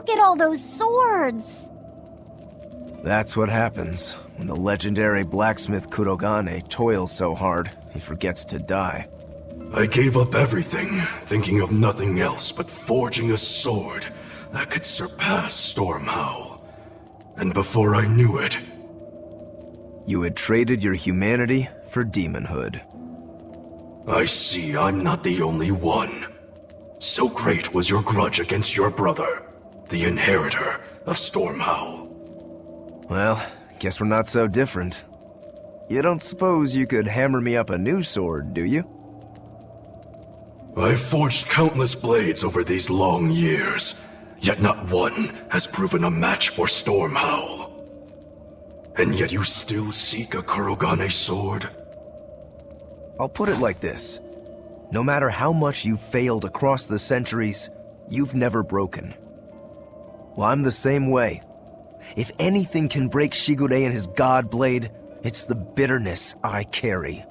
look at all those swords! That's what happens when the legendary blacksmith Kurogane toils so hard, he forgets to die. I gave up everything, thinking of nothing else but forging a sword that could surpass Stormhowl. And before I knew it... You had traded your humanity for demonhood. I see I'm not the only one. So great was your grudge against your brother, the inheritor of Stormhowl. Well, guess we're not so different. You don't suppose you could hammer me up a new sword, do you? I've forged countless blades over these long years, yet not one has proven a match for Stormhowl. And yet you still seek a Kurogane sword? I'll put it like this. No matter how much you've failed across the centuries, you've never broken. Well, I'm the same way. If anything can break Shigure and his god blade, it's the bitterness I carry.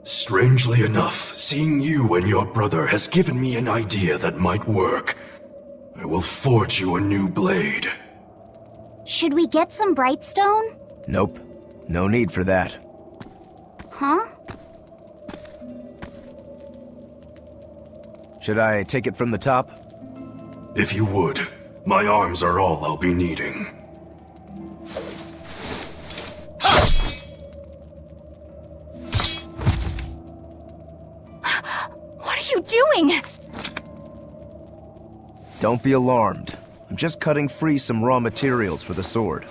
Strangely enough, seeing you and your brother has given me an idea that might work. I will forge you a new blade. Should we get some Brightstone? Nope. No need for that. Huh? Should I take it from the top? If you would. My arms are all I'll be needing. What are you doing? Don't be alarmed. I'm just cutting free some raw materials for the sword.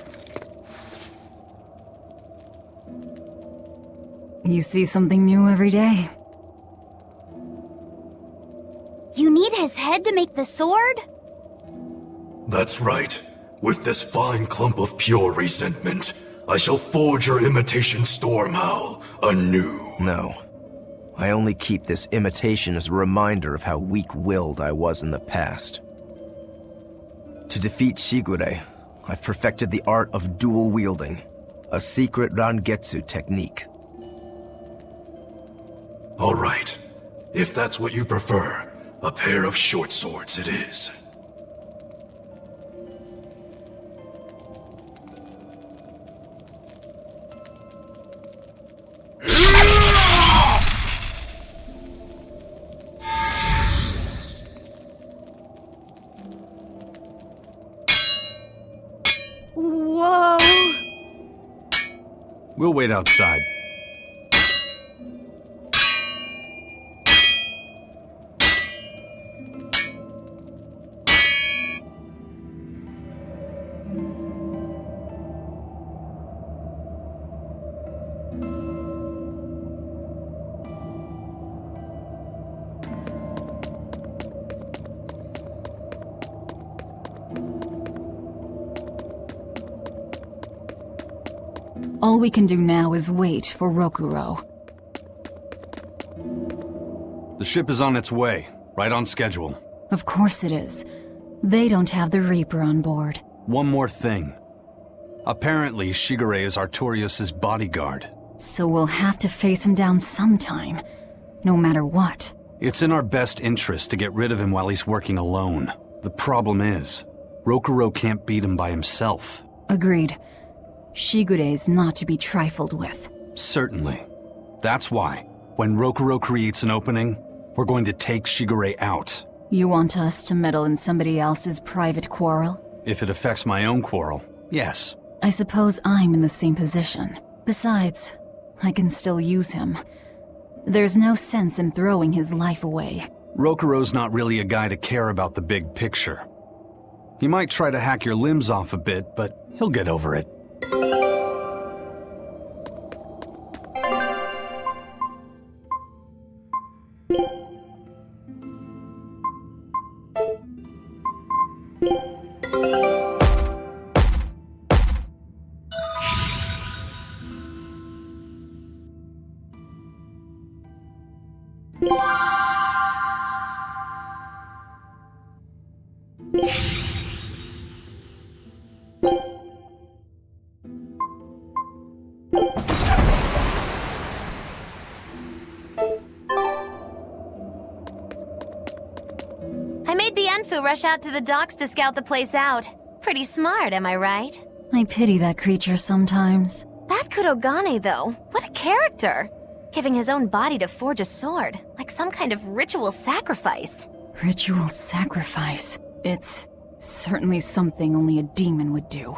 You see something new every day. You need his head to make the sword? That's right. With this fine clump of pure resentment, I shall forge your imitation Stormhowl anew. No. I only keep this imitation as a reminder of how weak-willed I was in the past. To defeat Shigure, I've perfected the art of dual wielding, a secret Rangetsu technique. All right. If that's what you prefer, a pair of short swords it is. Whoa! We'll wait outside. All we can do now is wait for Rokuro. The ship is on its way, right on schedule. Of course it is. They don't have the Reaper on board. One more thing. Apparently, Shigure is Artorius' bodyguard. So we'll have to face him down sometime, no matter what. It's in our best interest to get rid of him while he's working alone. The problem is, Rokuro can't beat him by himself. Agreed. Shigure is not to be trifled with. Certainly. That's why, when Rokuro creates an opening, we're going to take Shigure out. You want us to meddle in somebody else's private quarrel? If it affects my own quarrel, yes. I suppose I'm in the same position. Besides, I can still use him. There's no sense in throwing his life away. Rokuro's not really a guy to care about the big picture. He might try to hack your limbs off a bit, but he'll get over it. Senfu rush out to the docks to scout the place out. Pretty smart, am I right? I pity that creature sometimes. That Kurogane, though, what a character! Giving his own body to forge a sword, like some kind of ritual sacrifice. Ritual sacrifice. It's certainly something only a demon would do.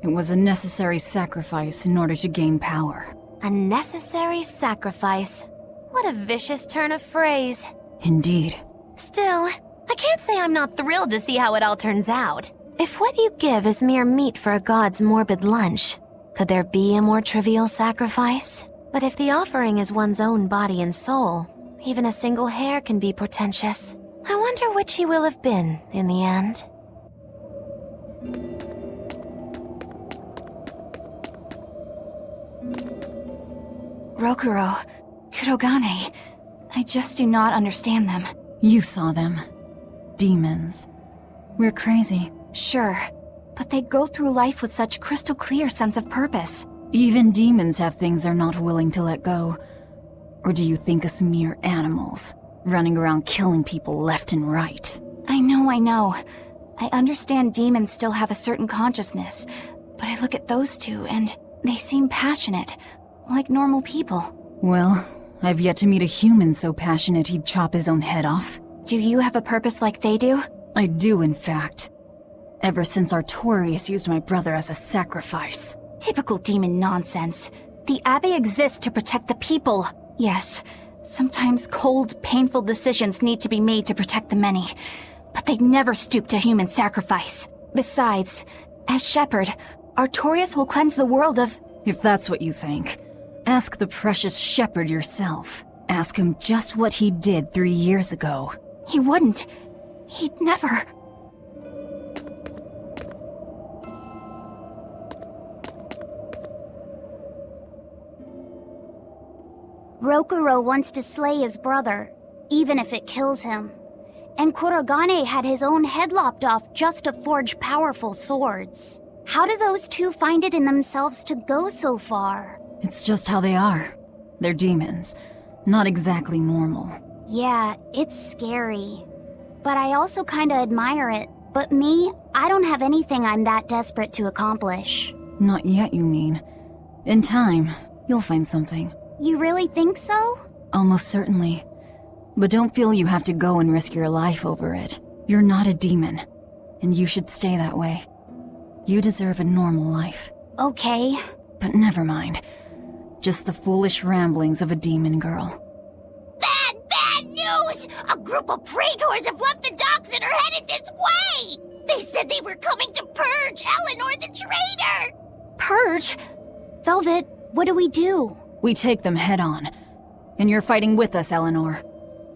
It was a necessary sacrifice in order to gain power. A necessary sacrifice. What a vicious turn of phrase. Indeed. Still, I can't say I'm not thrilled to see how it all turns out. If what you give is mere meat for a god's morbid lunch, could there be a more trivial sacrifice? But if the offering is one's own body and soul, even a single hair can be portentous. I wonder which he will have been in the end. Rokuro, Kurogane, I just do not understand them. You saw them. Demons. We're crazy. Sure, but they go through life with such crystal clear sense of purpose. Even demons have things they're not willing to let go. Or do you think us mere animals, running around killing people left and right? I know. I understand demons still have a certain consciousness, but I look at those two and they seem passionate, like normal people. Well, I've yet to meet a human so passionate he'd chop his own head off. Do you have a purpose like they do? I do, in fact. Ever since Artorius used my brother as a sacrifice. Typical demon nonsense. The Abbey exists to protect the people. Yes, sometimes cold, painful decisions need to be made to protect the many, but they'd never stoop to human sacrifice. Besides, as shepherd, Artorius will cleanse the world of... If that's what you think, ask the precious shepherd yourself. Ask him just what he did 3 years ago. He wouldn't. He'd never... Rokuro wants to slay his brother, even if it kills him. And Kurogane had his own head lopped off just to forge powerful swords. How do those two find it in themselves to go so far? It's just how they are. They're demons. Not exactly normal. Yeah, it's scary. But I also kinda admire it. But me, I don't have anything I'm that desperate to accomplish. Not yet, you mean. In time, you'll find something. You really think so? Almost certainly. But don't feel you have to go and risk your life over it. You're not a demon, and you should stay that way. You deserve a normal life. Okay. But never mind. Just the foolish ramblings of a demon girl. Bad news! A group of praetors have left the docks and are headed this way! They said they were coming to purge Eleanor the traitor! Purge? Velvet, what do we do? We take them head on. And you're fighting with us, Eleanor.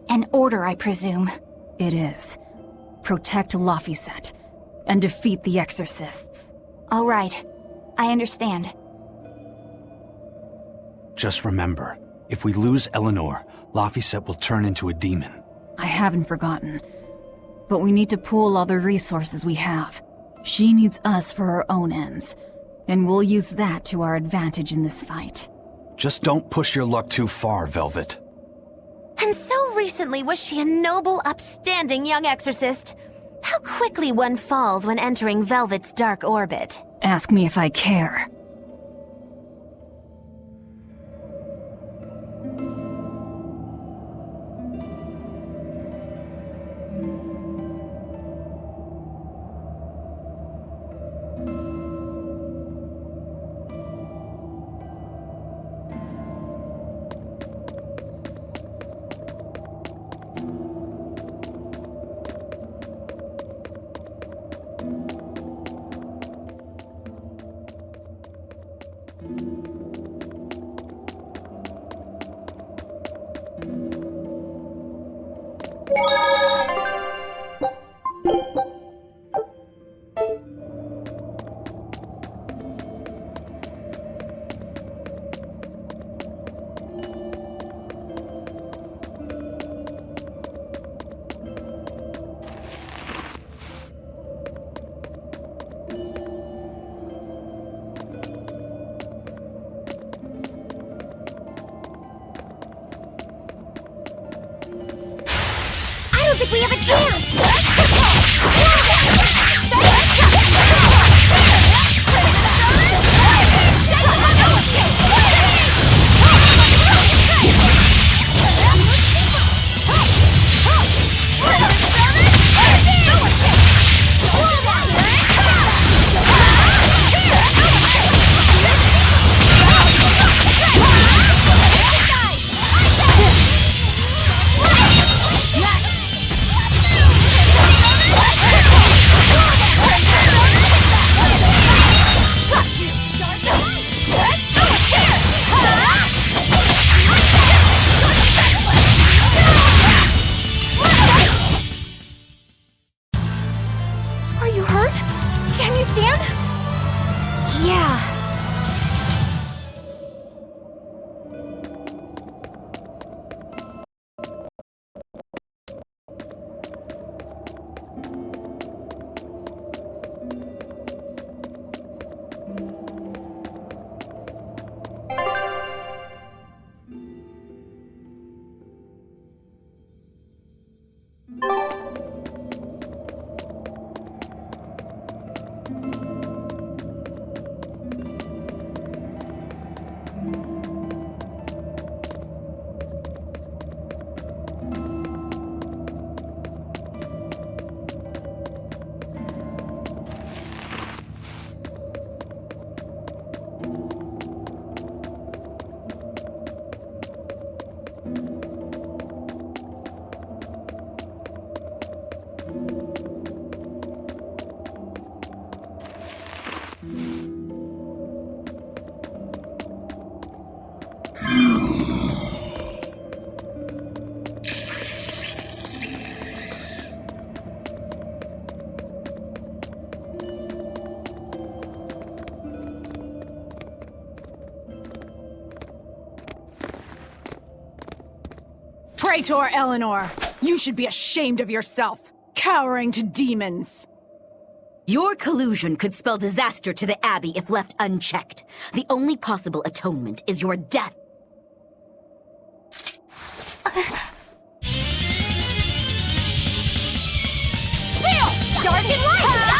An order, I presume. It is. Protect Laphicet and defeat the exorcists. All right. I understand. Just remember, if we lose Eleanor, Laphicet will turn into a demon. I haven't forgotten. But we need to pool all the resources we have. She needs us for her own ends, and we'll use that to our advantage in this fight. Just don't push your luck too far, Velvet. And so recently was she a noble, upstanding young exorcist. How quickly one falls when entering Velvet's dark orbit. Ask me if I care. I don't think we have a chance! understand? Yeah. Traitor Eleanor! You should be ashamed of yourself, cowering to demons! Your collusion could spell disaster to the Abbey if left unchecked. The only possible atonement is your death. Dark and light!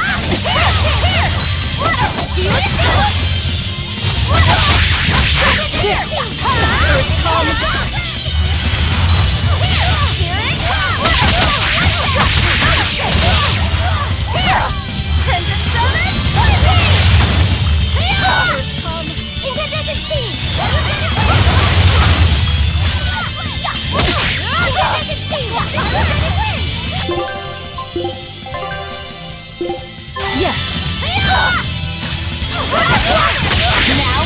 Now,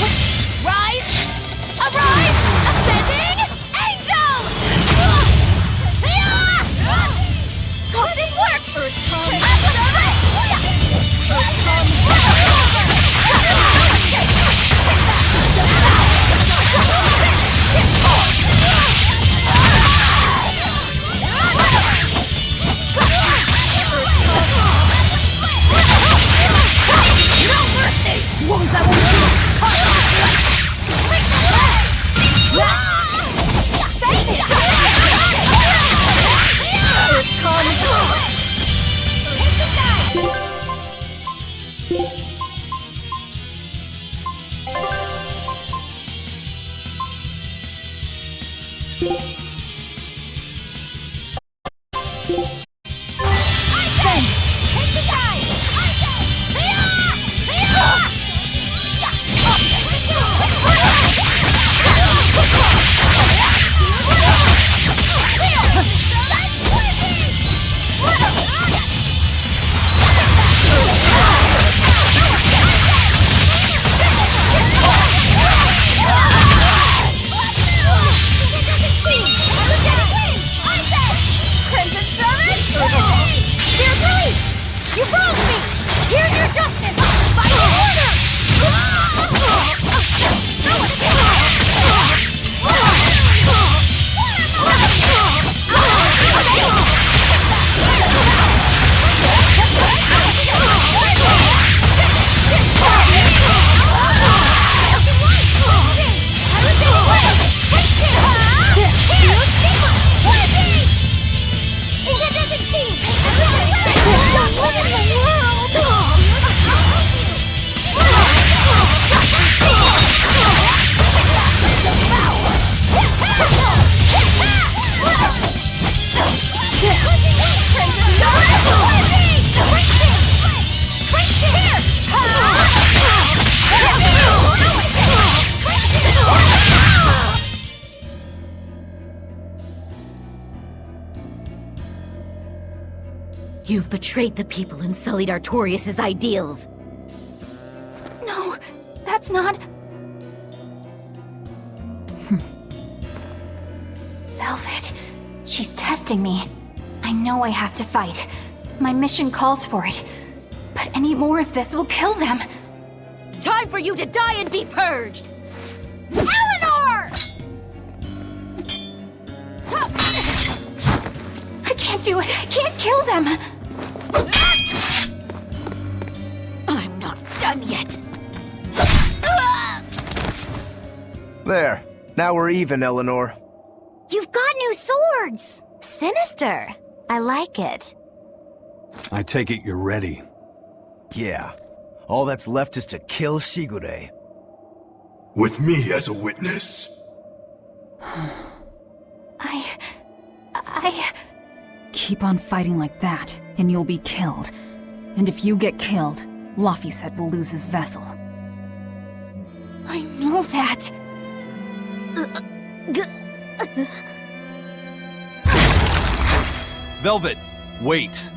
rise! Arise! Ascending angel! God, this works! Wounds that will You've betrayed the people and sullied Artorius' ideals. No, that's not... Velvet, she's testing me. I know I have to fight. My mission calls for it. But any more of this will kill them. Time for you to die and be purged! Eleanor! I can't do it. I can't kill them. I'm not done yet. There. Now we're even, Eleanor. You've got new swords! Sinister. I like it. I take it you're ready. Yeah. All that's left is to kill Shigure. With me as a witness. I... Keep on fighting like that, and you'll be killed. And if you get killed, Laphicet will lose his vessel. I know that. Velvet, wait.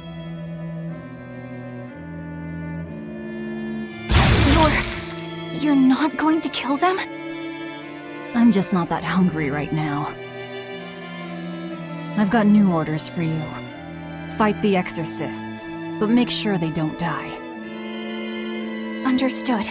You're not going to kill them? I'm just not that hungry right now. I've got new orders for you. Fight the exorcists, but make sure they don't die. Understood.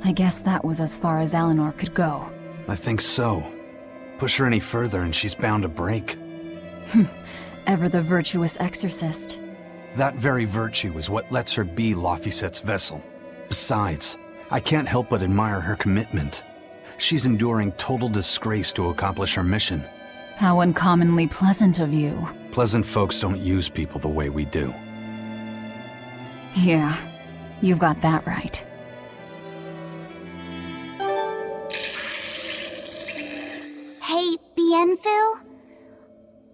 I guess that was as far as Eleanor could go. I think so. Push her any further and she's bound to break. Ever the virtuous exorcist. That very virtue is what lets her be Laphicet's vessel. Besides, I can't help but admire her commitment. She's enduring total disgrace to accomplish her mission. How uncommonly pleasant of you. Pleasant folks don't use people the way we do. Yeah, you've got that right. Hey, Bienfil?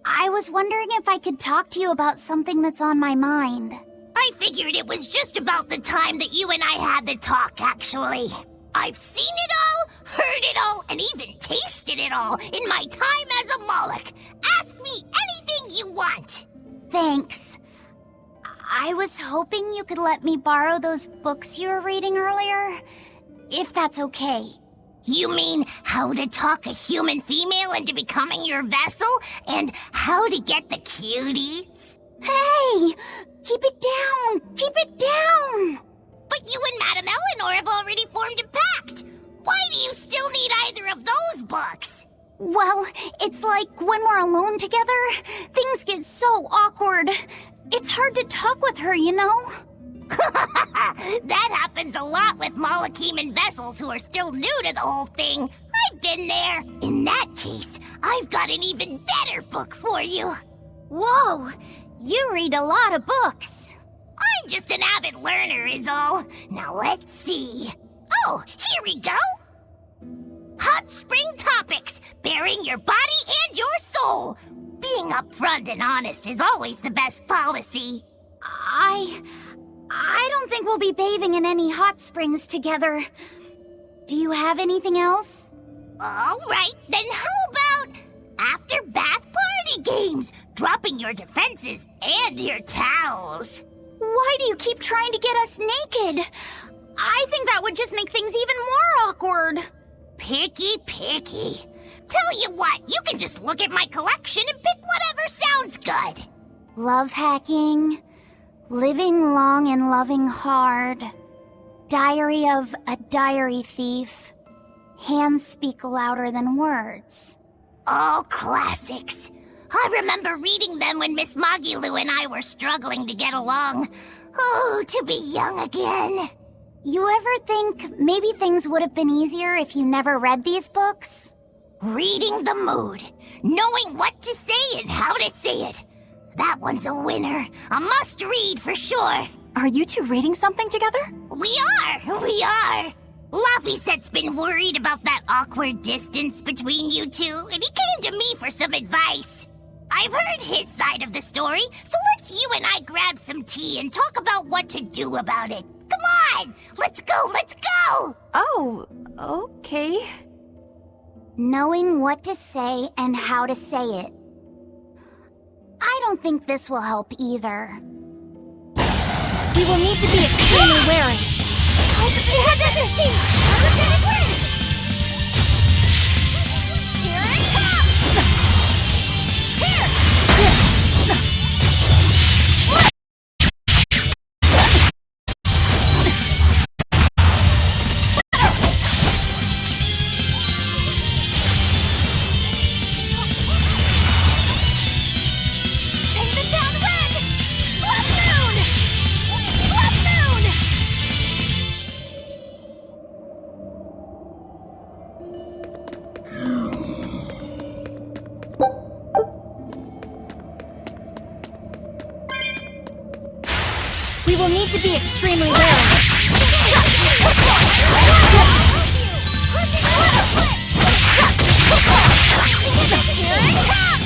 I was wondering if I could talk to you about something that's on my mind. I figured it was just about the time that you and I had the talk, actually. I've seen it all, heard it all, and even tasted it all in my time as a Moloch. Ask me anything you want. Thanks. I was hoping you could let me borrow those books you were reading earlier, if that's okay. You mean how to talk a human female into becoming your vessel, and how to get the cuties? Hey! Keep it down! Keep it down! But you and Madame Eleanor have already formed a pact. Why do you still need either of those books? Well, it's like when we're alone together, things get so awkward. It's hard to talk with her, you know? That happens a lot with Molocheman vessels who are still new to the whole thing. I've been there. In that case, I've got an even better book for you. Whoa! You read a lot of books. I'm just an avid learner is all. Now let's see. Oh, here we go. Hot Spring Topics, bearing your body and your soul. Being upfront and honest is always the best policy. I don't think we'll be bathing in any hot springs together. Do you have anything else? All right, then how about after bath party games, dropping your defenses and your towels? Why do you keep trying to get us naked? I think that would just make things even more awkward. Picky. Tell you what, you can just look at my collection and pick whatever sounds good. Love hacking, living long and loving hard, diary of a diary thief, hands speak louder than words. All classics. I remember reading them when Miss Magilu and I were struggling to get along. Oh, to be young again. You ever think maybe things would have been easier if you never read these books? Reading the mood, knowing what to say and how to say it. That one's a winner. A must-read for sure. Are you two reading something together? We are. Laphicet's been worried about that awkward distance between you two, and he came to me for some advice. I've heard his side of the story, so let's you and I grab some tea and talk about what to do about it. Come on! Let's go! Oh, okay. Knowing what to say and how to say it. I don't think this will help either. We will need to be extremely wary. Here it comes! Take the down red! Blood moon! Blood moon! We will need to be extremely wary. Here it comes!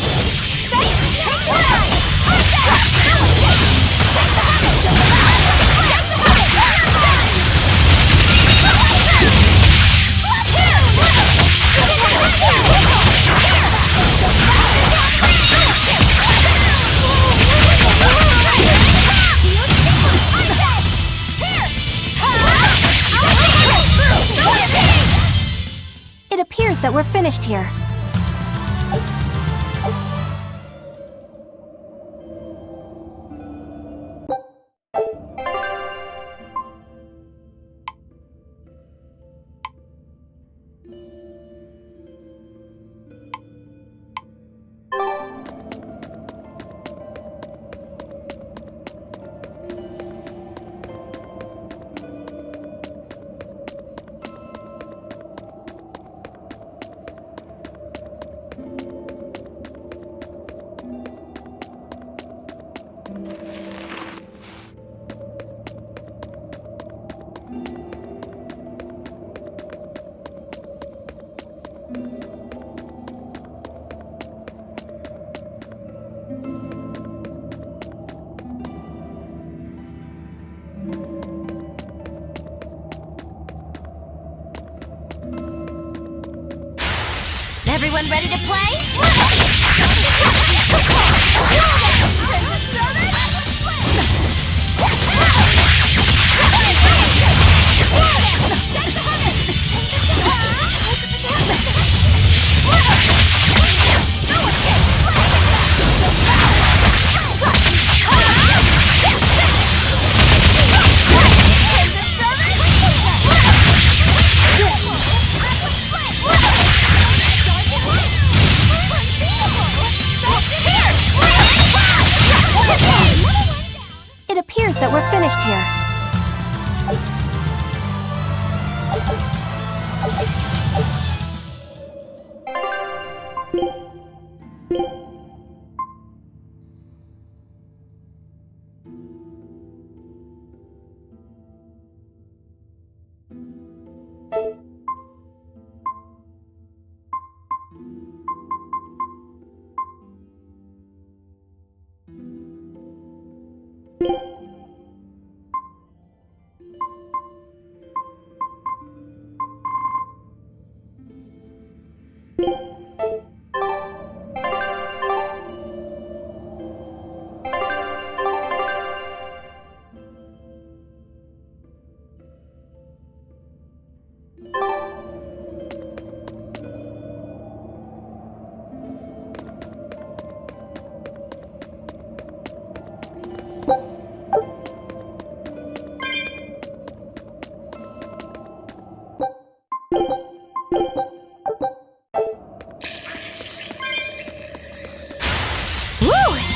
It appears that we're finished here. Everyone ready to play? It appears that we're finished here.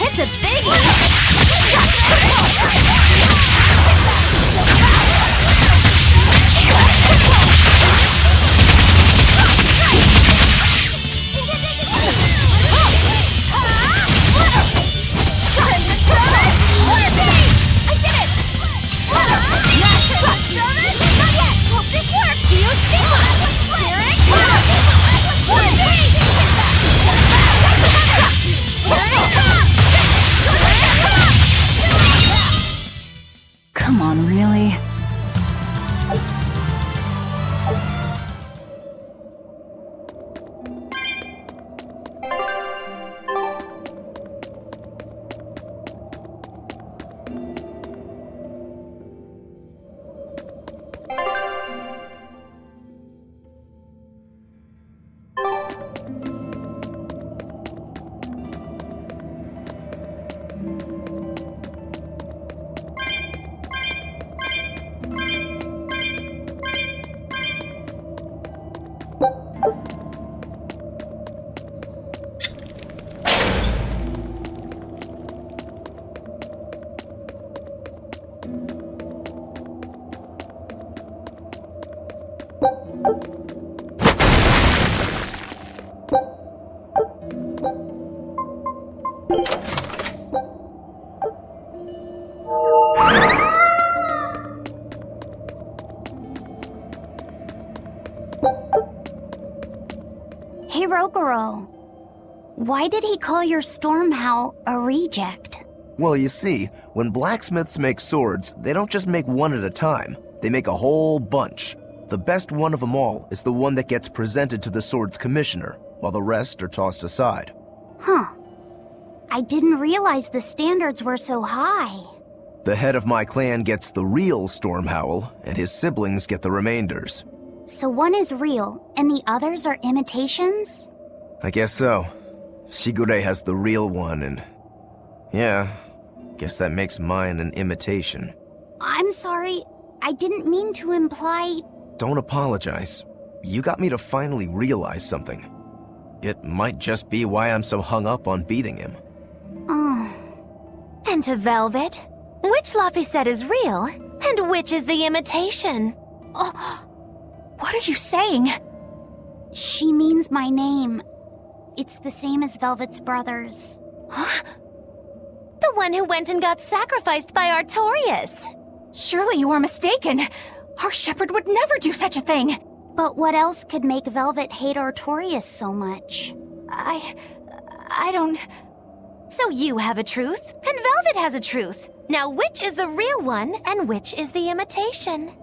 It's a biggie! Come on, really? Hey, Rokuro. Why did he call your storm howl a reject? Well, you see, when blacksmiths make swords, they don't just make one at a time. They make a whole bunch. The best one of them all is the one that gets presented to the sword's commissioner, while the rest are tossed aside. Huh. I didn't realize the standards were so high. The head of my clan gets the real storm howl, and his siblings get the remainders. So one is real, and the others are imitations? I guess so. Shigure has the real one, and... yeah, guess that makes mine an imitation. I'm sorry, I didn't mean to imply... Don't apologize. You got me to finally realize something. It might just be why I'm so hung up on beating him. Oh. And to Velvet, which Laphicet is real, and which is the imitation? Oh, what are you saying? She means my name. It's the same as Velvet's brothers. Huh? The one who went and got sacrificed by Artorias. Surely you are mistaken. Our shepherd would never do such a thing. But what else could make Velvet hate Artorias so much? I don't... So you have a truth, and Velvet has a truth. Now which is the real one, and which is the imitation?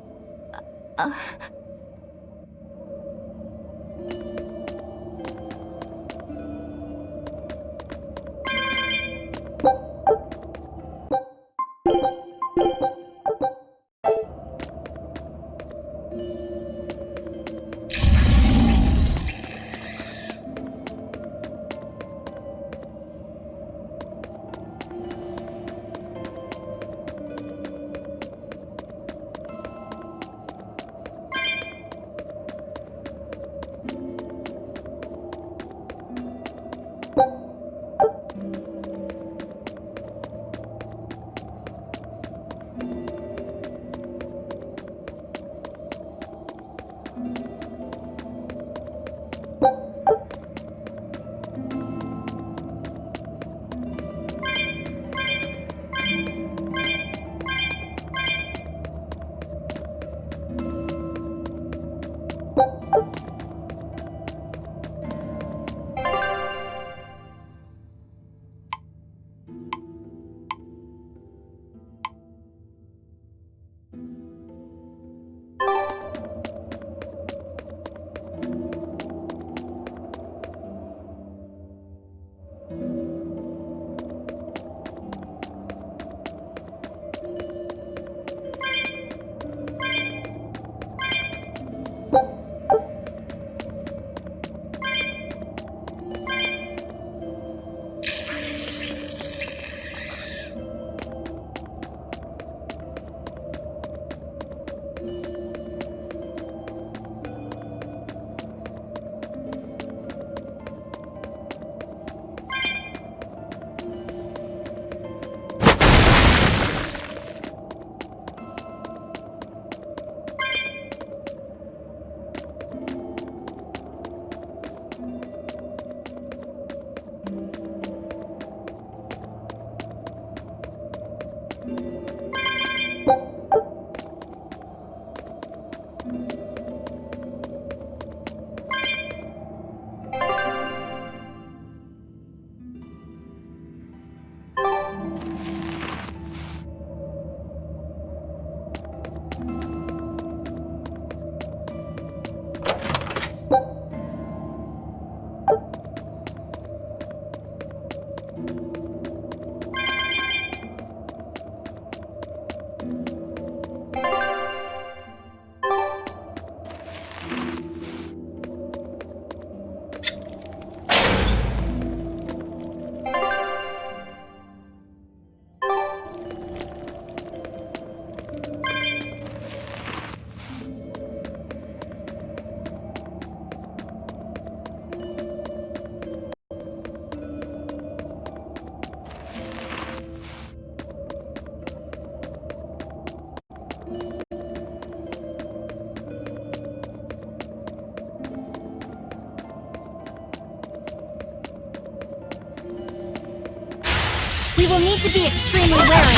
You'll need to be extremely wary.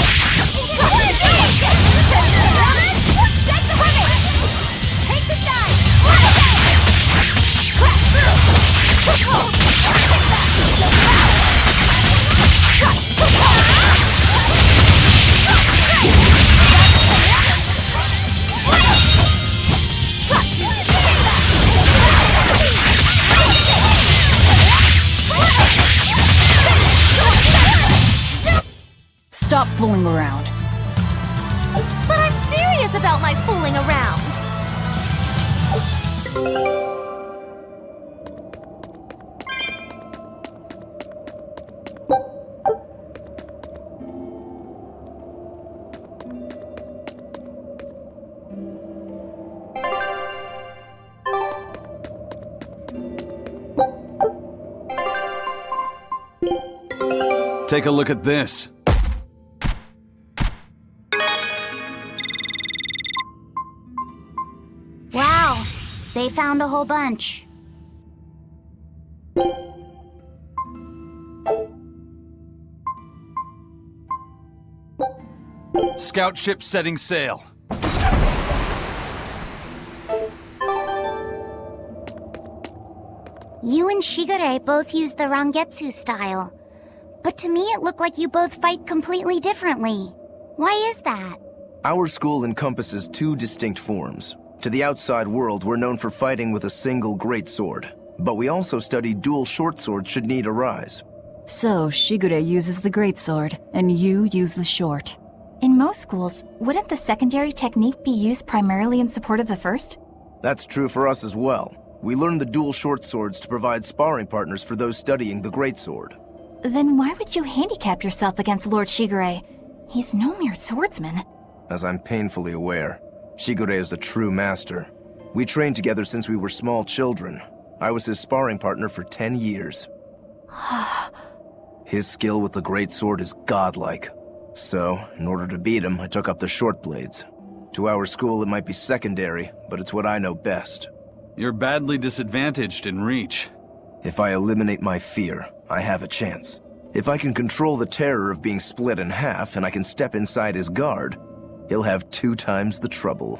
Take the side! Stop fooling around. But I'm serious about my fooling around. Take a look at this. Wow, they found a whole bunch. Scout ship setting sail. You and Shigure both use the Rangetsu style. But to me it looked like you both fight completely differently. Why is that? Our school encompasses two distinct forms. To the outside world, we're known for fighting with a single greatsword. But we also study dual short swords should need arise. So, Shigure uses the greatsword, and you use the short. In most schools, wouldn't the secondary technique be used primarily in support of the first? That's true for us as well. We learn the dual short swords to provide sparring partners for those studying the greatsword. Then why would you handicap yourself against Lord Shigure? He's no mere swordsman. As I'm painfully aware, Shigure is a true master. We trained together since we were small children. I was his sparring partner for 10 years. His skill with the greatsword is godlike. So, in order to beat him, I took up the short blades. To our school, it might be secondary, but it's what I know best. You're badly disadvantaged in reach. If I eliminate my fear, I have a chance. If I can control the terror of being split in half and I can step inside his guard, he'll have 2 times the trouble.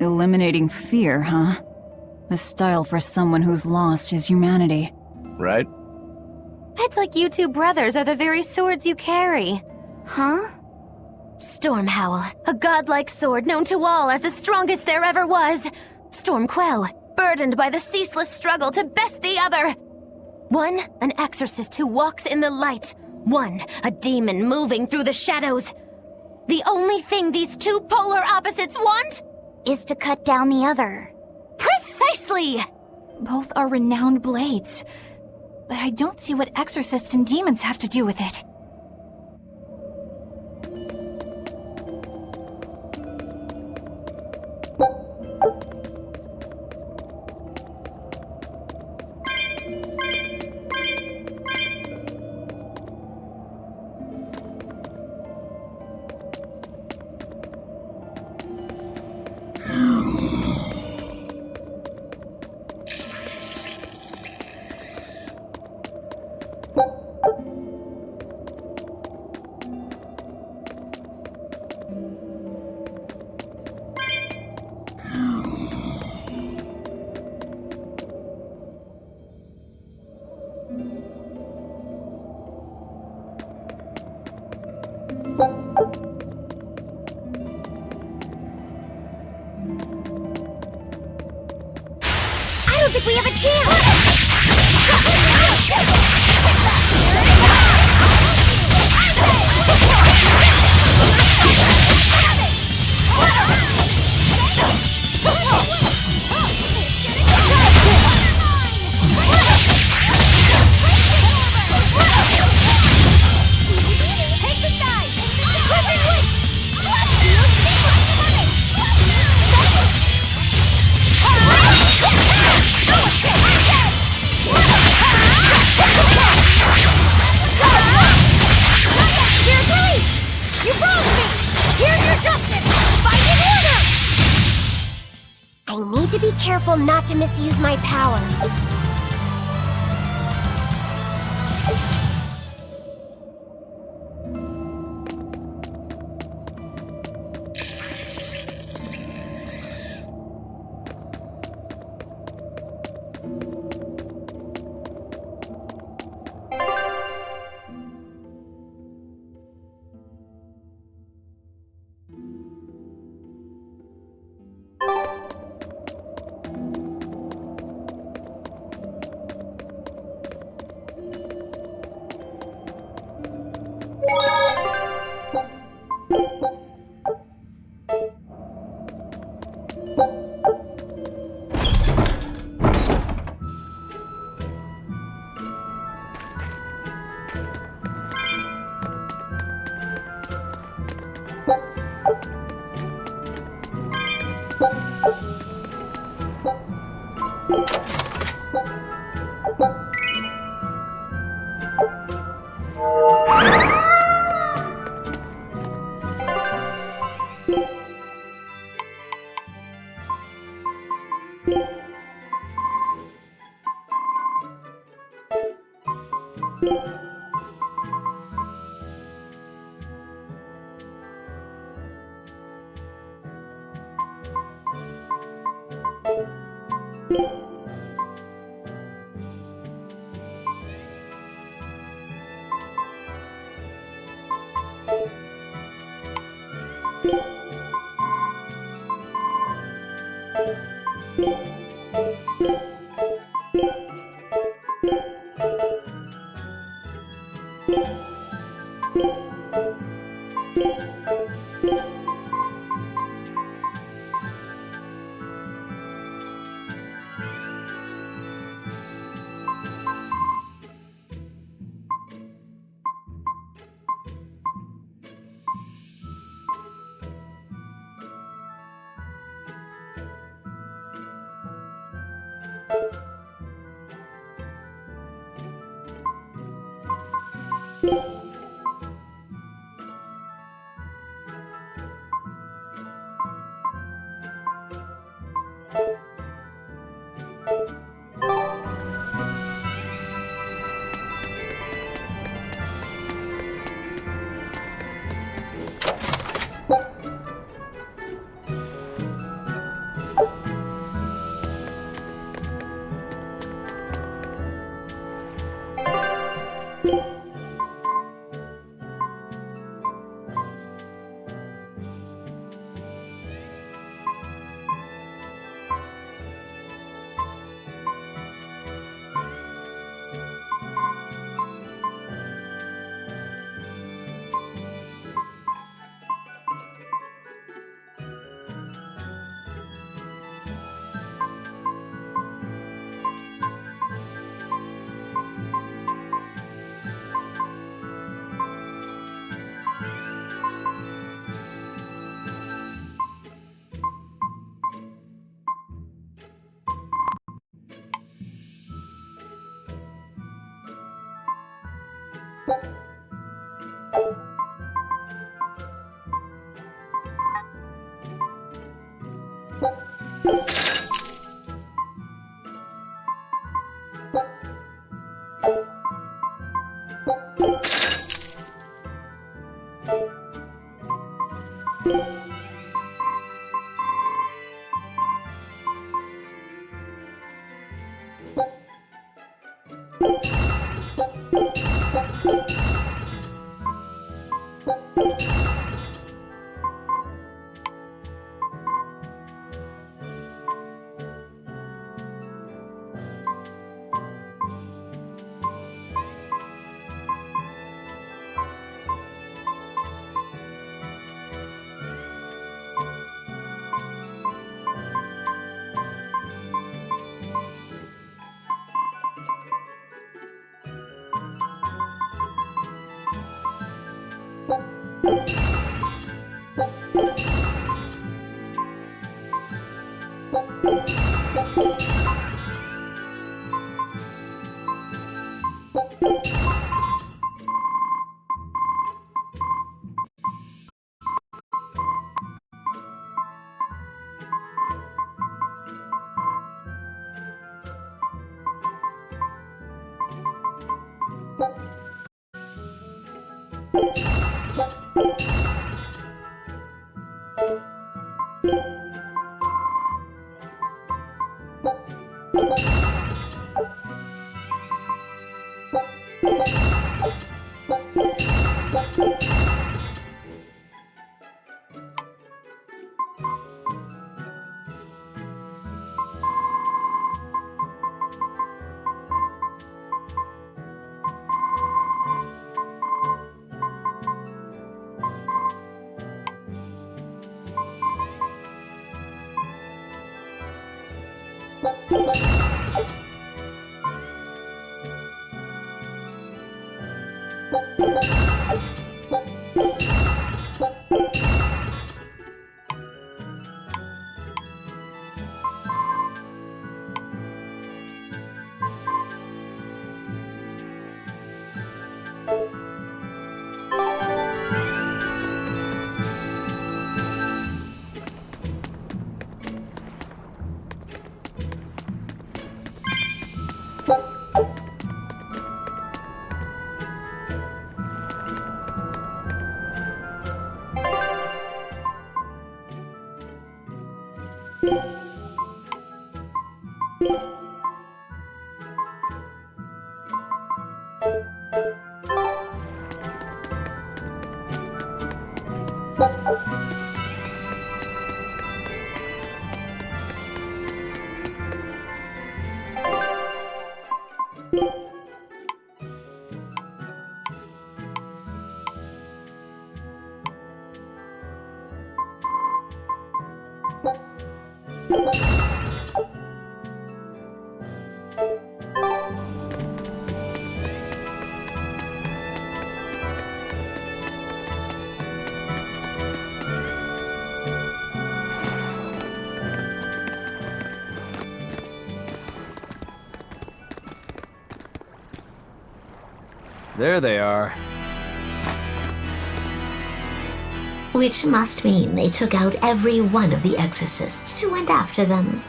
Eliminating fear, huh? A style for someone who's lost his humanity. Right? It's like you two brothers are the very swords you carry. Huh? Storm Howl, a godlike sword known to all as the strongest there ever was. Storm Quell, burdened by the ceaseless struggle to best the other. One, an exorcist who walks in the light. One, a demon moving through the shadows. The only thing these two polar opposites want Is to cut down the other. Precisely! Both are renowned blades. But I don't see what exorcists and demons have to do with it. I don't think we have a chance! I need to be careful not to misuse my power. There they are. Which must mean they took out every one of the exorcists who went after them.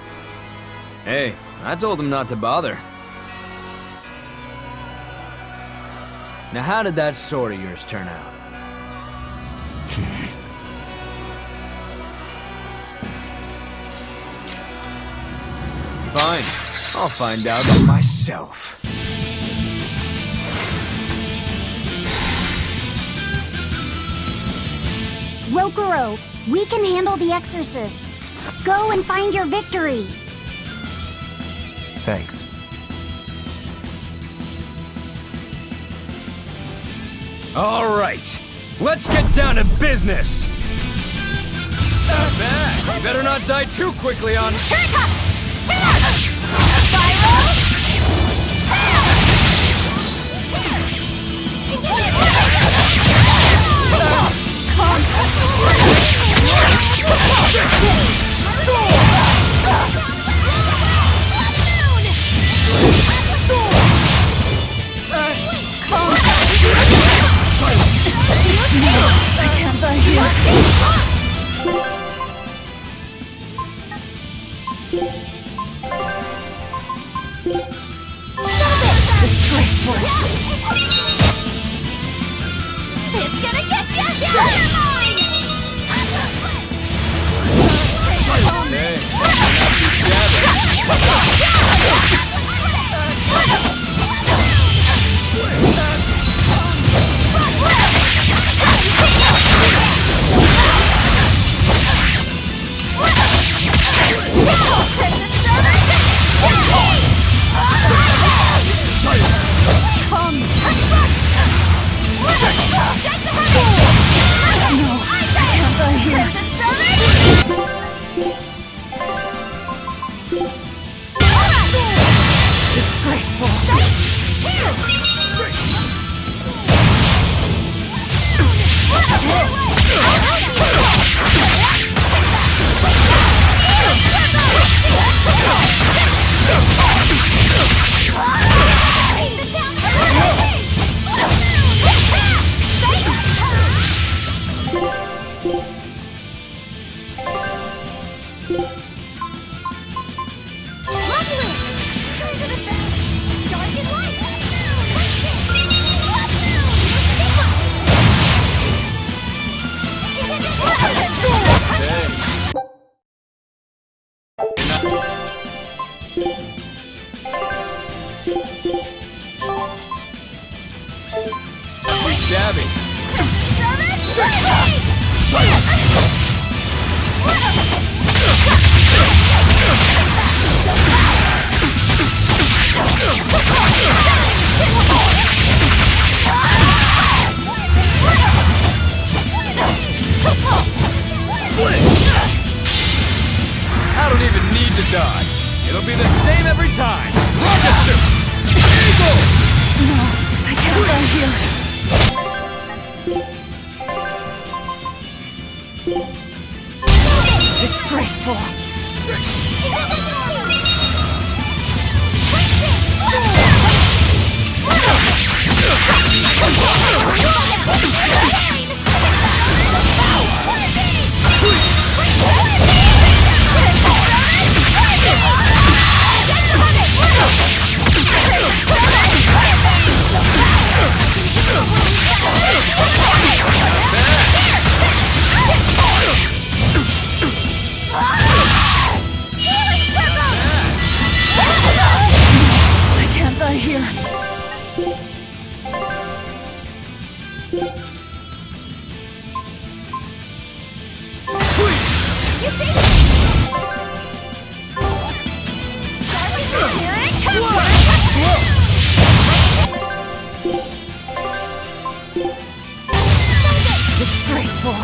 Hey, I told them not to bother. Now how did that sword of yours turn out? Fine, I'll find out myself. Rokuro, we can handle the exorcists. Go and find your victory. Thanks. All right, let's get down to business. Not bad. You better not die too quickly on. Here it comes! Spiral! It's gonna get you! Hey, not too shabby. Shabby. I don't even need to dodge. It'll be the same every time! Rocket suit! Eagle! No, I can't die here. Disgraceful. I can't die here. Disgraceful.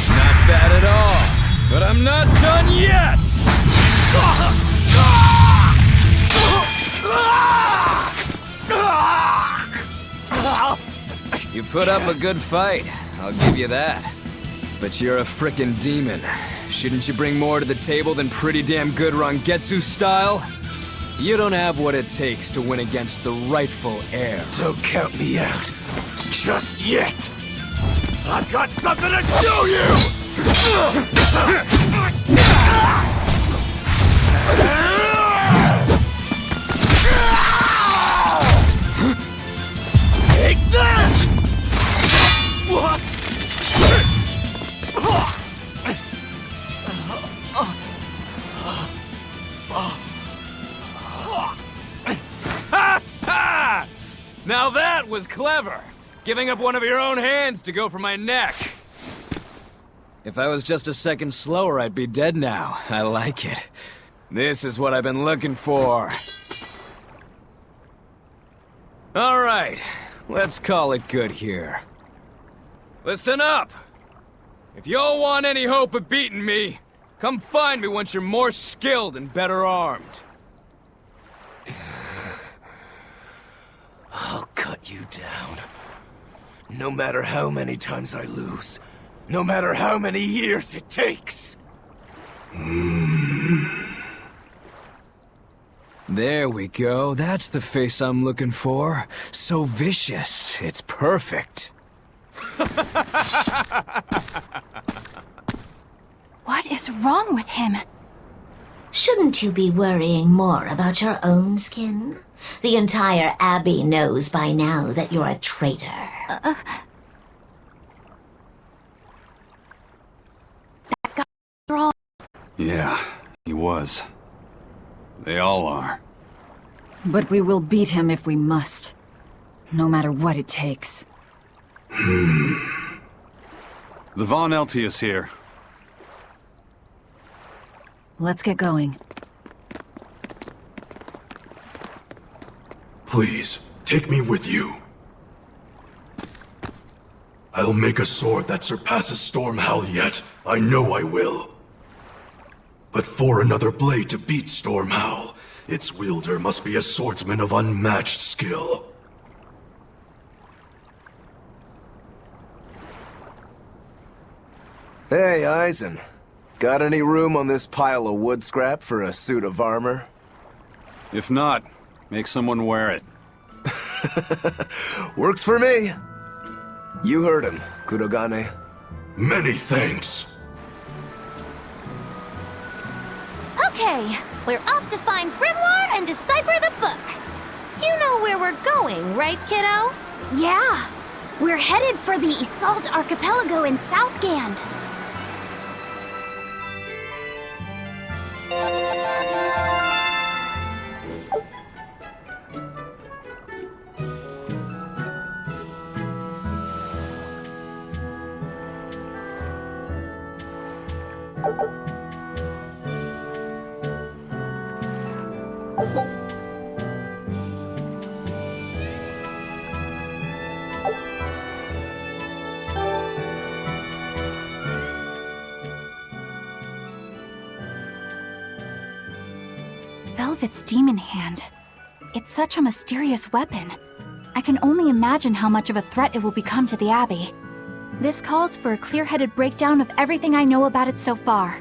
Not bad at all, but I'm not done yet! You put up a good fight, I'll give you that. But you're a frickin' demon. Shouldn't you bring more to the table than pretty damn good Rangetsu style? You don't have what it takes to win against the rightful heir. Don't count me out. Just yet. I've got something to show you! Take this! Now that was clever! Giving up one of your own hands to go for my neck. If I was just a second slower, I'd be dead now. I like it. This is what I've been looking for. Alright, let's call it good here. Listen up! If y'all want any hope of beating me, come find me once you're more skilled and better armed. I'll cut you down. No matter how many times I lose. No matter how many years it takes. There we go. That's the face I'm looking for. So vicious. It's perfect. What is wrong with him? Shouldn't you be worrying more about your own skin? The entire Abbey knows by now that you're a traitor. Wrong. Yeah, he was. They all are. But we will beat him if we must. No matter what it takes. The Von Eltius here. Let's get going. Please, take me with you. I'll make a sword that surpasses Stormhowl yet. I know I will. But for another blade to beat Stormhowl, its wielder must be a swordsman of unmatched skill. Hey, Eisen. Got any room on this pile of wood scrap for a suit of armor? If not, make someone wear it. Works for me. You heard him, Kurogane. Many thanks. Okay, we're off to find Grimoire and decipher the book. You know where we're going, right, kiddo? Yeah, we're headed for the Isolde Archipelago in Southgand. Velvet's demon hand. It's such a mysterious weapon. I can only imagine how much of a threat it will become to the Abbey. This calls for a clear-headed breakdown of everything I know about it so far.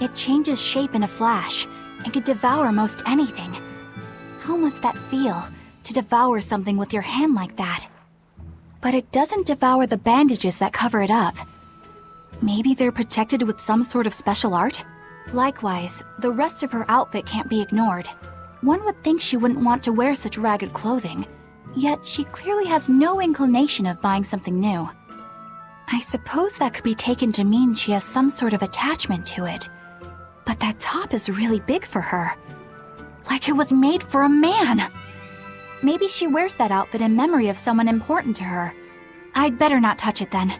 It changes shape in a flash and can devour most anything. How must that feel, to devour something with your hand like that? But it doesn't devour the bandages that cover it up. Maybe they're protected with some sort of special art? Likewise, the rest of her outfit can't be ignored. One would think she wouldn't want to wear such ragged clothing, yet she clearly has no inclination of buying something new. I suppose that could be taken to mean she has some sort of attachment to it. But that top is really big for her. Like it was made for a man. Maybe she wears that outfit in memory of someone important to her. I'd better not touch it then.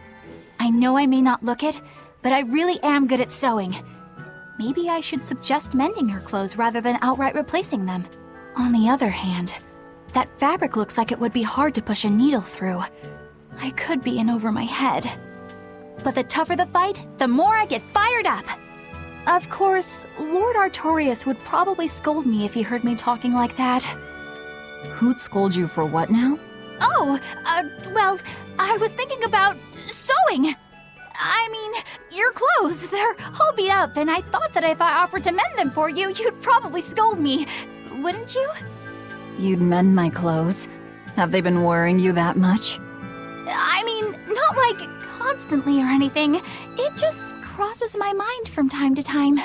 I know I may not look it, but I really am good at sewing. Maybe I should suggest mending her clothes rather than outright replacing them. On the other hand, that fabric looks like it would be hard to push a needle through. I could be in over my head. But the tougher the fight, the more I get fired up. Of course, Lord Artorius would probably scold me if he heard me talking like that. Who'd scold you for what now? Oh, well, I was thinking about sewing. I mean, your clothes, they're all beat up, and I thought that if I offered to mend them for you, you'd probably scold me. Wouldn't you? You'd mend my clothes? Have they been worrying you that much? I mean, not like constantly or anything. It just crosses my mind from time to time.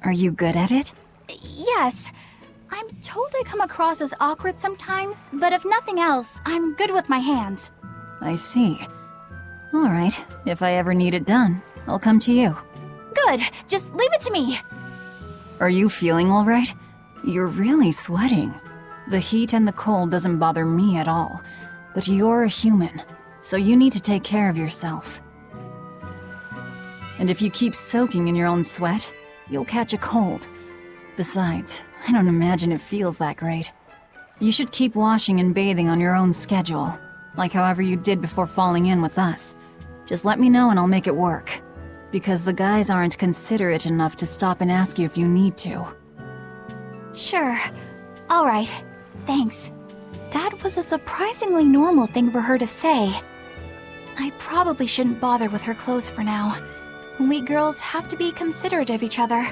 Are you good at it? Yes. I'm told I come across as awkward sometimes, but if nothing else, I'm good with my hands. I see. All right, if I ever need it done, I'll come to you. Good, just leave it to me. Are you feeling all right? You're really sweating. The heat and the cold doesn't bother me at all, but you're a human, so you need to take care of yourself. And if you keep soaking in your own sweat, you'll catch a cold. Besides, I don't imagine it feels that great. You should keep washing and bathing on your own schedule, like however you did before falling in with us. Just let me know and I'll make it work. Because the guys aren't considerate enough to stop and ask you if you need to. Sure. All right. Thanks. That was a surprisingly normal thing for her to say. I probably shouldn't bother with her clothes for now. We girls have to be considerate of each other.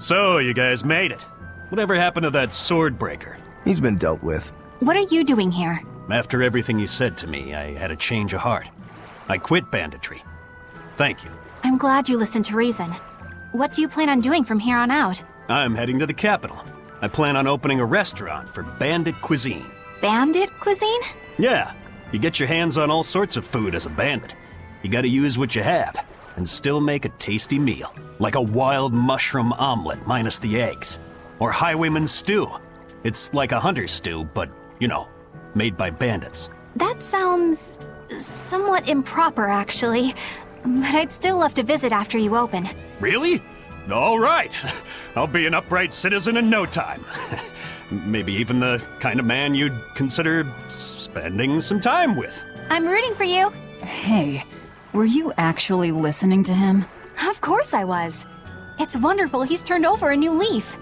So, you guys made it. Whatever happened to that sword breaker? He's been dealt with. What are you doing here? After everything you said to me, I had a change of heart. I quit banditry. Thank you. I'm glad you listened to reason. What do you plan on doing from here on out? I'm heading to the capital. I plan on opening a restaurant for bandit cuisine. Bandit cuisine? Yeah, you get your hands on all sorts of food as a bandit. You gotta use what you have, and still make a tasty meal. Like a wild mushroom omelet minus the eggs. Or highwayman's stew. It's like a hunter's stew, but, you know, made by bandits. That sounds somewhat improper, actually. But I'd still love to visit after you open. Really? All right. I'll be an upright citizen in no time. Maybe even the kind of man you'd consider spending some time with. I'm rooting for you. Hey, were you actually listening to him? Of course I was. It's wonderful he's turned over a new leaf.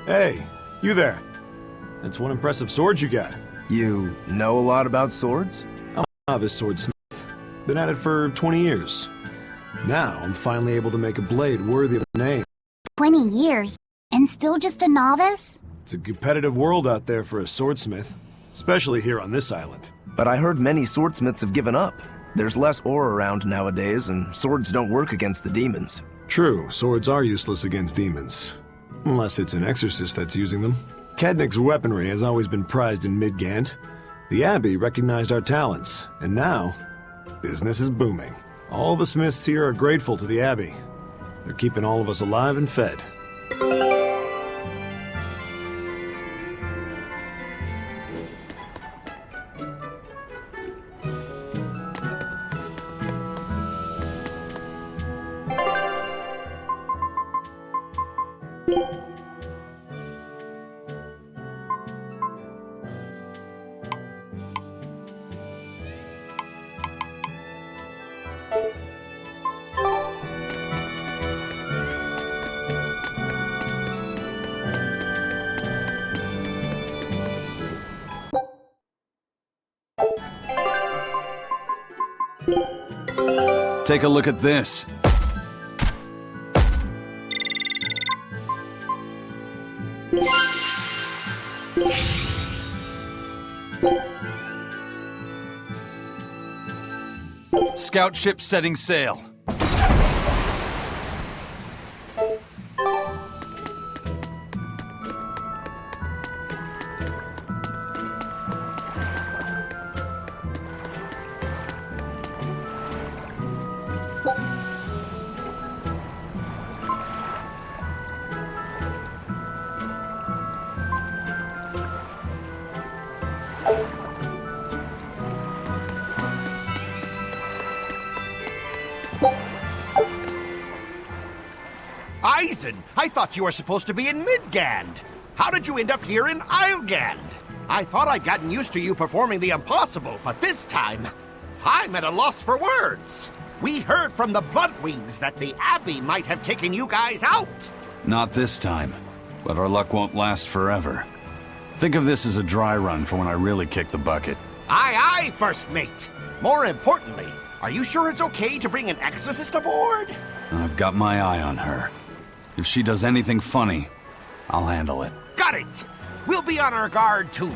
Hey, you there. That's one impressive sword you got. You know a lot about swords? I'm a novice swordsmith. Been at it for 20 years. Now I'm finally able to make a blade worthy of the name. 20 years? And still just a novice? It's a competitive world out there for a swordsmith, especially here on this island. But I heard many swordsmiths have given up. There's less ore around nowadays, and swords don't work against the demons. True, swords are useless against demons. Unless it's an exorcist that's using them. Kednik's weaponry has always been prized in Midgand. The Abbey recognized our talents, and now, business is booming. All the smiths here are grateful to the Abbey. They're keeping all of us alive and fed. Take a look at this. Scout ship setting sail. Eisen, I thought you were supposed to be in Midgand. How did you end up here in Islegand? I thought I'd gotten used to you performing the impossible, but this time, I'm at a loss for words. We heard from the Bloodwings that the Abbey might have taken you guys out. Not this time, but our luck won't last forever. Think of this as a dry run for when I really kick the bucket. Aye, aye, First Mate. More importantly, are you sure it's okay to bring an exorcist aboard? I've got my eye on her. If she does anything funny, I'll handle it. Got it! We'll be on our guard, too.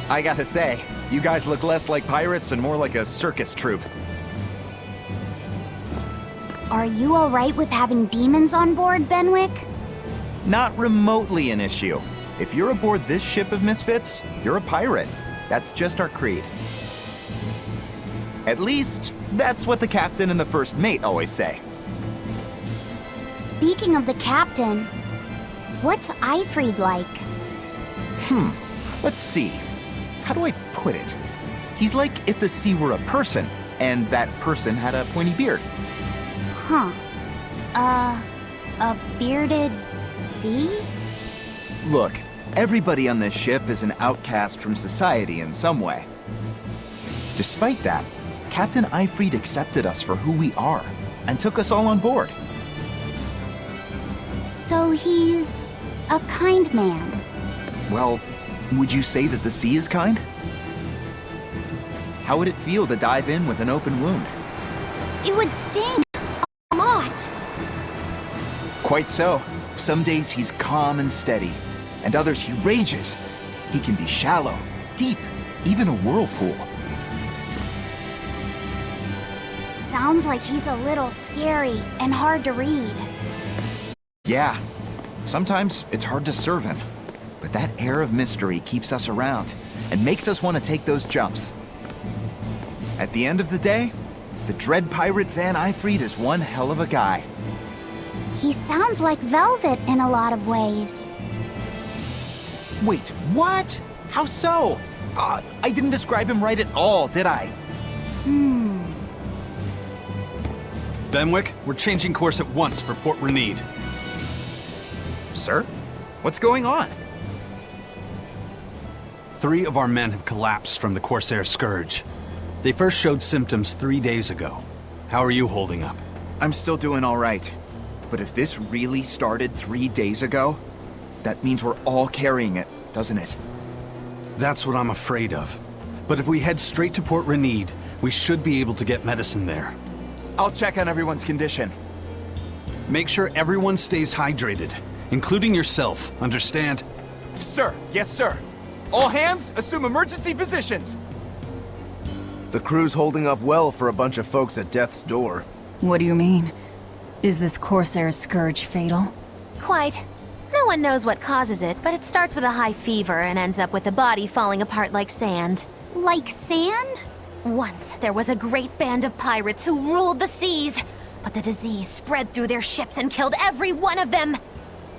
I gotta say, you guys look less like pirates and more like a circus troupe. Are you alright with having demons on board, Benwick? Not remotely an issue. If you're aboard this ship of misfits, you're a pirate. That's just our creed. At least, that's what the captain and the first mate always say. Speaking of the captain, what's Eifried like? Let's see. How do I put it? He's like if the sea were a person, and that person had a pointy beard. Huh. A bearded sea? Look, everybody on this ship is an outcast from society in some way. Despite that, Captain Eifried accepted us for who we are, and took us all on board. So he's a kind man. Well, would you say that the sea is kind? How would it feel to dive in with an open wound? It would sting a lot. Quite so. Some days he's calm and steady, and others he rages. He can be shallow, deep, even a whirlpool. Sounds like he's a little scary and hard to read. Yeah, sometimes it's hard to serve him, But that air of mystery keeps us around and makes us want to take those jumps. At the end of the day, the dread pirate Van Eyfried is one hell of a guy. He sounds like Velvet in a lot of ways. Wait, what? How so? I didn't describe him right at all, did I? Benwick, we're changing course at once for Port Renede. Sir? What's going on? 3 of our men have collapsed from the Corsair Scourge. They first showed symptoms 3 days ago. How are you holding up? I'm still doing all right. But if this really started 3 days ago, that means we're all carrying it, doesn't it? That's what I'm afraid of. But if we head straight to Port Renede, we should be able to get medicine there. I'll check on everyone's condition. Make sure everyone stays hydrated, including yourself, understand? Sir, yes sir. All hands, assume emergency positions. The crew's holding up well for a bunch of folks at death's door. What do you mean? Is this Corsair's Scourge fatal? Quite. No one knows what causes it, but it starts with a high fever and ends up with the body falling apart like sand. Like sand? Once, there was a great band of pirates who ruled the seas, but the disease spread through their ships and killed every one of them.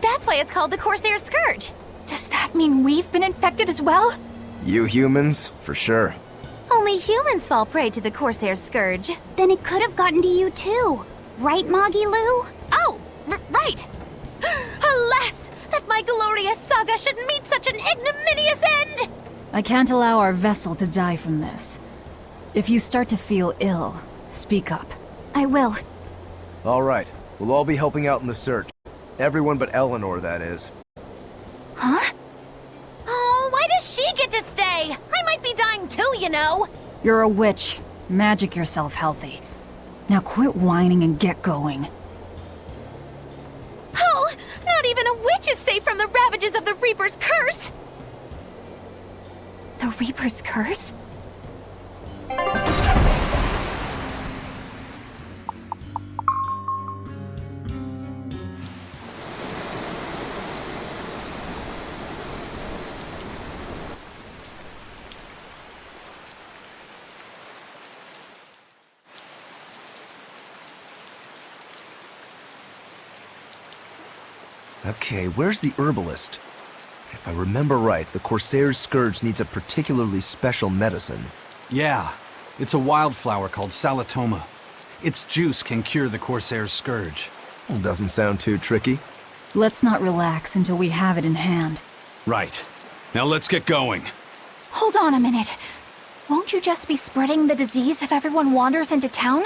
That's why it's called the Corsair Scourge. Does that mean we've been infected as well? You humans, for sure. Only humans fall prey to the Corsair Scourge. Then it could have gotten to you too. Right, Moggy Lou? Oh, right. Alas, that my glorious saga should meet such an ignominious end! I can't allow our vessel to die from this. If you start to feel ill, speak up. I will. All right, we'll all be helping out in the search. Everyone but Eleanor, that is. Huh? Oh, why does she get to stay? I might be dying too, you know. You're a witch. Magic yourself healthy. Now quit whining and get going. Oh, not even a witch is safe from the ravages of the Reaper's curse! The Reaper's curse? Okay, where's the herbalist? If I remember right, the Corsair's Scourge needs a particularly special medicine. Yeah, it's a wildflower called Salatoma. Its juice can cure the Corsair's Scourge. Well, doesn't sound too tricky. Let's not relax until we have it in hand. Right. Now let's get going. Hold on a minute. Won't you just be spreading the disease if everyone wanders into town?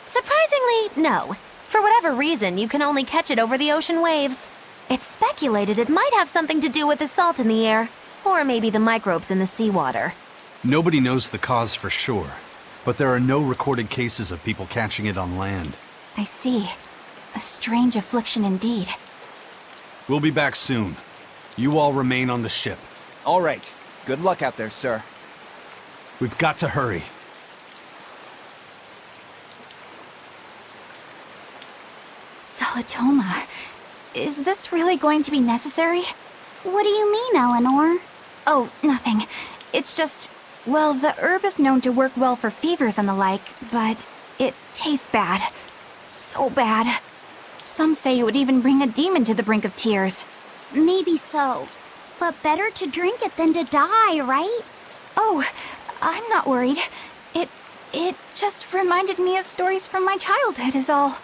Surprisingly, no. For whatever reason, you can only catch it over the ocean waves. It's speculated it might have something to do with the salt in the air, or maybe the microbes in the seawater. Nobody knows the cause for sure, but there are no recorded cases of people catching it on land. I see. A strange affliction indeed. We'll be back soon. You all remain on the ship. All right. Good luck out there, sir. We've got to hurry. Salatoma. Is this really going to be necessary? What do you mean, Eleanor? Oh, nothing. It's just, well, the herb is known to work well for fevers and the like, but it tastes bad. So bad. Some say it would even bring a demon to the brink of tears. Maybe so. But better to drink it than to die, right? Oh, I'm not worried. It just reminded me of stories from my childhood is all.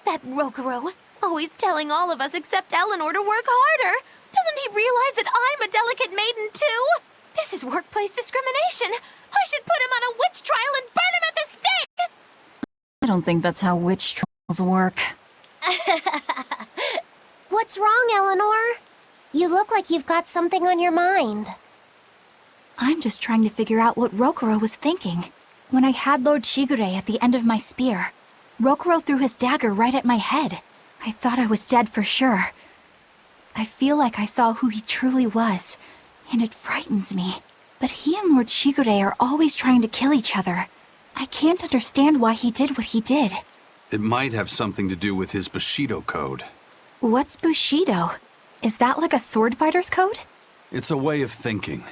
That Rokuro, always telling all of us except Eleanor to work harder. Doesn't he realize that I'm a delicate maiden too? This is workplace discrimination. I should put him on a witch trial and burn him at the stake! I don't think that's how witch trials work. What's wrong, Eleanor? You look like you've got something on your mind. I'm just trying to figure out what Rokuro was thinking. When I had Lord Shigure at the end of my spear, Rokuro threw his dagger right at my head. I thought I was dead for sure. I feel like I saw who he truly was, and it frightens me. But he and Lord Shigure are always trying to kill each other. I can't understand why he did what he did. It might have something to do with his Bushido code. What's Bushido? Is that like a sword fighter's code? It's a way of thinking.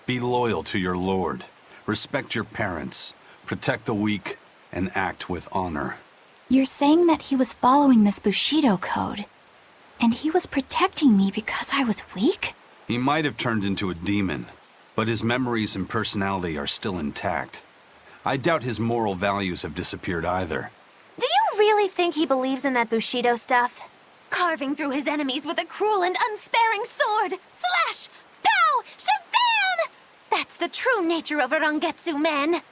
Be loyal to your lord. Respect your parents. Protect the weak. And act with honor. You're saying that he was following this Bushido code, and he was protecting me because I was weak? He might have turned into a demon, but his memories and personality are still intact. I doubt his moral values have disappeared either. Do you really think he believes in that Bushido stuff? Carving through his enemies with a cruel and unsparing sword! Slash! Pow! Shazam! That's the true nature of a Rangetsu man.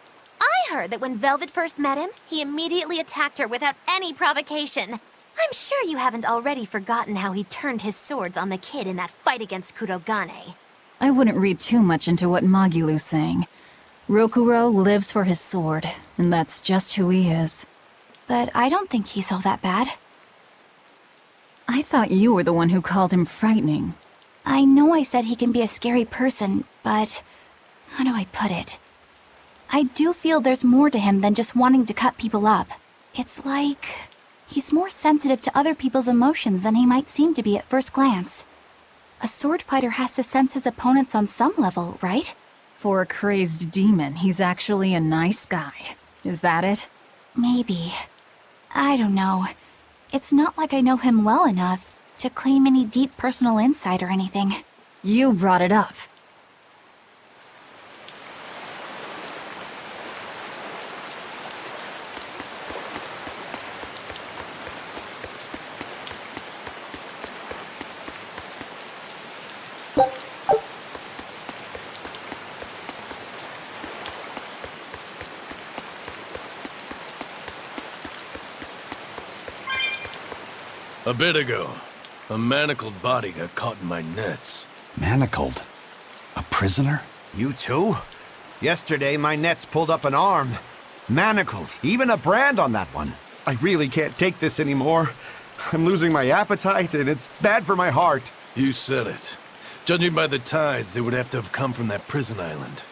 I heard that when Velvet first met him, he immediately attacked her without any provocation. I'm sure you haven't already forgotten how he turned his swords on the kid in that fight against Kurogane. I wouldn't read too much into what Magilu's saying. Rokuro lives for his sword, and that's just who he is. But I don't think he's all that bad. I thought you were the one who called him frightening. I know I said he can be a scary person, but how do I put it? I do feel there's more to him than just wanting to cut people up. It's like he's more sensitive to other people's emotions than he might seem to be at first glance. A sword fighter has to sense his opponents on some level, right? For a crazed demon, he's actually a nice guy. Is that it? Maybe. I don't know. It's not like I know him well enough to claim any deep personal insight or anything. You brought it up. A bit ago, a manacled body got caught in my nets. Manacled? A prisoner? You too? Yesterday, my nets pulled up an arm. Manacles, even a brand on that one. I really can't take this anymore. I'm losing my appetite, and it's bad for my heart. You said it. Judging by the tides, they would have to have come from that prison island.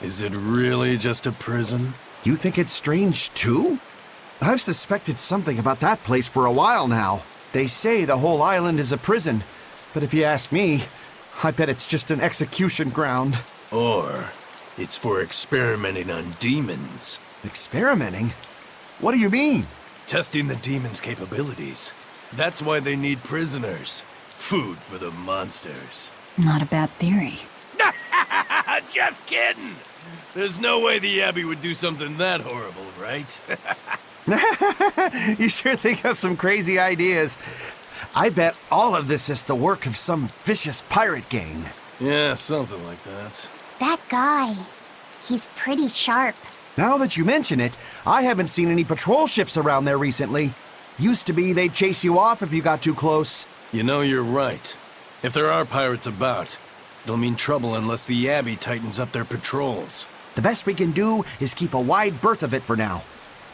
Is it really just a prison? You think it's strange, too? I've suspected something about that place for a while now. They say the whole island is a prison, but if you ask me, I bet it's just an execution ground. Or it's for experimenting on demons. Experimenting? What do you mean? Testing the demons' capabilities. That's why they need prisoners. Food for the monsters. Not a bad theory. Just kidding! There's no way the Abbey would do something that horrible, right? You sure think of some crazy ideas. I bet all of this is the work of some vicious pirate gang. Yeah, something like that. That guy, he's pretty sharp. Now that you mention it, I haven't seen any patrol ships around there recently. Used to be they'd chase you off if you got too close. You know, you're right. If there are pirates about, it'll mean trouble unless the Abbey tightens up their patrols. The best we can do is keep a wide berth of it for now.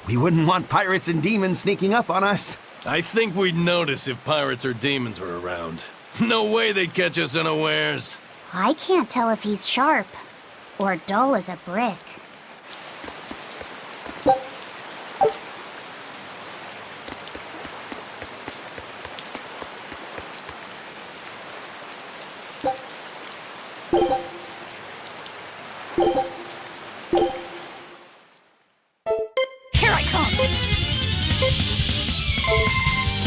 We wouldn't want pirates and demons sneaking up on us. I think we'd notice if pirates or demons were around. No way they'd catch us unawares. I can't tell if he's sharp or dull as a brick. Here I come!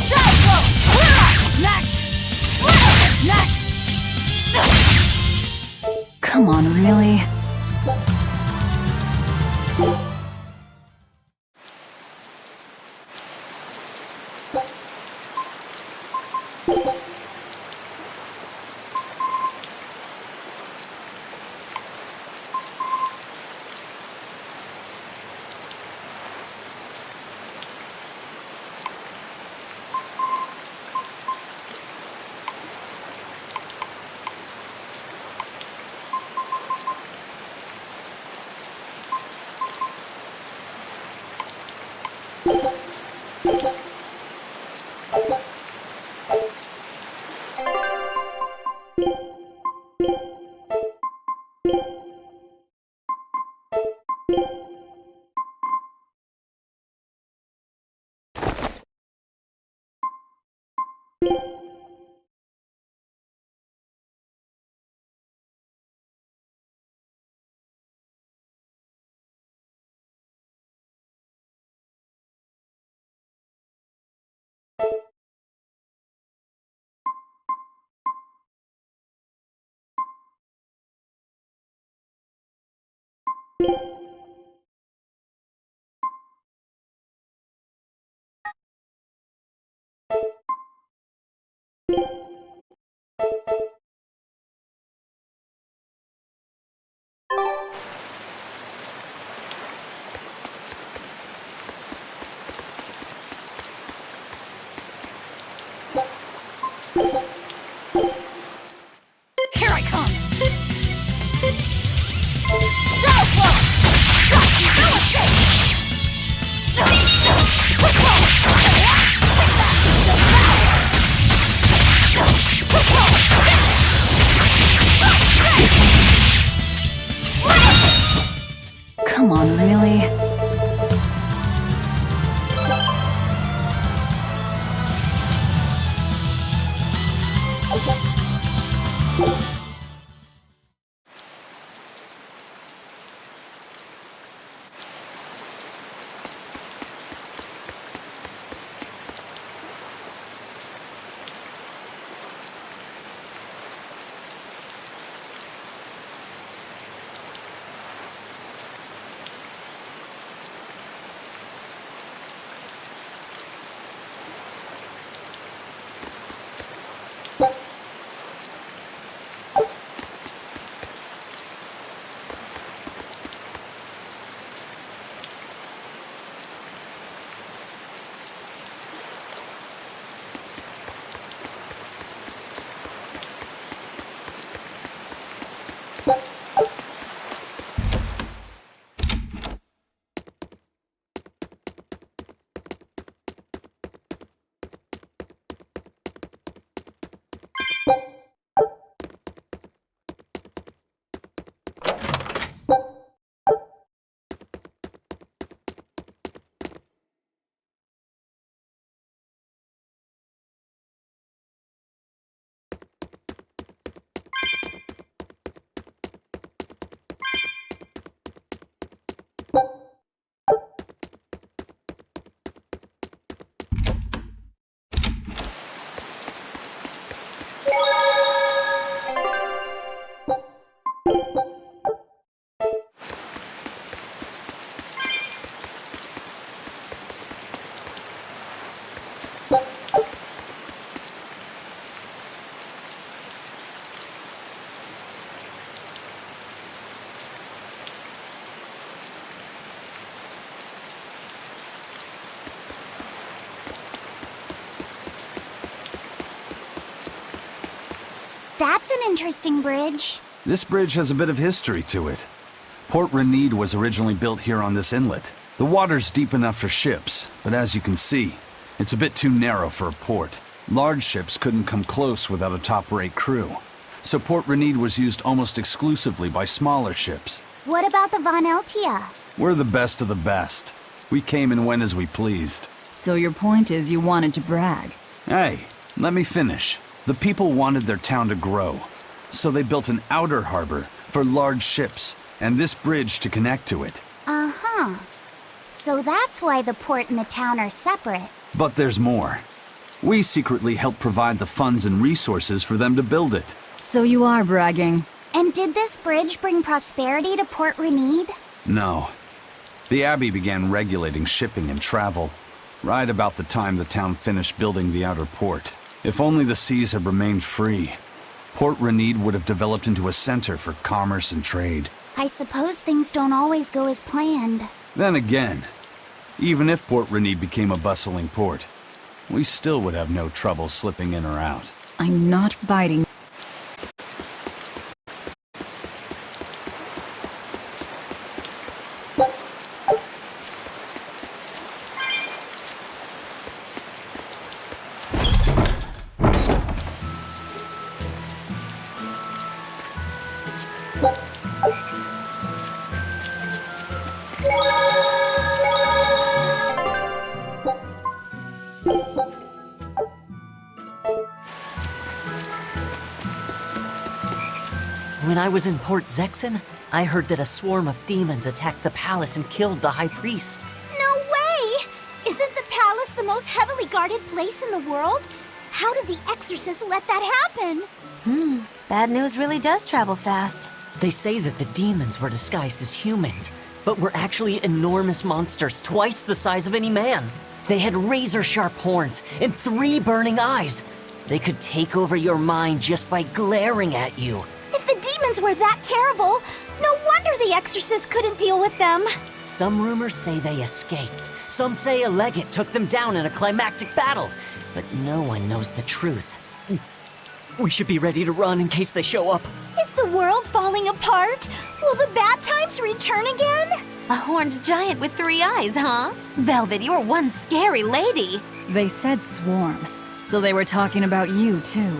Shadow! Next! Next! Come on, really? Here I come! Come on, really? That's an interesting bridge. This bridge has a bit of history to it. Port Renede was originally built here on this inlet. The water's deep enough for ships, but as you can see, it's a bit too narrow for a port. Large ships couldn't come close without a top-rate crew. So Port Renede was used almost exclusively by smaller ships. What about the Von Eltia? We're the best of the best. We came and went as we pleased. So your point is you wanted to brag? Hey, let me finish. The people wanted their town to grow, so they built an outer harbor for large ships, and this bridge to connect to it. Uh-huh. So that's why the port and the town are separate. But there's more. We secretly helped provide the funds and resources for them to build it. So you are bragging. And did this bridge bring prosperity to Port Renede? No. The Abbey began regulating shipping and travel, right about the time the town finished building the outer port. If only the seas had remained free, Port Renede would have developed into a center for commerce and trade. I suppose things don't always go as planned. Then again, even if Port Renede became a bustling port, we still would have no trouble slipping in or out. I'm not biting. When I was in Port Zexen, I heard that a swarm of demons attacked the palace and killed the High Priest. No way! Isn't the palace the most heavily guarded place in the world? How did the exorcist let that happen? Bad news really does travel fast. They say that the demons were disguised as humans, but were actually enormous monsters twice the size of any man. They had razor-sharp horns and 3 burning eyes. They could take over your mind just by glaring at you. If the demons were that terrible, no wonder the exorcist couldn't deal with them. Some rumors say they escaped. Some say a legate took them down in a climactic battle. But no one knows the truth. We should be ready to run in case they show up. Is the world falling apart? Will the bad times return again? A horned giant with 3 eyes, huh? Velvet, you're one scary lady. They said swarm, so they were talking about you, too.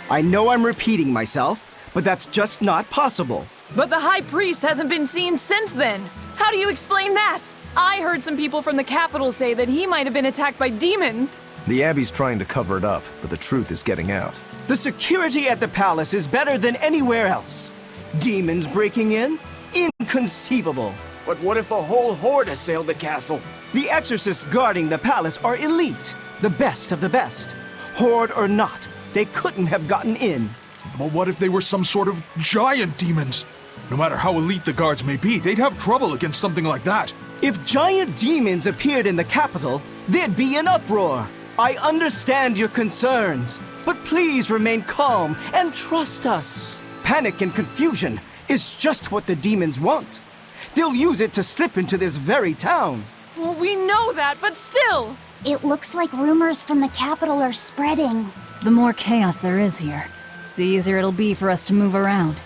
I know I'm repeating myself, but that's just not possible. But the High Priest hasn't been seen since then. How do you explain that? I heard some people from the capital say that he might have been attacked by demons. The Abbey's trying to cover it up, but the truth is getting out. The security at the palace is better than anywhere else. Demons breaking in? Inconceivable. But what if a whole horde assailed the castle? The exorcists guarding the palace are elite, the best of the best. Horde or not, they couldn't have gotten in. But what if they were some sort of giant demons? No matter how elite the guards may be, they'd have trouble against something like that. If giant demons appeared in the capital, there'd be an uproar. I understand your concerns, but please remain calm and trust us. Panic and confusion is just what the demons want. They'll use it to slip into this very town. Well, we know that, but still! It looks like rumors from the capital are spreading. The more chaos there is here, the easier it'll be for us to move around.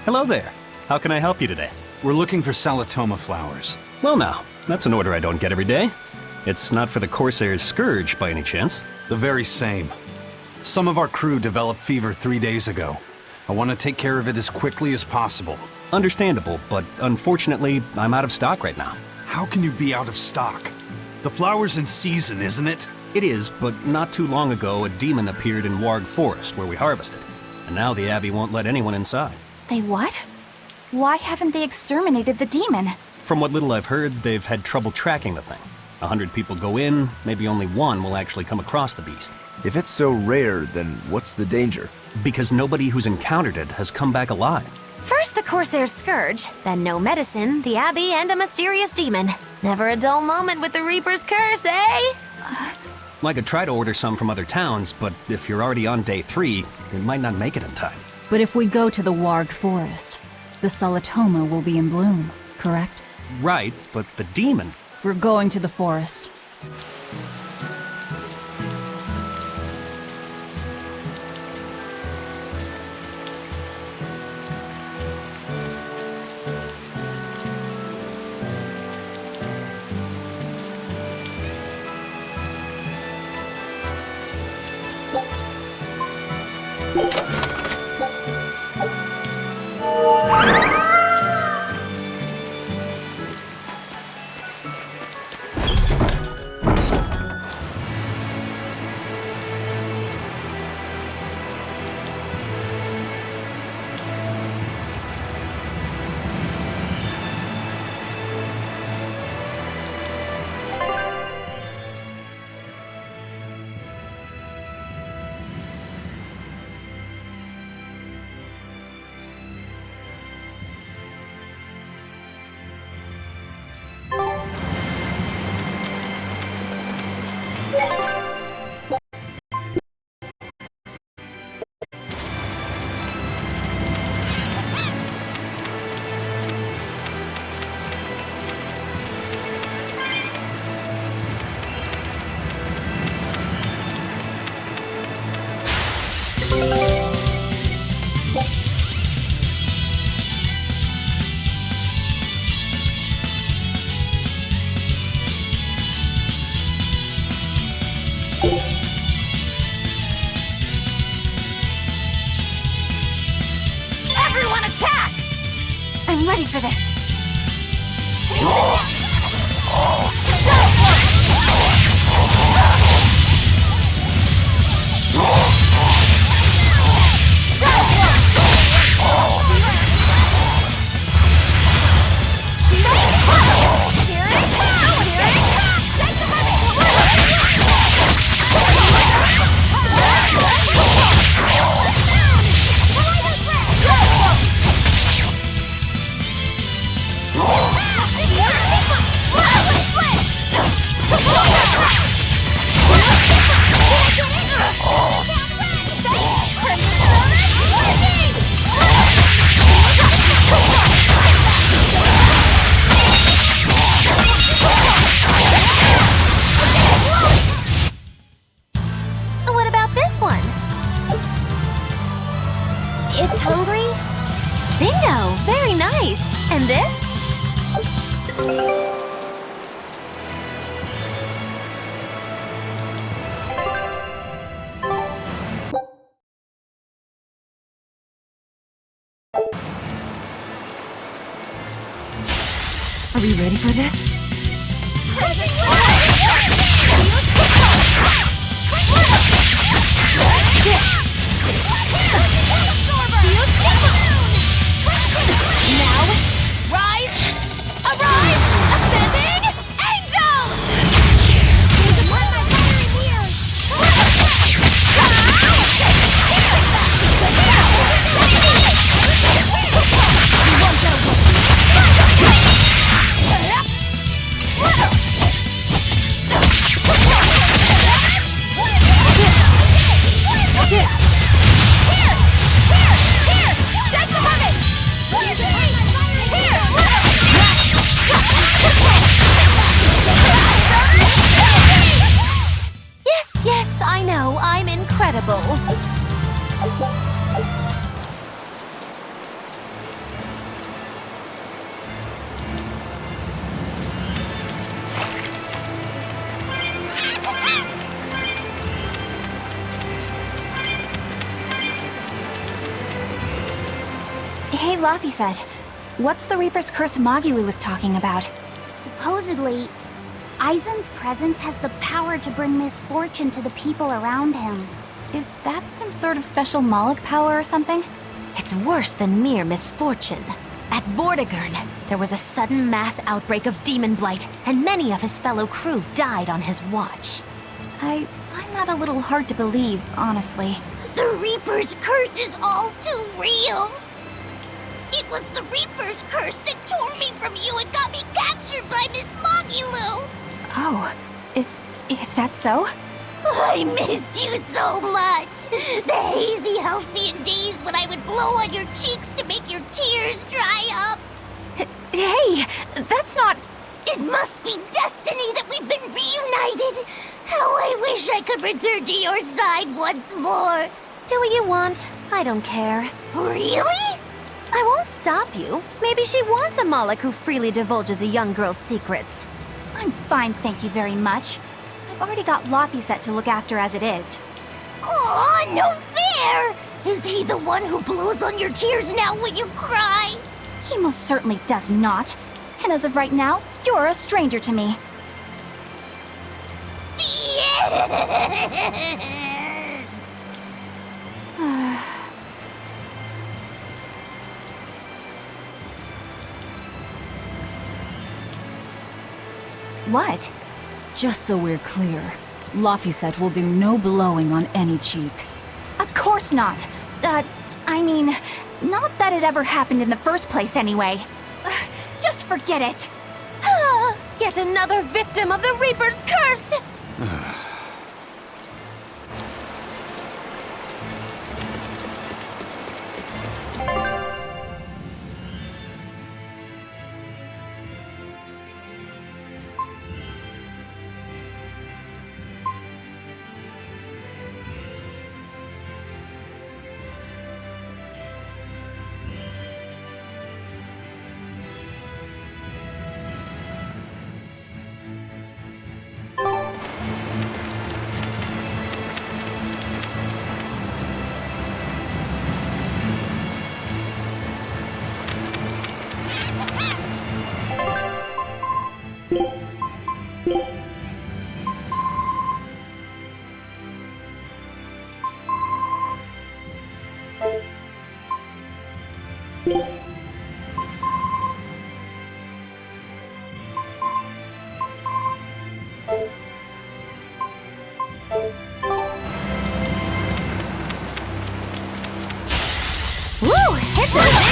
Hello there. How can I help you today? We're looking for Salatoma flowers. Well now, that's an order I don't get every day. It's not for the Corsair's Scourge by any chance. The very same. Some of our crew developed fever 3 days ago. I want to take care of it as quickly as possible. Understandable, but unfortunately, I'm out of stock right now. How can you be out of stock? The flower's in season, isn't it? It is, but not too long ago, a demon appeared in Warg Forest, where we harvested. And now the Abbey won't let anyone inside. They what? Why haven't they exterminated the demon? From what little I've heard, they've had trouble tracking the thing. 100 people go in, maybe only one will actually come across the beast. If it's so rare, then what's the danger? Because nobody who's encountered it has come back alive. First the Corsair's Scourge, then no medicine, the Abbey, and a mysterious demon. Never a dull moment with the Reaper's Curse, eh? I could try to order some from other towns, but if you're already on day 3, you might not make it in time. But if we go to the Warg Forest, the Salatoma will be in bloom, correct? Right, but the demon... We're going to the forest. Everyone attack! I'm ready for this. Bingo! Very nice. And this? Are we ready for this? Now, rise, arise, ascending, angels! There's a part of my fire in here. Yes, I know. I'm incredible. Hey, Laphicet, what's the Reaper's Curse Magilu was talking about? Supposedly, Aizen's presence has the power to bring misfortune to the people around him. Is that some sort of special Moloch power or something? It's worse than mere misfortune. At Vortigern, there was a sudden mass outbreak of demon blight, and many of his fellow crew died on his watch. I find that a little hard to believe, honestly. The Reaper's curse is all too real. It was the Reaper's curse that tore me from you and got me captured by Miss Magilu. Oh, is that so? I missed you so much. The hazy halcyon days when I would blow on your cheeks to make your tears dry up. Hey, that's not... It must be destiny that we've been reunited. How I wish I could return to your side once more. Do what you want. I don't care. Really? I won't stop you. Maybe she wants a Moloch who freely divulges a young girl's secrets. I'm fine, thank you very much. I've already got Laphicet to look after as it is. Aw, no fair! Is he the one who blows on your tears now when you cry? He most certainly does not. And as of right now, you're a stranger to me. What? Just so we're clear, Laphicet will do no blowing on any cheeks. Of course not. I mean, not that it ever happened in the first place anyway. Just forget it. Yet another victim of the Reaper's curse! Woo! It's a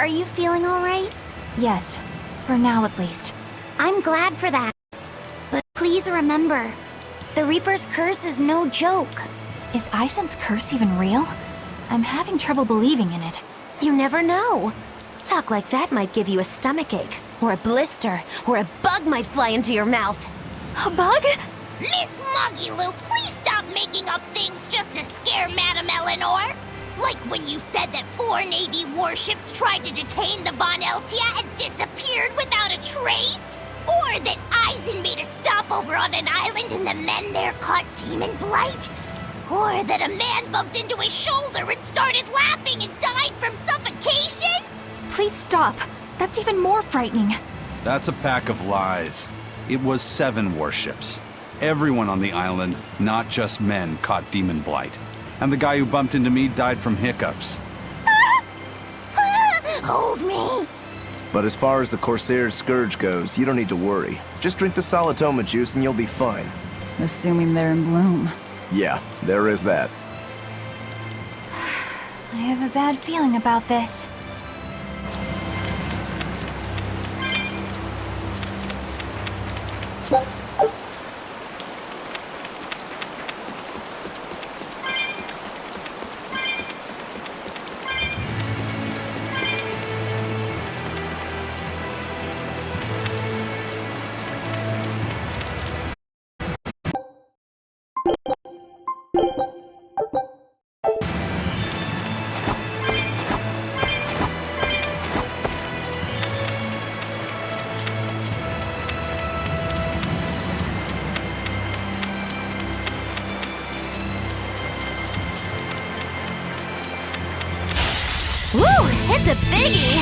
you feeling alright? Yes, for now at least. I'm glad for that. But please remember, the Reaper's curse is no joke. Is Aizen's curse even real? I'm having trouble believing in it. You never know. Talk like that might give you a stomachache, or a blister, or a bug might fly into your mouth. A bug? Miss Muggy-Loo, please stop making up things just to scare Madame Eleanor. Like when you said that 4 Navy warships tried to detain the Von Eltia and disappeared without a trace? Or that Aizen made a stopover on an island and the men there caught demon blight? Or that a man bumped into his shoulder and started laughing and died from suffocation? Please stop. That's even more frightening. That's a pack of lies. It was 7 warships. Everyone on the island, not just men, caught demon blight. And the guy who bumped into me died from hiccups. Hold me. But as far as the Corsair's Scourge goes, you don't need to worry. Just drink the Solitoma juice and you'll be fine. Assuming they're in bloom. Yeah, there is that. I have a bad feeling about this. Woo! It's a biggie!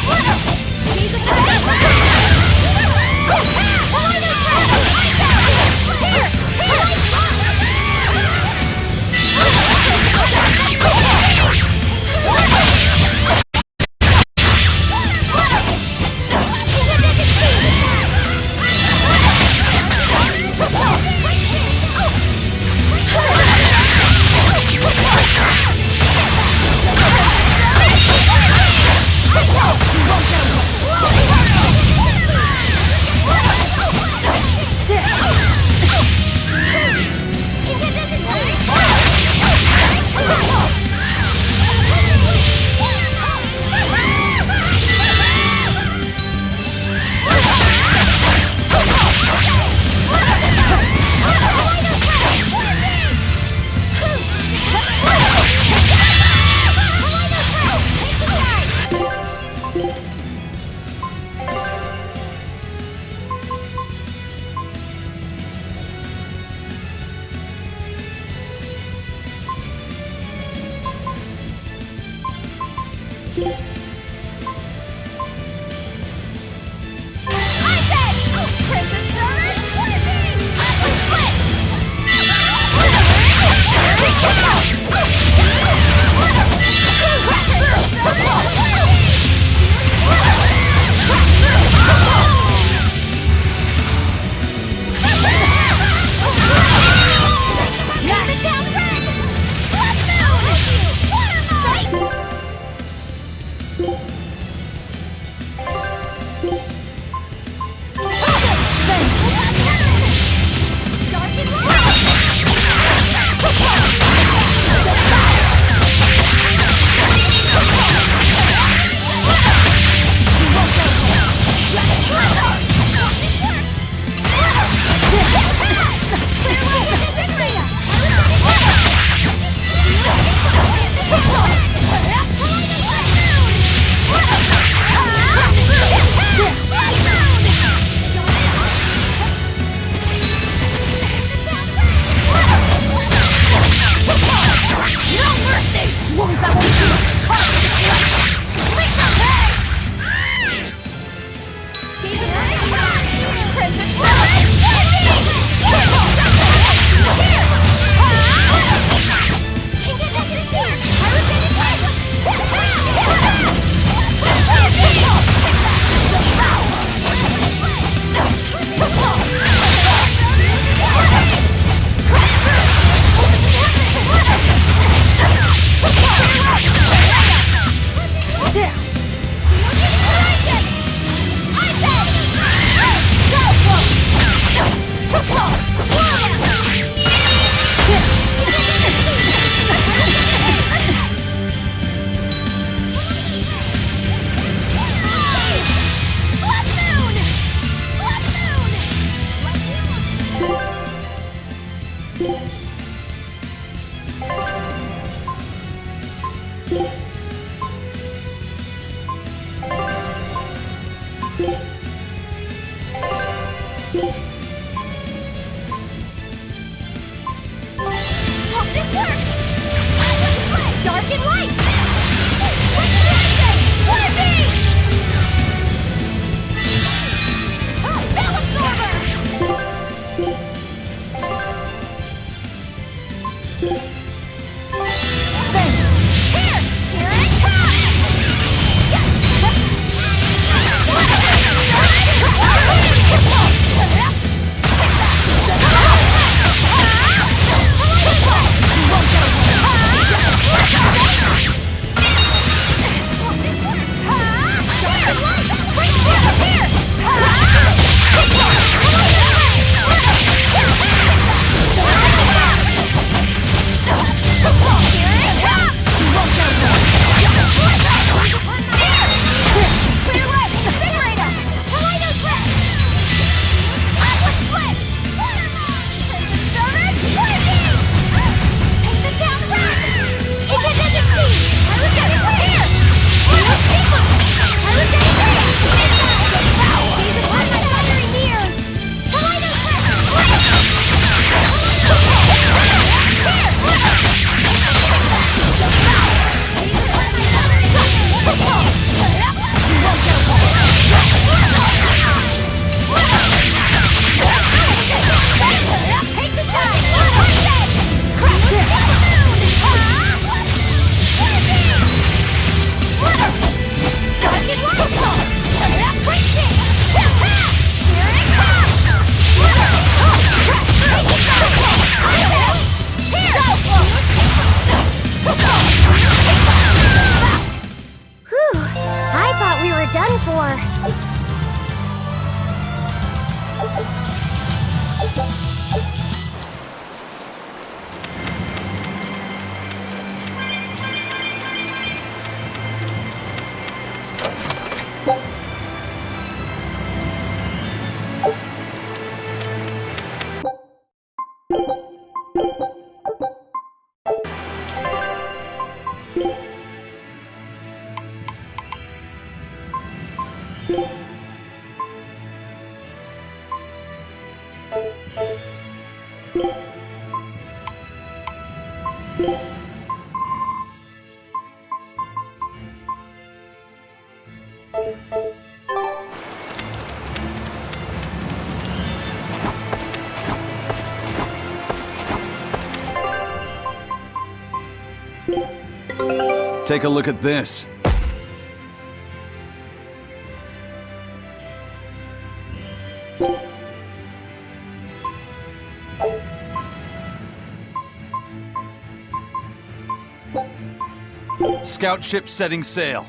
Hope this works! Dark and light! What's the action? Warping! Bell absorber! Here it comes! Take a look at this. Scout ship setting sail.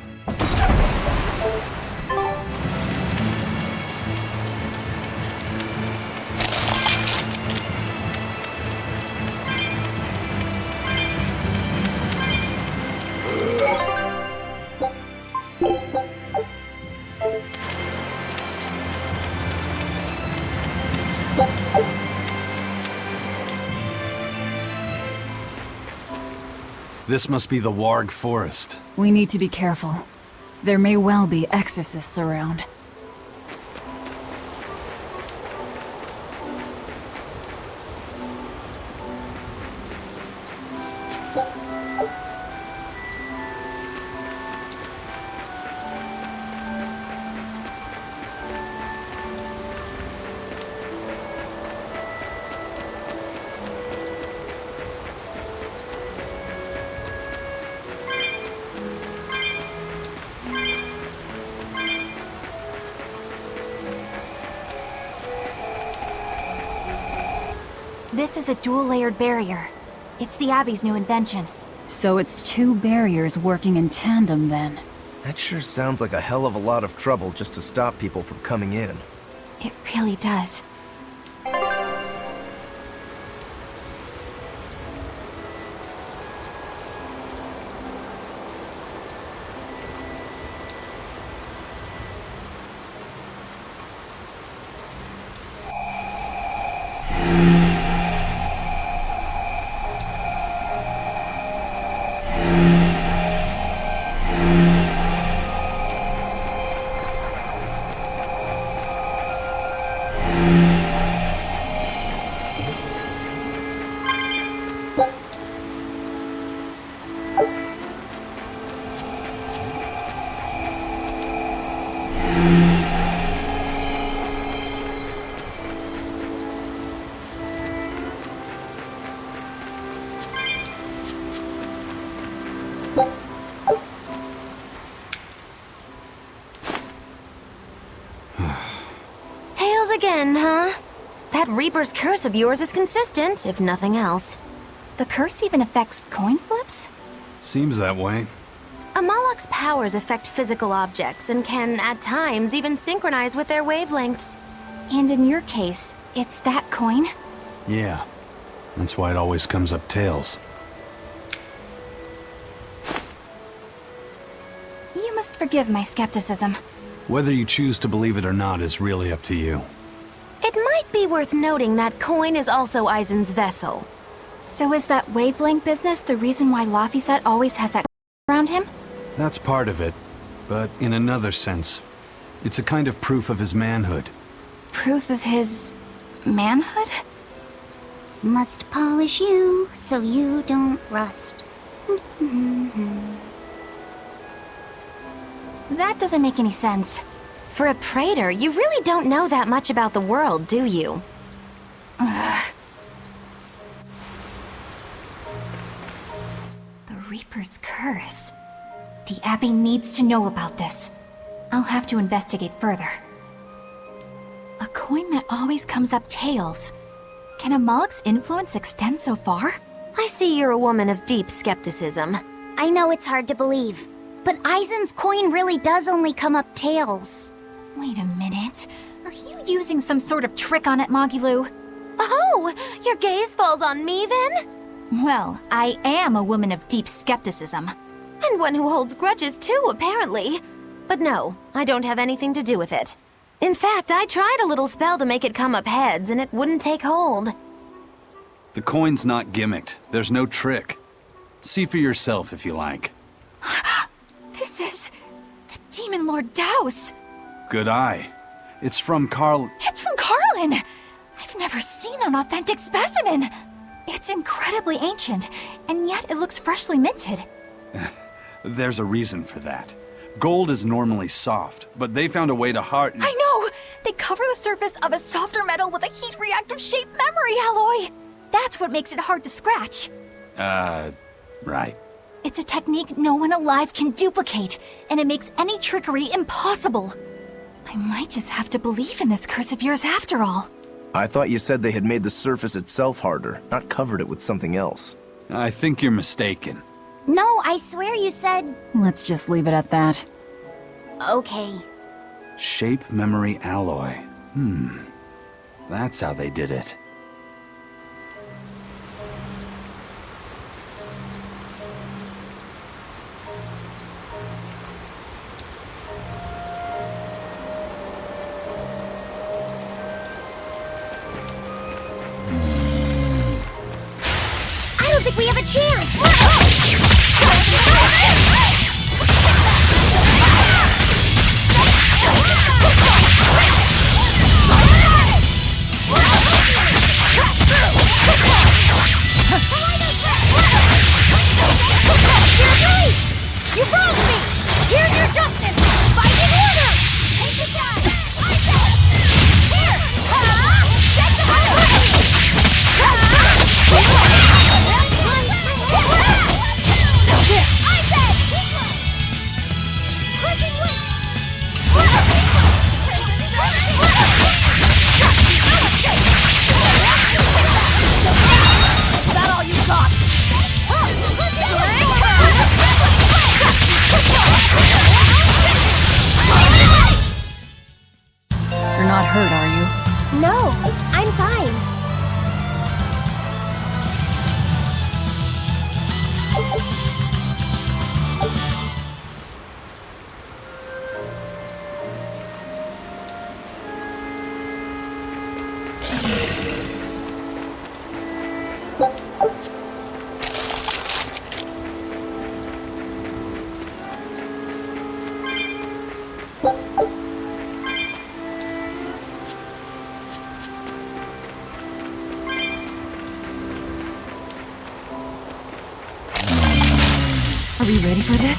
This must be the Warg Forest. We need to be careful. There may well be exorcists around. This is a dual-layered barrier. It's the Abbey's new invention. So it's two barriers working in tandem, then. That sure sounds like a hell of a lot of trouble just to stop people from coming in. It really does. again, huh? That Reaper's curse of yours is consistent, if nothing else. The curse even affects coin flips? Seems that way. A Moloch's powers affect physical objects and can, at times, even synchronize with their wavelengths. And in your case, it's that coin? Yeah. That's why it always comes up tails. You must forgive my skepticism. Whether you choose to believe it or not is really up to you. It might be worth noting that coin is also Eisen's vessel. So is that wavelength business the reason why Laphicet always has that around him? That's part of it, but in another sense, it's a kind of proof of his manhood. Proof of his manhood? Must polish you so you don't rust. That doesn't make any sense. For a praetor, you really don't know that much about the world, do you? Ugh. The Reaper's curse. The Abbey needs to know about this. I'll have to investigate further. A coin that always comes up tails. Can a Moloch's influence extend so far? I see you're a woman of deep skepticism. I know it's hard to believe, but Eisen's coin really does only come up tails. Wait a minute. Are you using some sort of trick on it, Magilu? Oh, your gaze falls on me then? Well, I am a woman of deep skepticism. And one who holds grudges too, apparently. But no, I don't have anything to do with it. In fact, I tried a little spell to make it come up heads, and it wouldn't take hold. The coin's not gimmicked. There's no trick. See for yourself if you like. This is the Demon Lord Daos. Good eye. It's from Carl... It's from Carlin! I've never seen an authentic specimen. It's incredibly ancient, and yet it looks freshly minted. There's a reason for that. Gold is normally soft, but they found a way to harden... I know! They cover the surface of a softer metal with a heat-reactive shaped memory alloy! That's what makes it hard to scratch. Right. It's a technique no one alive can duplicate, and it makes any trickery impossible. I might just have to believe in this curse of yours after all. I thought you said they had made the surface itself harder, not covered it with something else. I think you're mistaken. No, I swear you said... Let's just leave it at that. Okay. Shape memory alloy. That's how they did it. I don't think we have a chance! You wronged me! Here's your justice! Fight in order! Take it down! I said! Here! Get the hell I said! Crushing wind! Is that all you got? You're not hurt, are you? No, I'm fine. Are we ready for this?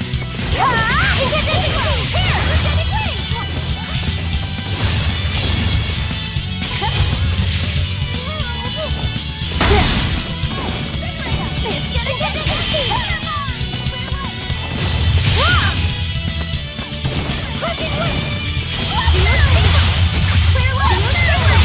Clear way!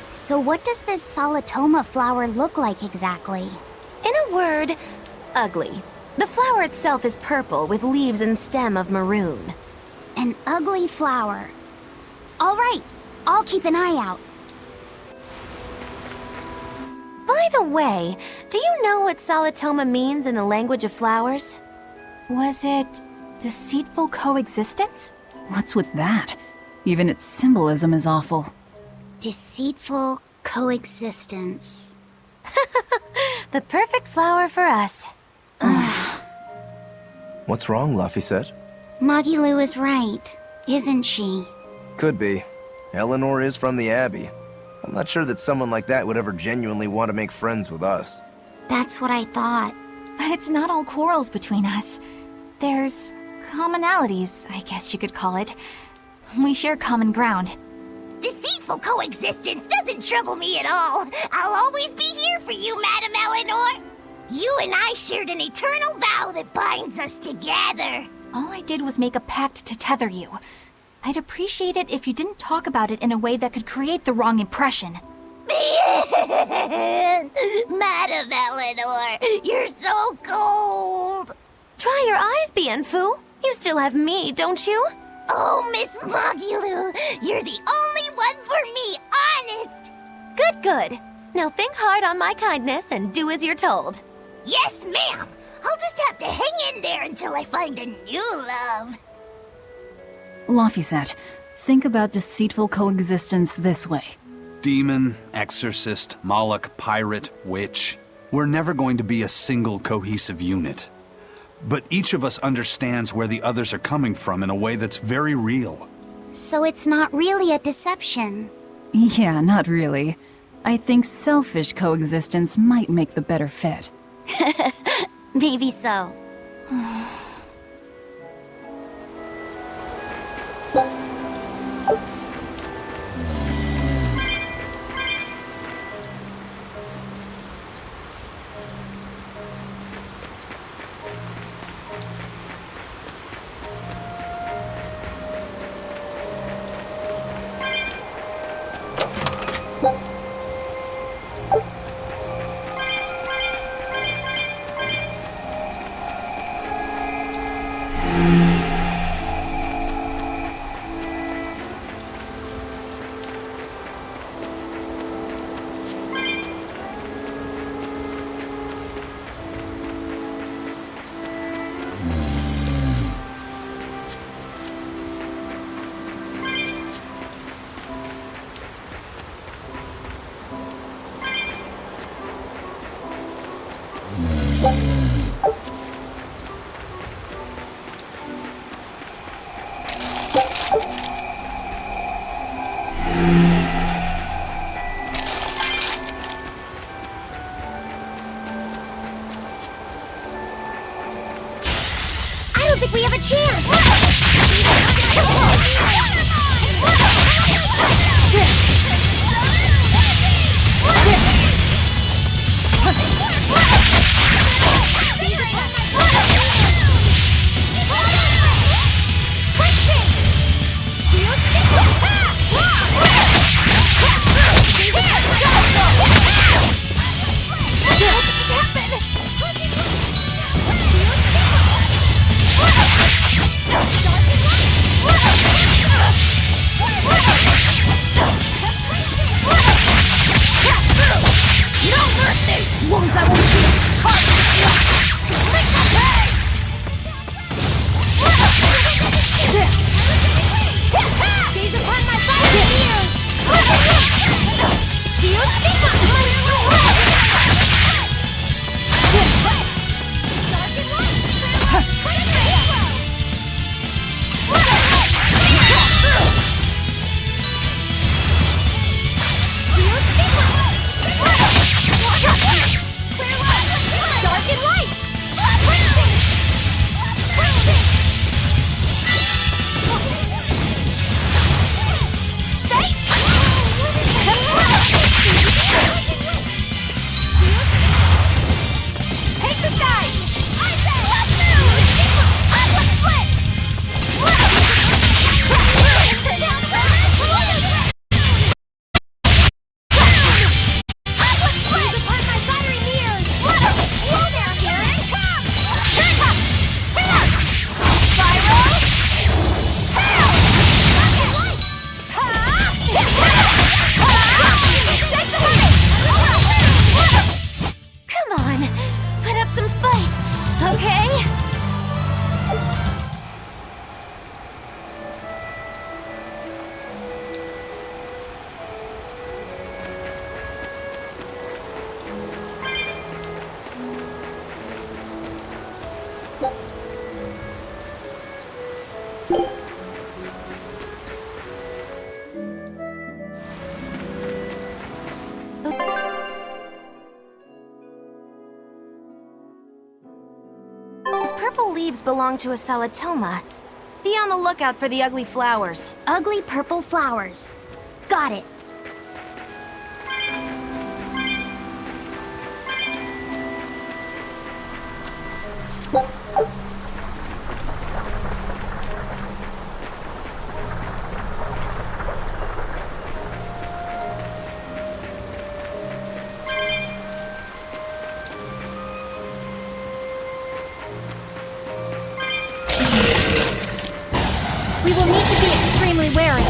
So what does this Solitoma flower look like exactly? In a word, ugly. The flower itself is purple with leaves and stem of maroon. An ugly flower. All right, I'll keep an eye out. By the way, do you know what Solitoma means in the language of flowers? Was it deceitful coexistence? What's with that? Even its symbolism is awful. Deceitful coexistence. The perfect flower for us. What's wrong, Laphicet? Magilu is right, isn't she? Could be. Eleanor is from the Abbey. I'm not sure that someone like that would ever genuinely want to make friends with us. That's what I thought. But it's not all quarrels between us. There's commonalities, I guess you could call it. We share common ground. Deceitful coexistence doesn't trouble me at all. I'll always be here for you, Madam Eleanor. You and I shared an eternal vow that binds us together. All I did was make a pact to tether you. I'd appreciate it if you didn't talk about it in a way that could create the wrong impression. Madam Eleanor, you're so cold. Try your eyes, Bienfu. You still have me, don't you? Oh, Miss Magilu, you're the only one for me, honest. Good, good. Now think hard on my kindness and do as you're told. Yes, ma'am. I'll just have to hang in there until I find a new love. Laphicet, think about deceitful coexistence this way. Demon, exorcist, Moloch, pirate, witch. We're never going to be a single cohesive unit. But each of us understands where the others are coming from in a way that's very real. So it's not really a deception. Yeah, not really. I think selfish coexistence might make the better fit. Maybe so. purple leaves belong to a salatoma. Be on the lookout for the ugly flowers. Ugly purple flowers. Got it. We will need to be extremely wary.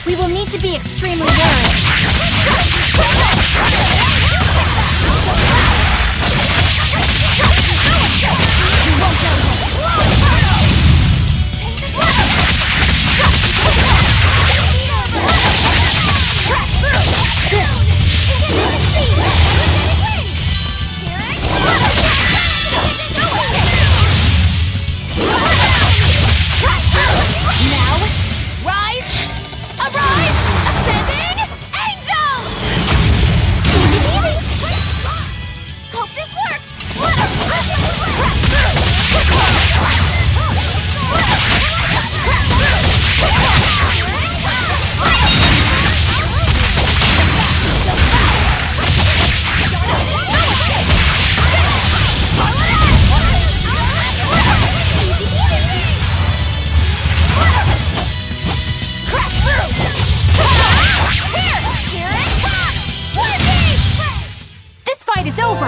We will need to be extremely wary. This fight is over!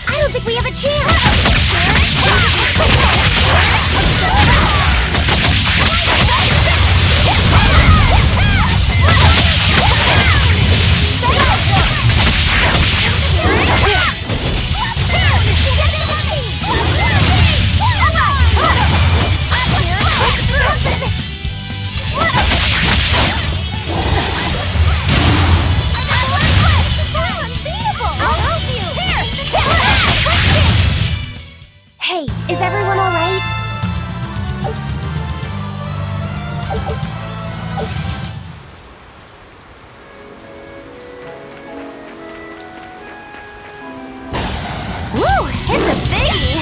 I don't think we have a chance! Hey, is everyone alright? Woo! It's a biggie!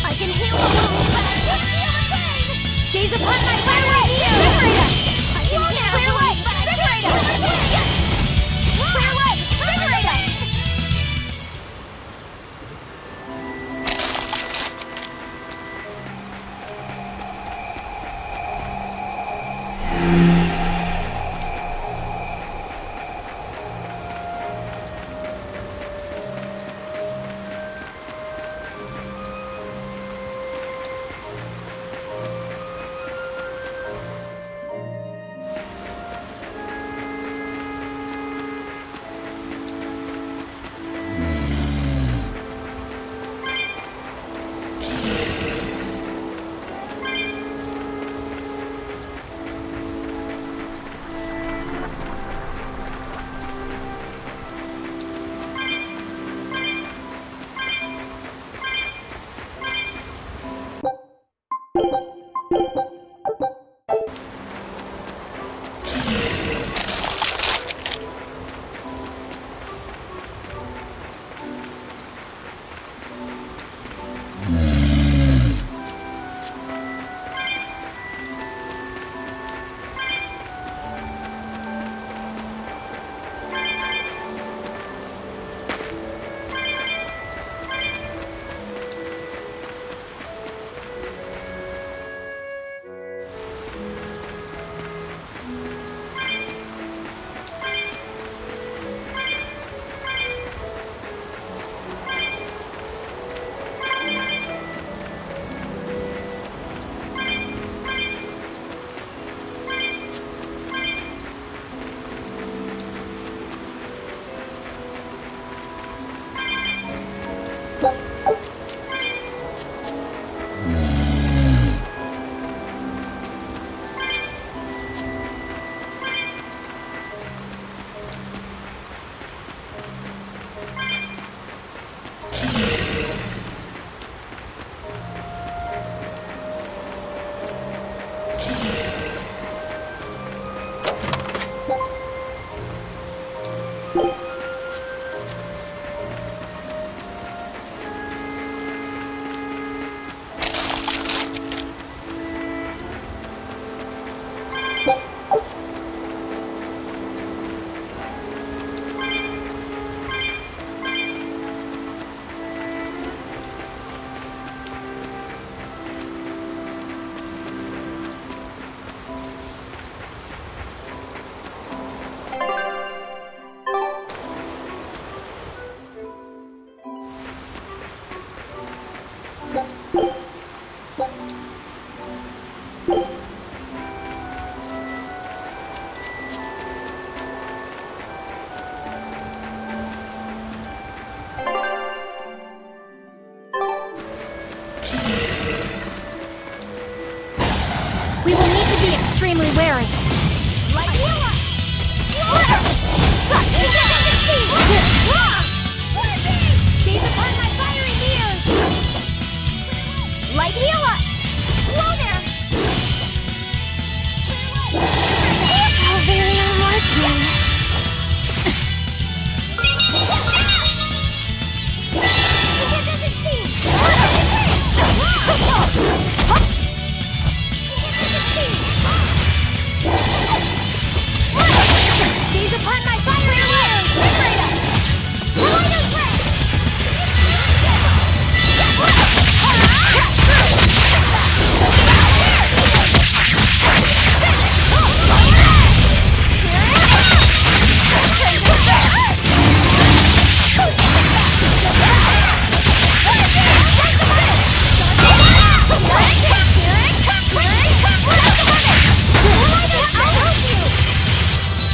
I can heal a wound, but I won't feel the pain! Gaze upon my fire idea! Liberate us! I can heal a wound, but I liberate us! Clear way! Liberate us! extremely wary. Like Hila! Gaze upon my fiery mirrors! Like Hila! Whoa there! How very unlikely. Gaze upon my fiery mirrors! Liberate us!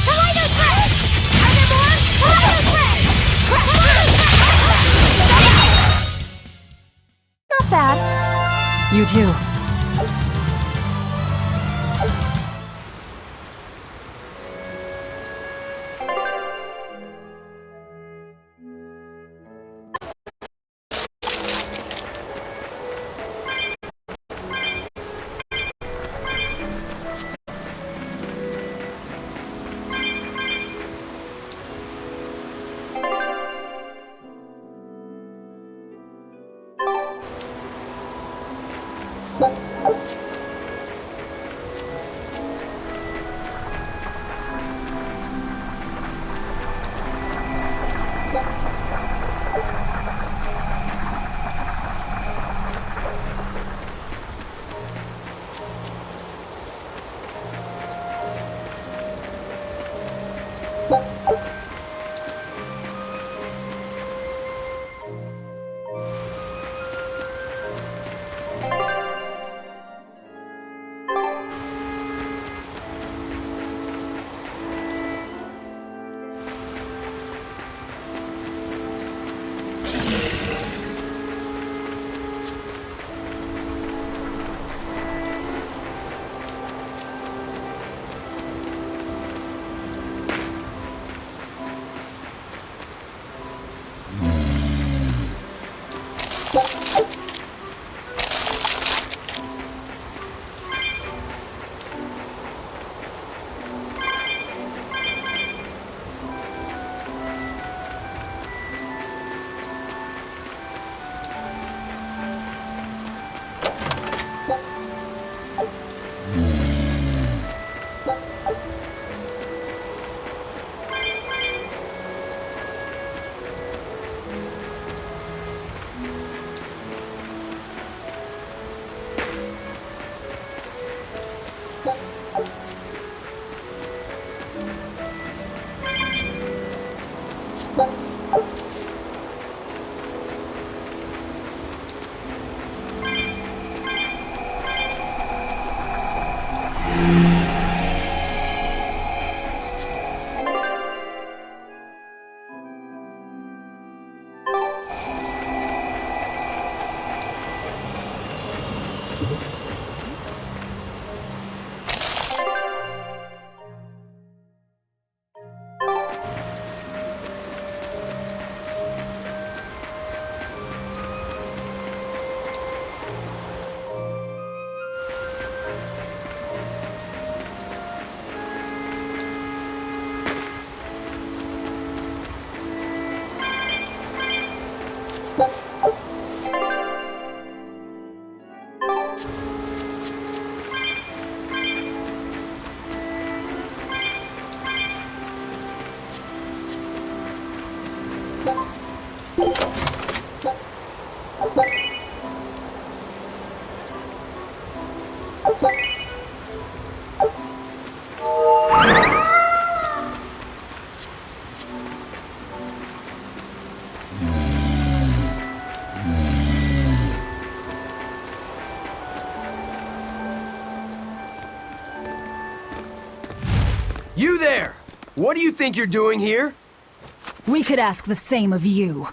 Collider threat! Not bad. You too. You there! What do you think you're doing here? We could ask the same of you.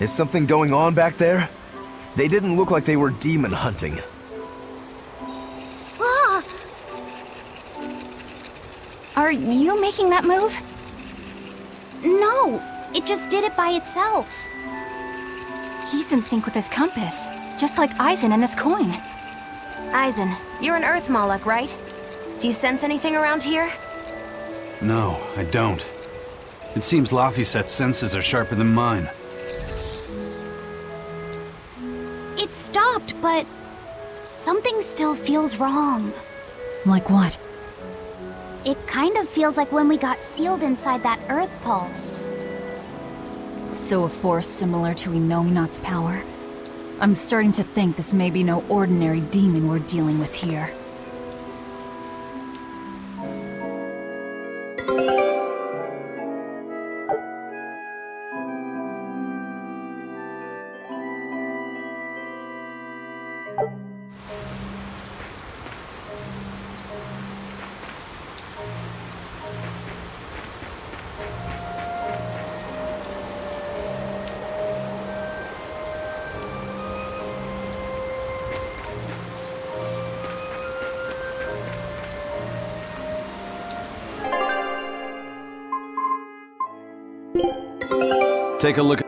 Is something going on back there? They didn't look like they were demon hunting. Ah! Are you making that move? No, it just did it by itself. He's in sync with his compass, just like Eisen and this coin. Eisen, you're an Earth Moloch, right? Do you sense anything around here? No, I don't. It seems Laphicet's senses are sharper than mine. It stopped, but something still feels wrong. Like what? It kind of feels like when we got sealed inside that Earth Pulse. So a force similar to Inominat's power? I'm starting to think this may be no ordinary demon we're dealing with here. Take a look at...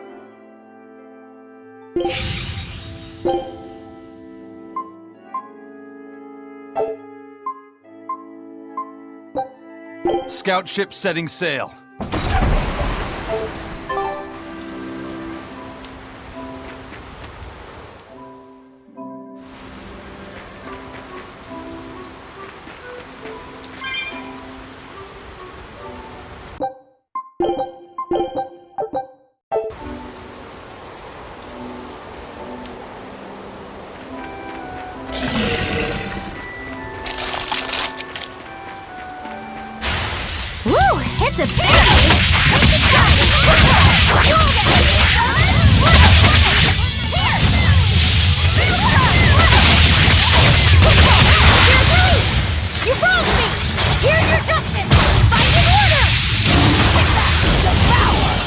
Scout ship setting sail. Woo! It's a big You followed me! Here's your justice! Fight in order! The power!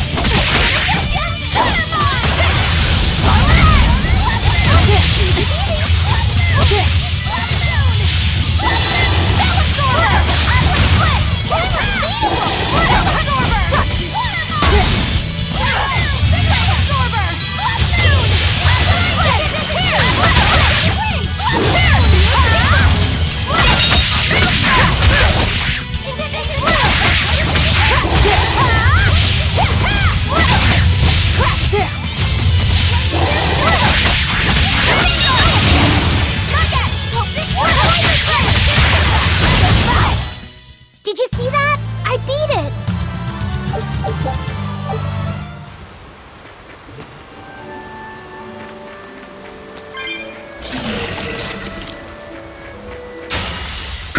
Did you see that? I beat it! I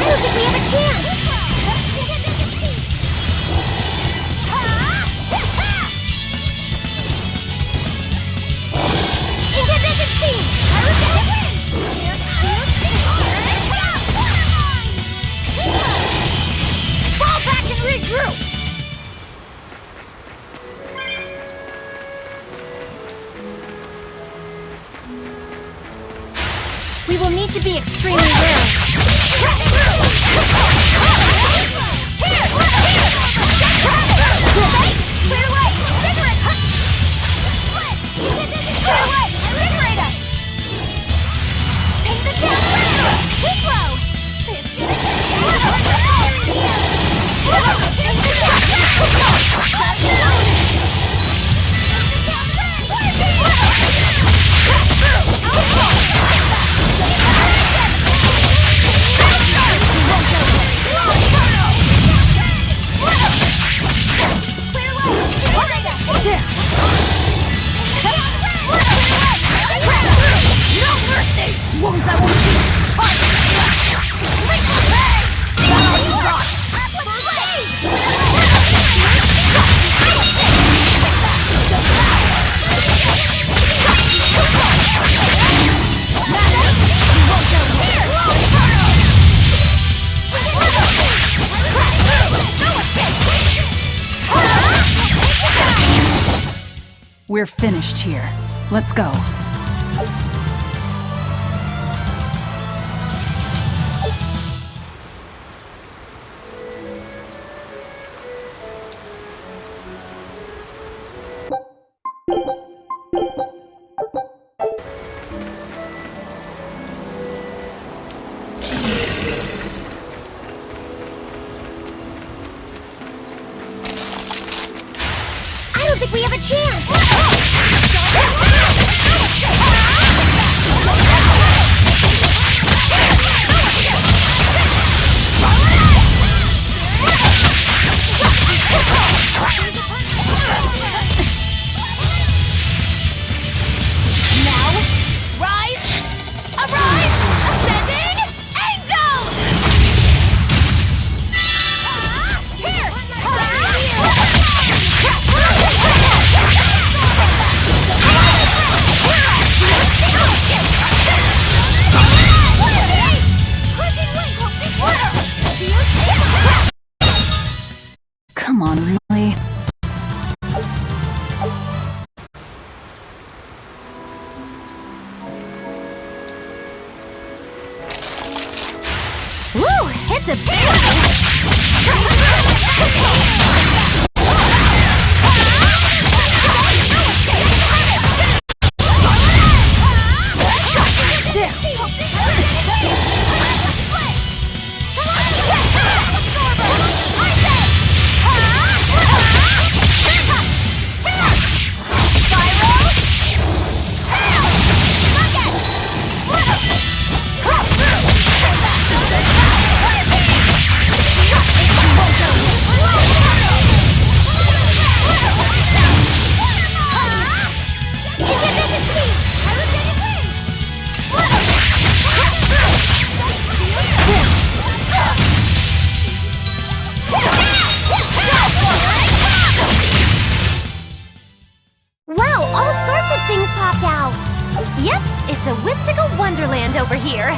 don't think we have a chance! Fall back and regroup! We will need to be extremely wary. Clear away! Vigorous! Clear away! Invigorate us! Take the down! Keep low! Wounds I won't We're finished here. Let's go. I don't think we have a chance! Now, rise! Arise! Ascending! Angels! Come on, really? Woo! It's a big Wow, all sorts of things popped out. Yep, it's a whimsical wonderland over here.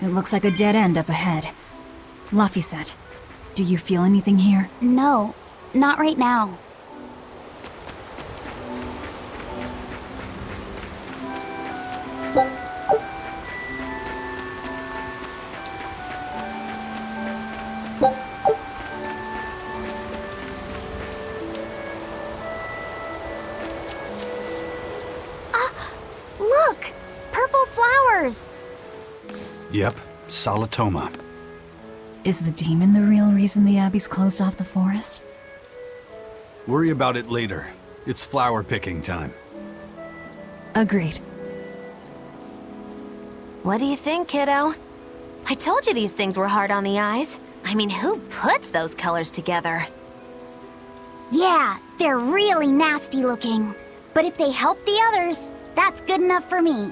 It looks like a dead end up ahead. Laphicet, do you feel anything here? No, not right now. Look! Purple flowers! Yep, Solitoma. Is the demon the real reason the Abbey's closed off the forest? Worry about it later. It's flower picking time. Agreed. What do you think, kiddo? I told you these things were hard on the eyes. I mean, who puts those colors together? Yeah, they're really nasty looking. But if they help the others, that's good enough for me.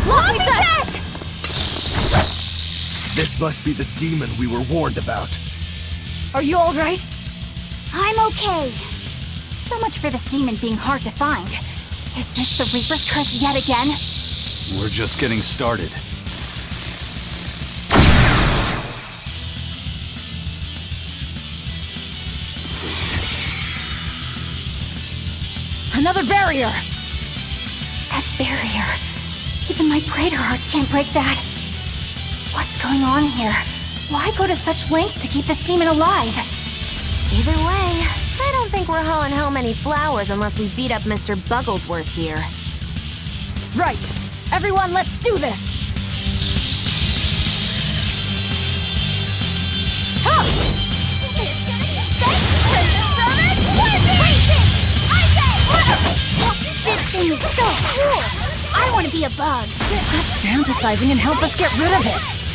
Laphicet! This must be the demon we were warned about. Are you alright? I'm okay. So much for this demon being hard to find. Is this the Reaper's curse yet again? We're just getting started. Another barrier! That barrier. Even my Praetor hearts can't break that. What's going on here? Why go to such lengths to keep this demon alive? Either way, I don't think we're hauling home any flowers unless we beat up Mr. Bugglesworth here. Right. Everyone, let's do this! This thing is so cool! I want to be a bug. Stop fantasizing and help us get rid of it!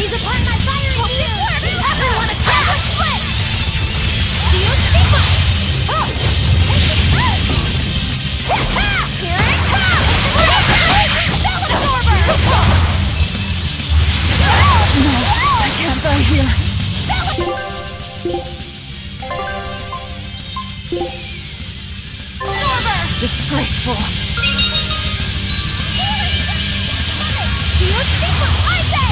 Gaze upon my fiery views! Everyone attack! Split! Shield Sigma! Here it comes! Cell Absorber! No, I can't die here. Disgraceful. Shield Sigma! I say!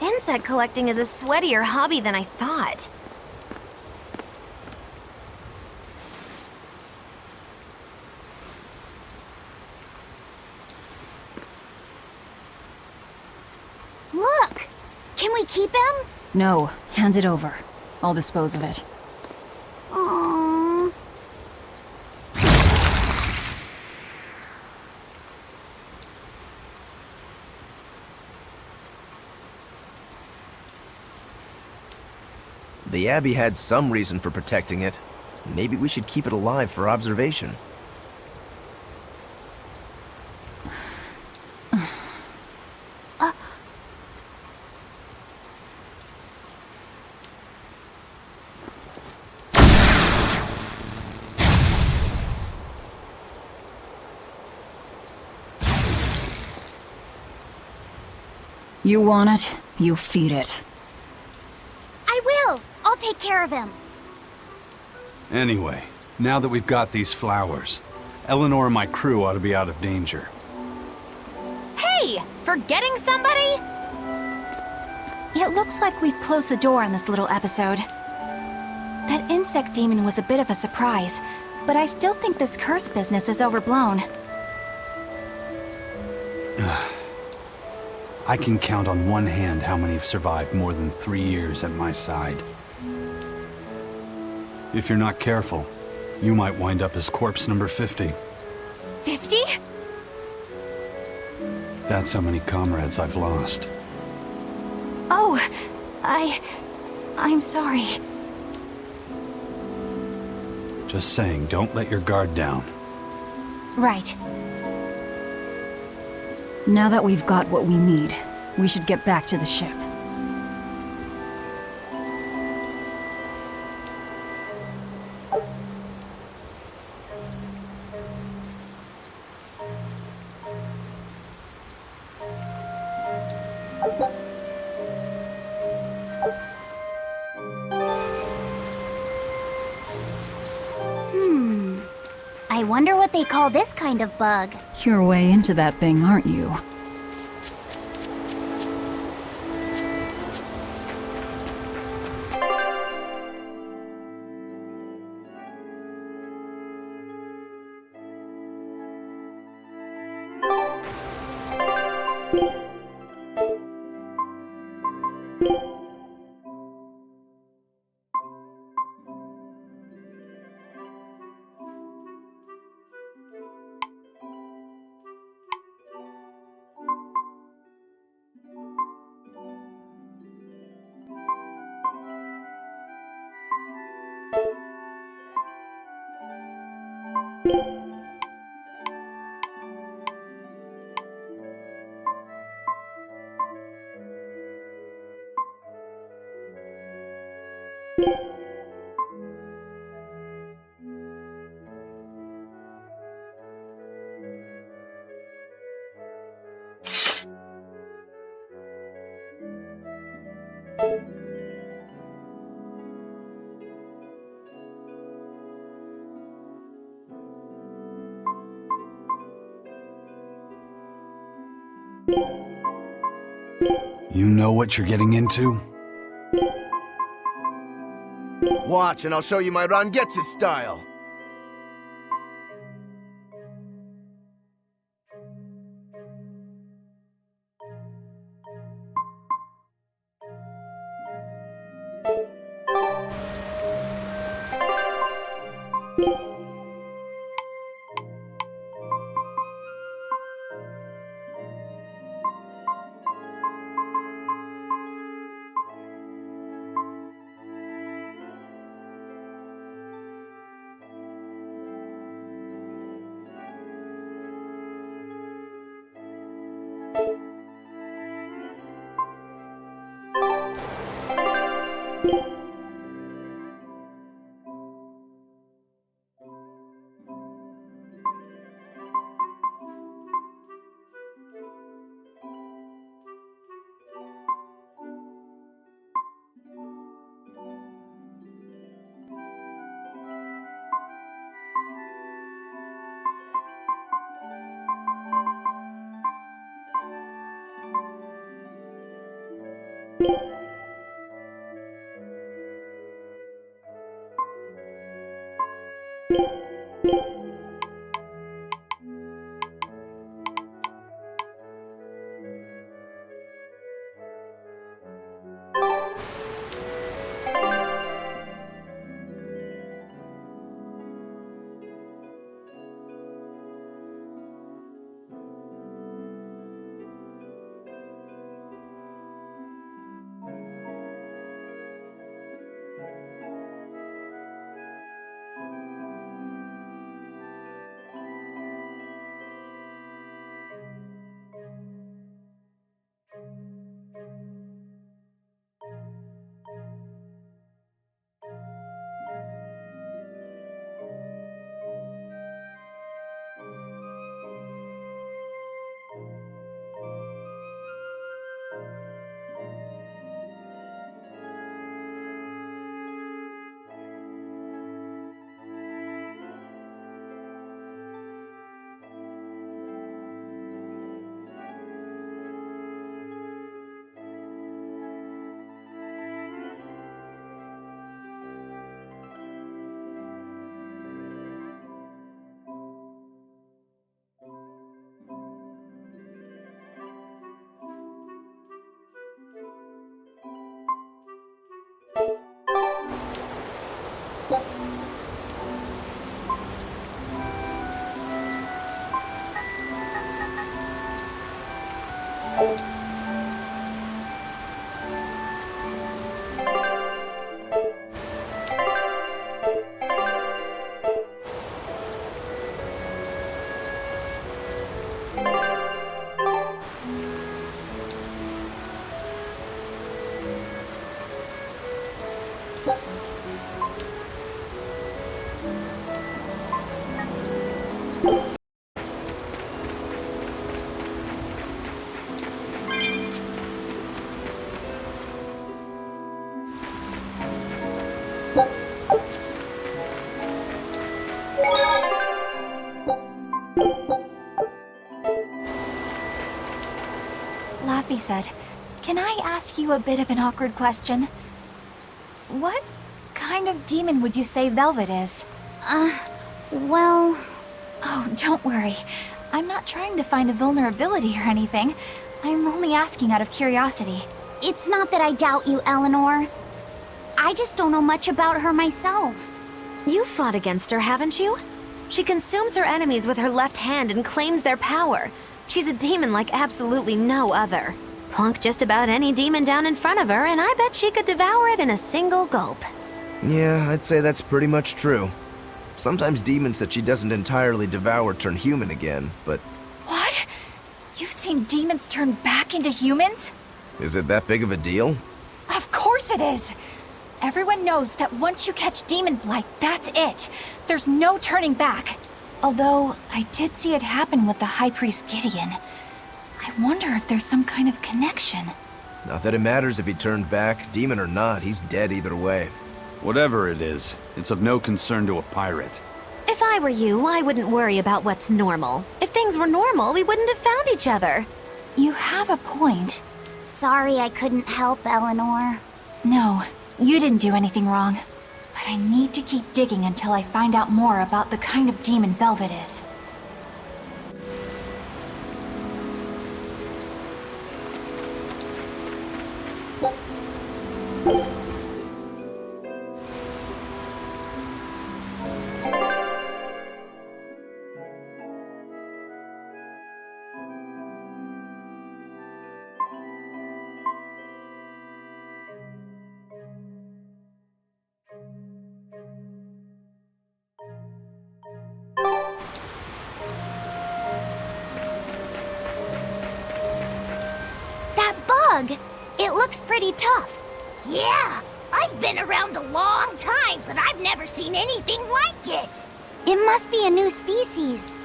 Insect collecting is a sweatier hobby than I thought. Look! Can we keep him? No, hand it over. I'll dispose of it. Aww. The Abbey had some reason for protecting it. Maybe we should keep it alive for observation. You want it, you feed it. I will! I'll take care of him. Anyway, now that we've got these flowers, Eleanor and my crew ought to be out of danger. Hey! Forgetting somebody? It looks like we've closed the door on this little episode. That insect demon was a bit of a surprise, but I still think this curse business is overblown. I can count on one hand how many have survived more than 3 years at my side. If you're not careful, you might wind up as corpse number 50. 50? That's how many comrades I've lost. Oh, I'm sorry. Just saying, don't let your guard down. Right. Now that we've got what we need, we should get back to the ship. I wonder what they call this kind of bug. You're way into that thing, aren't you? You know what you're getting into? Watch, and I'll show you my Rangetsu style. Laffy said, "Can I ask you a bit of an awkward question? What kind of demon would you say Velvet is?" Well... Oh, don't worry. I'm not trying to find a vulnerability or anything. I'm only asking out of curiosity. It's not that I doubt you, Eleanor. I just don't know much about her myself. You fought against her, haven't you? She consumes her enemies with her left hand and claims their power. She's a demon like absolutely no other. Plunk just about any demon down in front of her, and I bet she could devour it in a single gulp. Yeah, I'd say that's pretty much true. Sometimes demons that she doesn't entirely devour turn human again, but What? You've seen demons turn back into humans? is it that big of a deal? Of course it is! Everyone knows that once you catch demon blight, that's it. There's no turning back. Although, I did see it happen with the High Priest Gideon. I wonder if there's some kind of connection. Not that it matters if he turned back, demon or not, he's dead either way. Whatever it is, it's of no concern to a pirate. If I were you, I wouldn't worry about what's normal. If things were normal, we wouldn't have found each other. You have a point. Sorry I couldn't help, Eleanor. No, you didn't do anything wrong. But I need to keep digging until I find out more about the kind of demon Velvet is. That bug! It looks pretty tough. Yeah, I've been around a long time, but I've never seen anything like it. It must be a new species.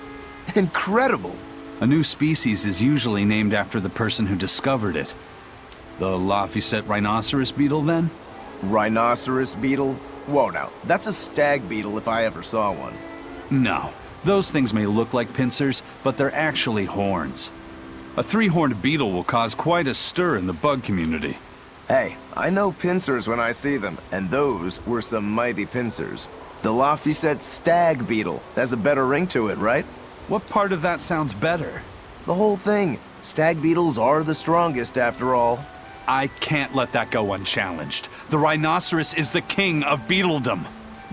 Incredible! A new species is usually named after the person who discovered it. The Laphicet rhinoceros beetle, then? Rhinoceros beetle? Whoa now, that's a stag beetle if I ever saw one. No. Those things may look like pincers, but they're actually horns. A three-horned beetle will cause quite a stir in the bug community. Hey, I know pincers when I see them, and those were some mighty pincers. The Laphicet stag beetle has a better ring to it, right? What part of that sounds better? The whole thing. Stag beetles are the strongest, after all. I can't let that go unchallenged. The rhinoceros is the king of beetledom.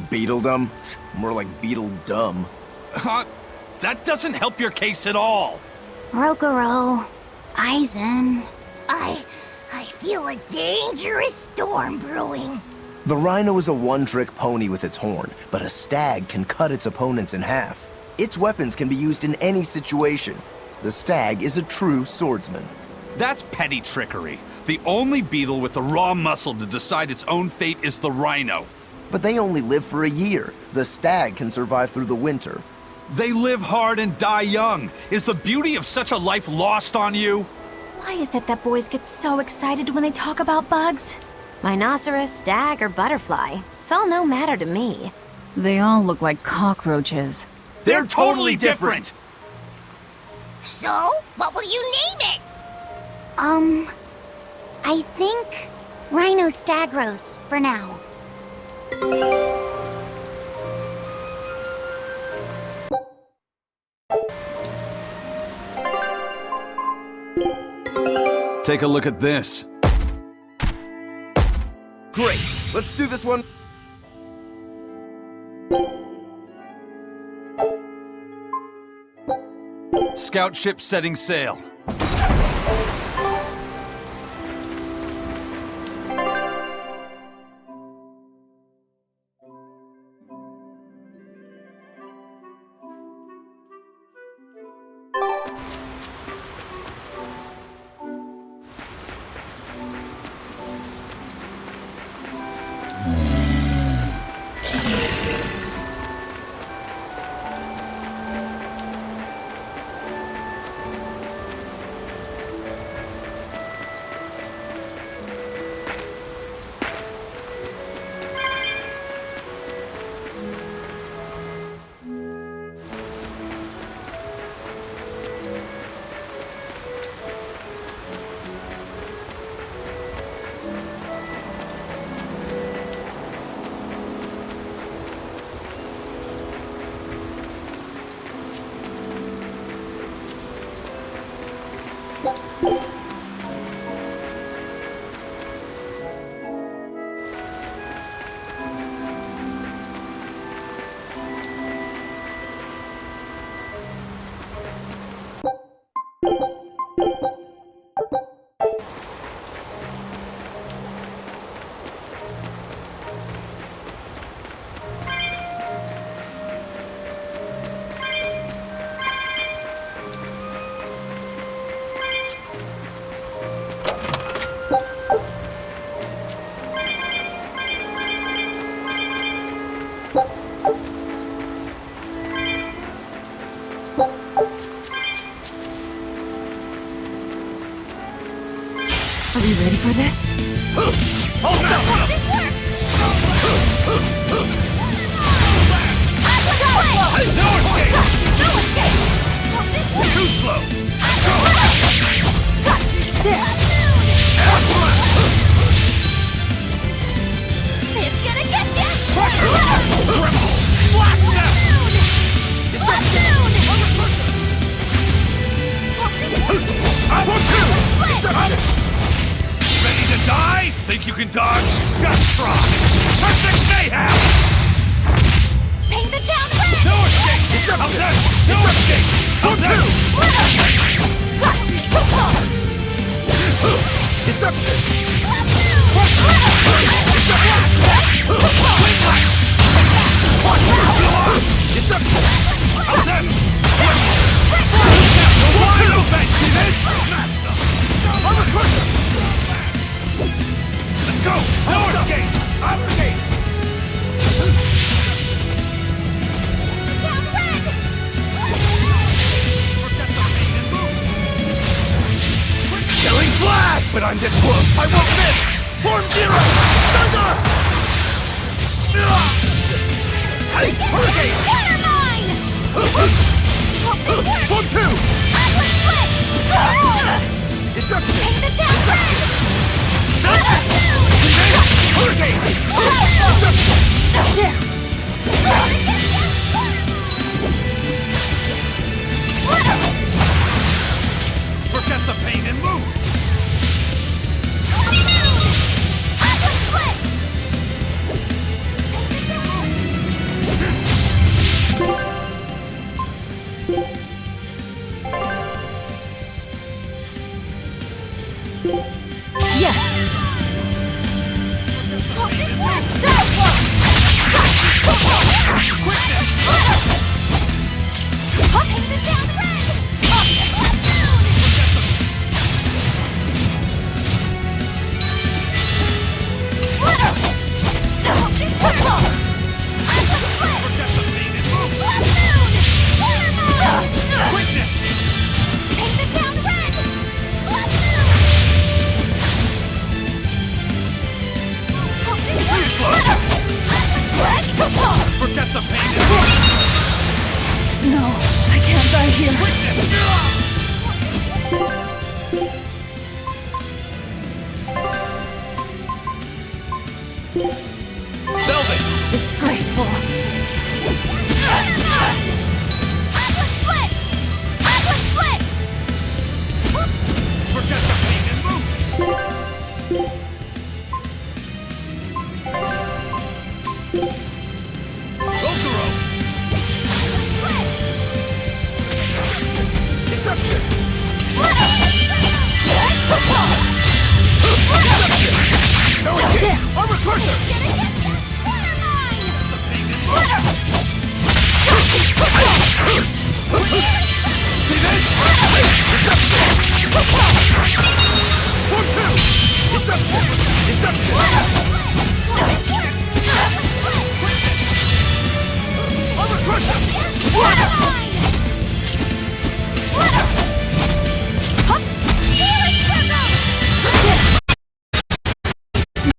Beetledom? More like beetle-dumb. That doesn't help your case at all. Rokuro, Aizen. I feel a dangerous storm brewing. The rhino is a one-trick pony with its horn, but a stag can cut its opponents in half. Its weapons can be used in any situation. The stag is a true swordsman. That's petty trickery. The only beetle with the raw muscle to decide its own fate is the rhino. But they only live for a year. The stag can survive through the winter. They live hard and die young. Is the beauty of such a life lost on you? Why is it that boys get so excited when they talk about bugs? Rhinoceros, stag, or butterfly. It's all no matter to me. They all look like cockroaches. They're totally different! So, what will you name it? I think Rhinostagros for now. Take a look at this. Great! Let's do this one. Scout ship setting sail. Are we ready for this? Too slow! It's gonna get you! Ready to die? Think you can dodge? Just try! Perfect mayhem! Paint the town red! No escape! How's that? No escape! How's that? Deception! Deception! How's that? Wide open! See this? Armor crusher! Let's go! No escape! Obligate! Killing flash! But I'm this close, I won't miss! Form zero! Thunder! Hey, hurricane! Form two! Deception! Hurricane! Forget the pain and move! Forget the pain and move! No, I can't die here. Velvet! Disgraceful. Forget the pain and move! Rokuro! Deception! Deception! No escape! Armor crusher! See this? Deception! Form two! Deception! Deception! Armor crusher!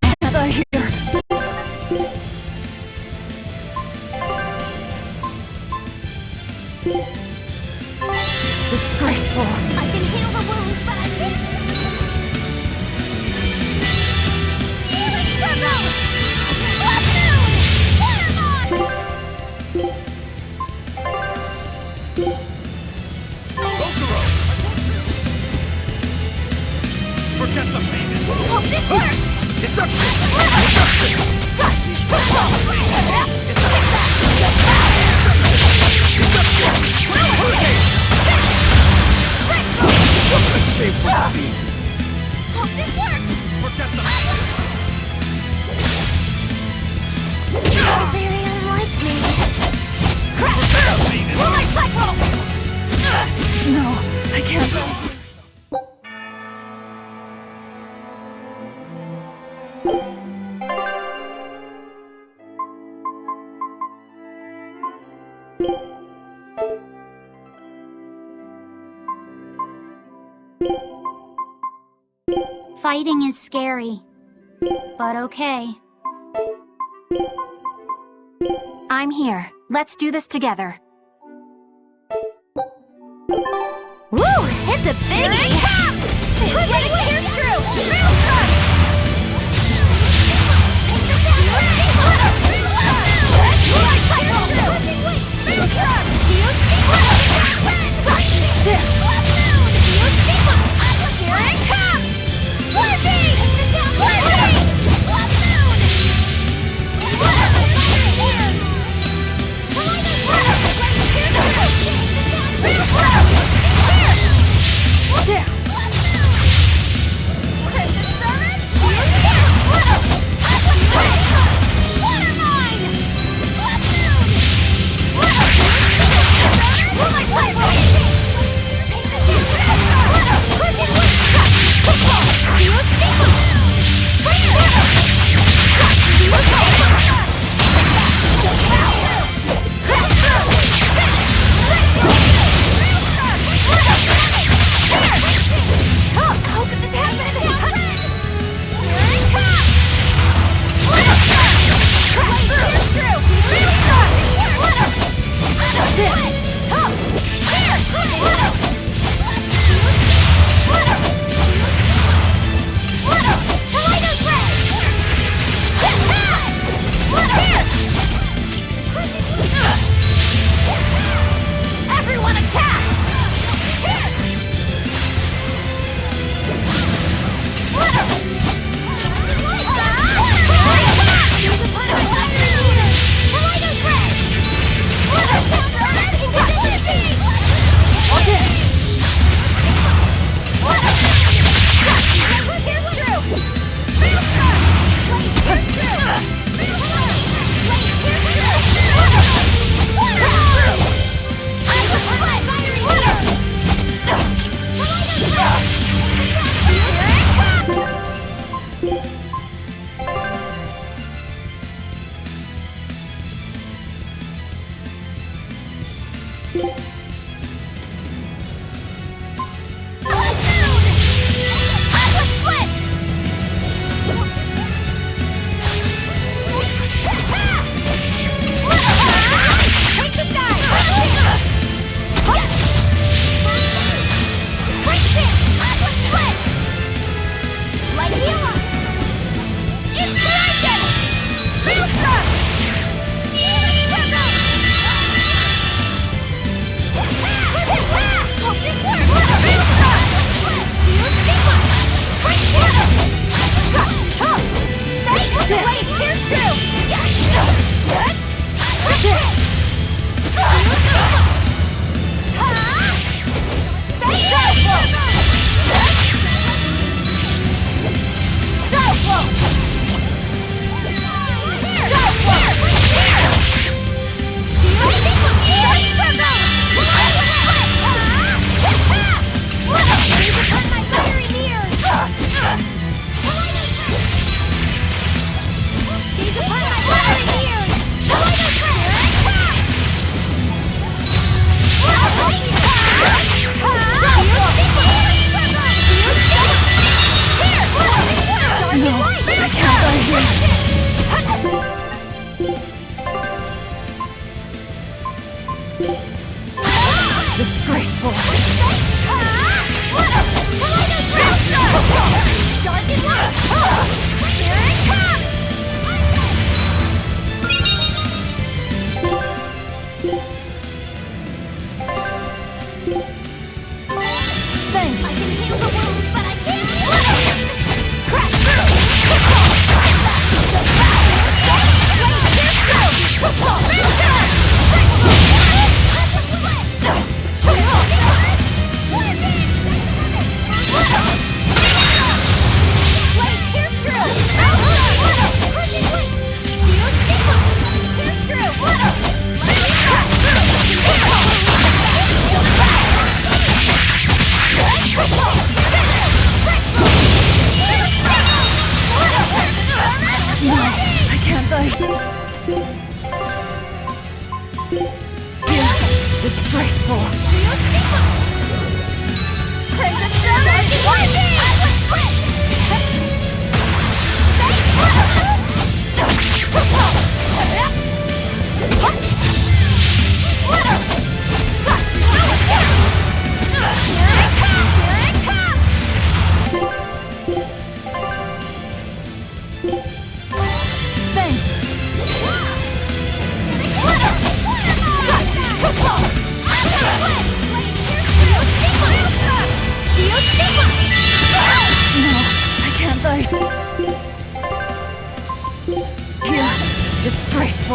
Can't die here. Disgraceful. I can heal the wounds, but I can't. Healing circle! Platoon! Rokuro! Forget the pain and move! Hope this works! Deception! Deception! Shameful defeat! Hope this works! Forget the Very unlike me. pain and Light cycle! No, I can't. Fighting is scary. But okay. I'm here. Let's do this together. Woo! It's a biggie! Here's Drew! Maelstrom!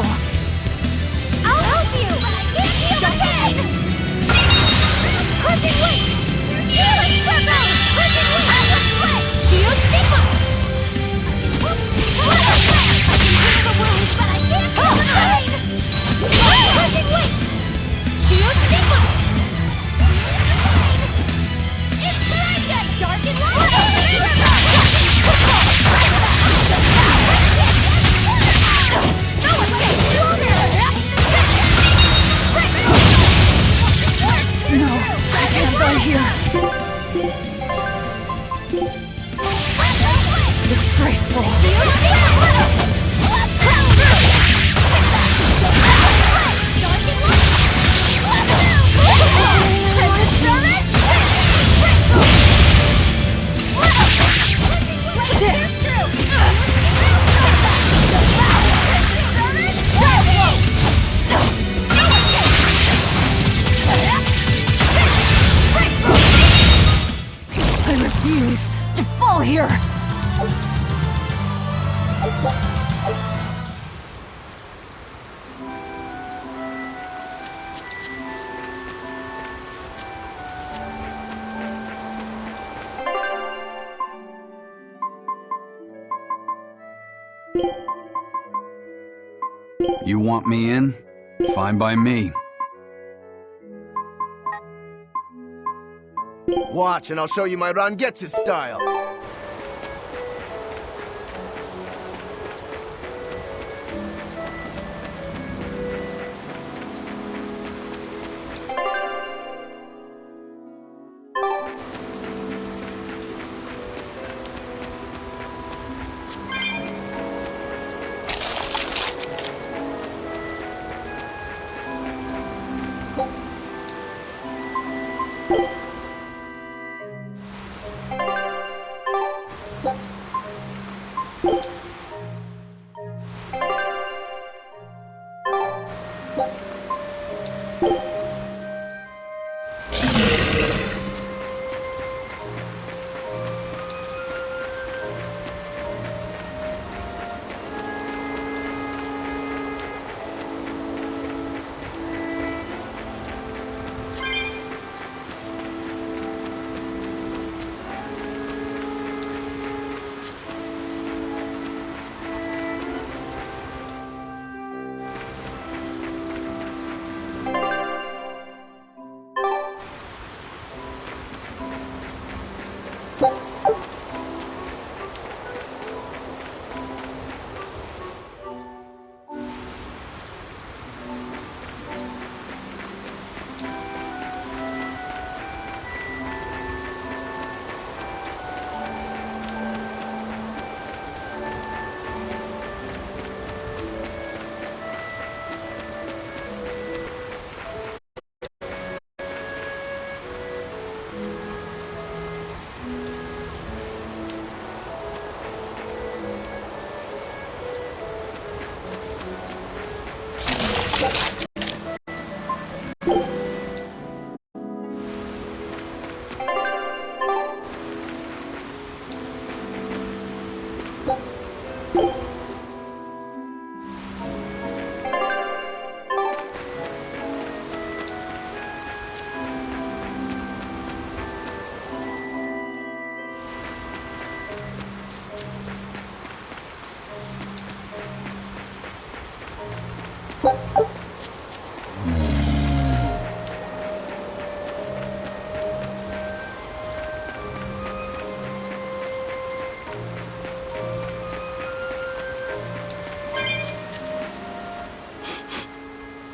careful. I'll help you! But I can't feel the pain! Crushing weight! Healing circle! Crushing weight! Outward sweat! Shield stigma! I can feel the wounds, but I can't feel the pain! Crushing weight! Shield stigma! It's Berseria! Dark and light! No one gets stronger! No, I can't die here. Disgraceful. I refuse to fall here. You want me in? Fine by me. Watch, and I'll show you my Rangetsu style.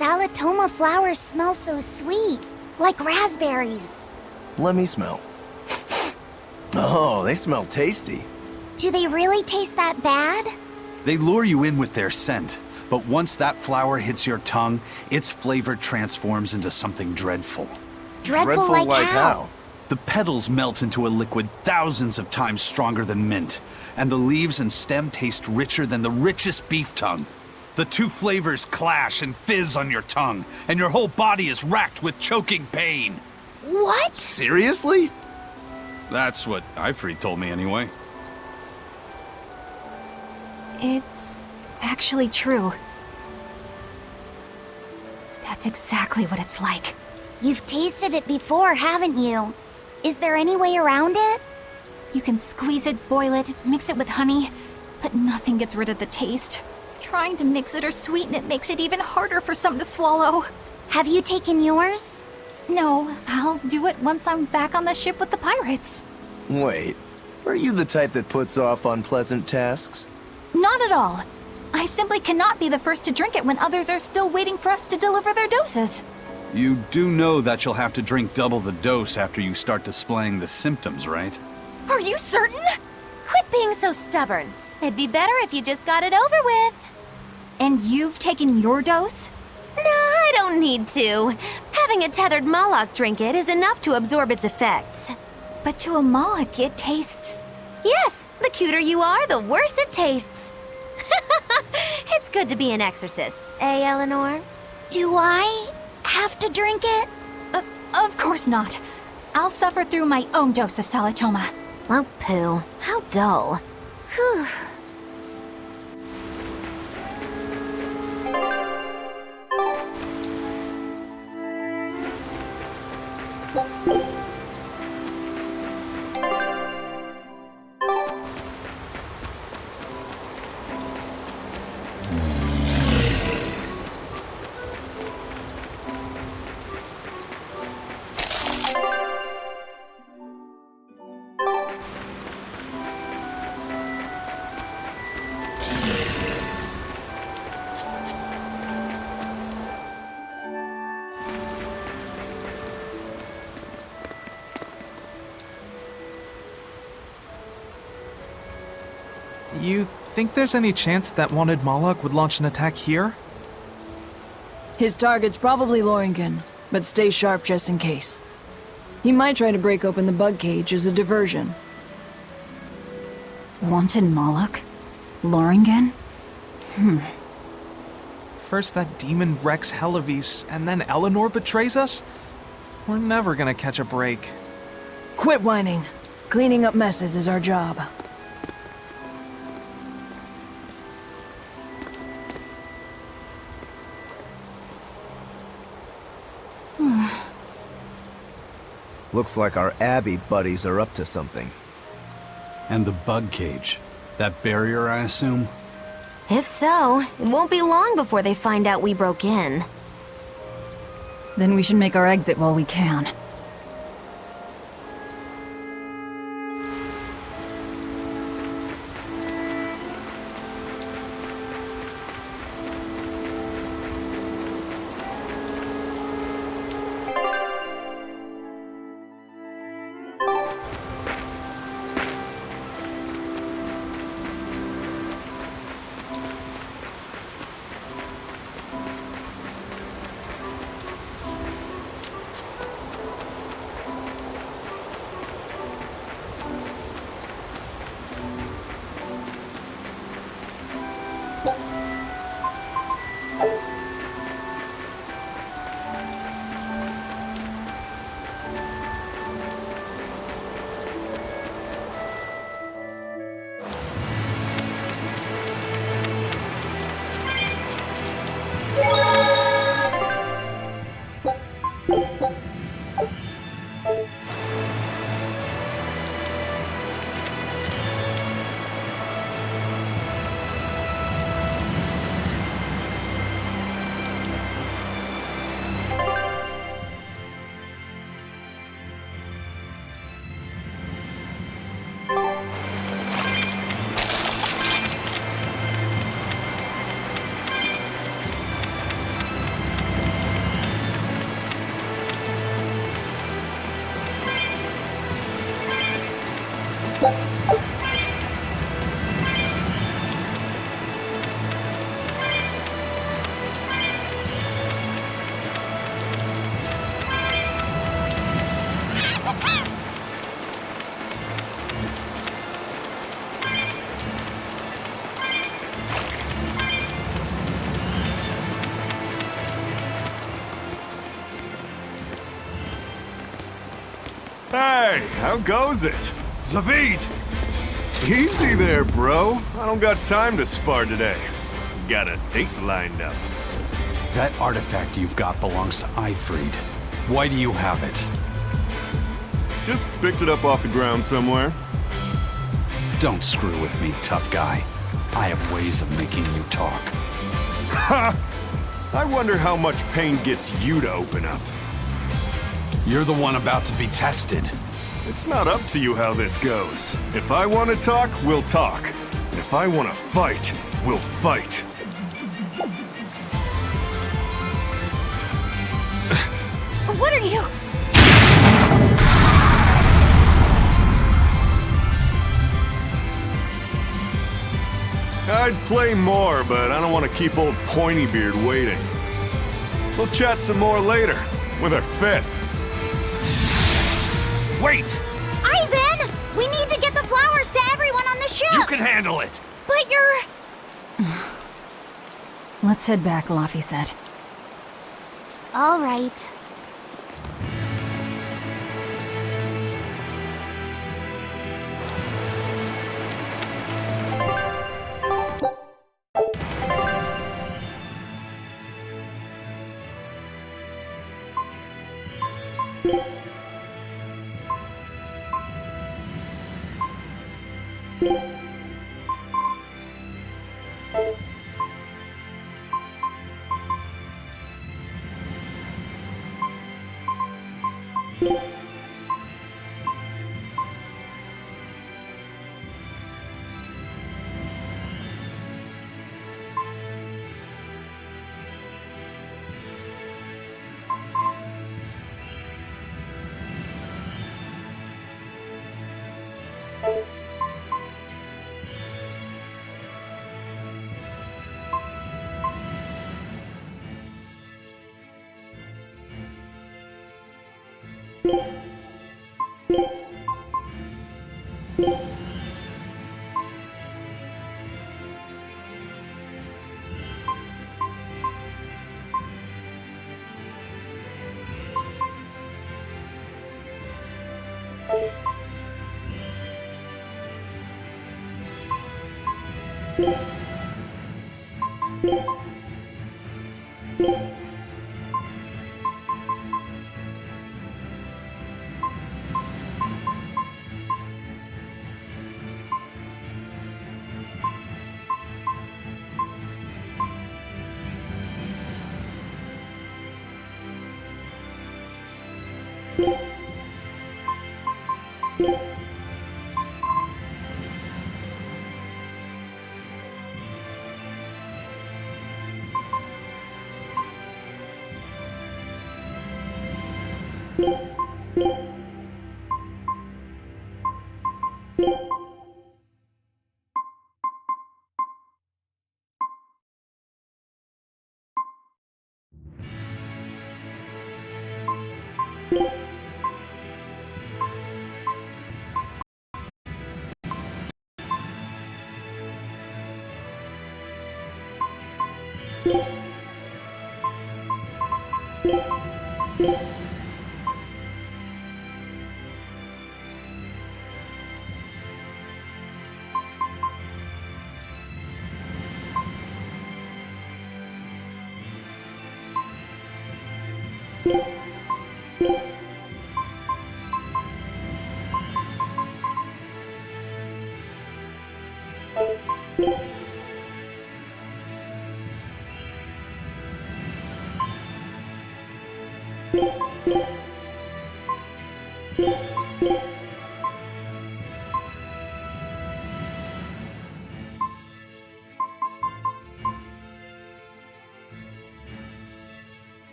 Salatoma flowers smell so sweet, like raspberries. Let me smell. Oh, they smell tasty. Do they really taste that bad? They lure you in with their scent, but once that flower hits your tongue, its flavor transforms into something dreadful. Dreadful like how? The petals melt into a liquid thousands of times stronger than mint, and the leaves and stem taste richer than the richest beef tongue. The two flavors clash and fizz on your tongue, and your whole body is racked with choking pain. What? Seriously? That's what Ifrit told me anyway. It's actually true. That's exactly what it's like. You've tasted it before, haven't you? Is there any way around it? You can squeeze it, boil it, mix it with honey, but nothing gets rid of the taste. Trying to mix it or sweeten it makes it even harder for some to swallow. Have you taken yours? No, I'll do it once I'm back on the ship with the pirates. Wait, are you the type that puts off unpleasant tasks? Not at all. I simply cannot be the first to drink it when others are still waiting for us to deliver their doses. You do know that you'll have to drink double the dose after you start displaying the symptoms, right? Are you certain? Quit being so stubborn. It'd be better if you just got it over with. And you've taken your dose? No, I don't need to. Having a tethered Moloch drink it is enough to absorb its effects. But to a Moloch, it tastes... Yes, the cuter you are, the worse it tastes. It's good to be an exorcist, eh, Eleanor? Do I have to drink it? Of course not. I'll suffer through my own dose of Salatoma. Oh, pooh. How dull. Whew. You think there's any chance that wanted Moloch would launch an attack here? His target's probably Loringen, but stay sharp just in case. He might try to break open the bug cage as a diversion. Wanted Moloch? Loringen? First that demon Rex Helavis, and then Eleanor betrays us? We're never gonna catch a break. Quit whining. Cleaning up messes is our job. Looks like our Abbey buddies are up to something. And the bug cage. That barrier, I assume? If so, it won't be long before they find out we broke in. Then we should make our exit while we can. Hey, how goes it? Zavid! Easy there, bro. I don't got time to spar today. Got a date lined up. That artifact you've got belongs to Ifrid. Why do you have it? Just picked it up off the ground somewhere. Don't screw with me, tough guy. I have ways of making you talk. Ha! I wonder how much pain gets you to open up. You're the one about to be tested. It's not up to you how this goes. If I want to talk, we'll talk. And if I want to fight, we'll fight. What are you? I'd play more, but I don't want to keep old Pointybeard waiting. We'll chat some more later, with our fists. Wait! Aizen! We need to get the flowers to everyone on the ship! You can handle it! But you're... Let's head back, Laffy said. All right.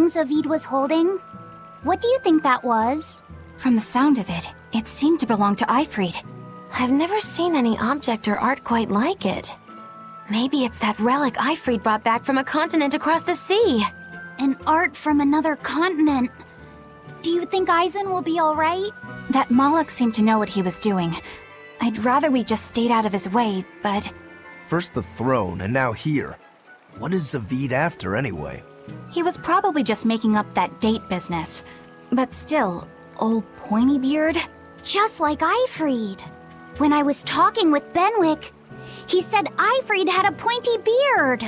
thing Zavid was holding? What do you think that was? From the sound of it, it seemed to belong to Ifrid. I've never seen any object or art quite like it. Maybe it's that relic Ifrid brought back from a continent across the sea. An art from another continent. Do you think Eisen will be alright? That Moloch seemed to know what he was doing. I'd rather we just stayed out of his way, but... First the throne, and now here. What is Zavid after, anyway? He was probably just making up that date business. But still, old Pointybeard? Just like Ifrid. When I was talking with Benwick, he said Ifrid had a pointy beard.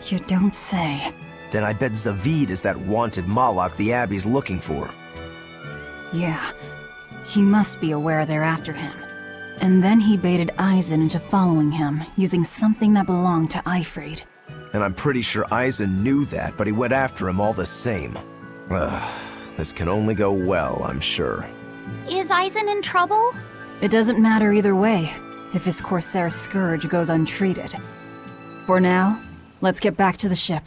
You don't say. Then I bet Zavid is that wanted Moloch the Abbey's looking for. Yeah. He must be aware they're after him. And then he baited Eisen into following him, using something that belonged to Ifrid. And I'm pretty sure Eisen knew that, but he went after him all the same. Ugh, this can only go well, I'm sure. Is Eisen in trouble? It doesn't matter either way, if his Corsair scourge goes untreated. For now, let's get back to the ship.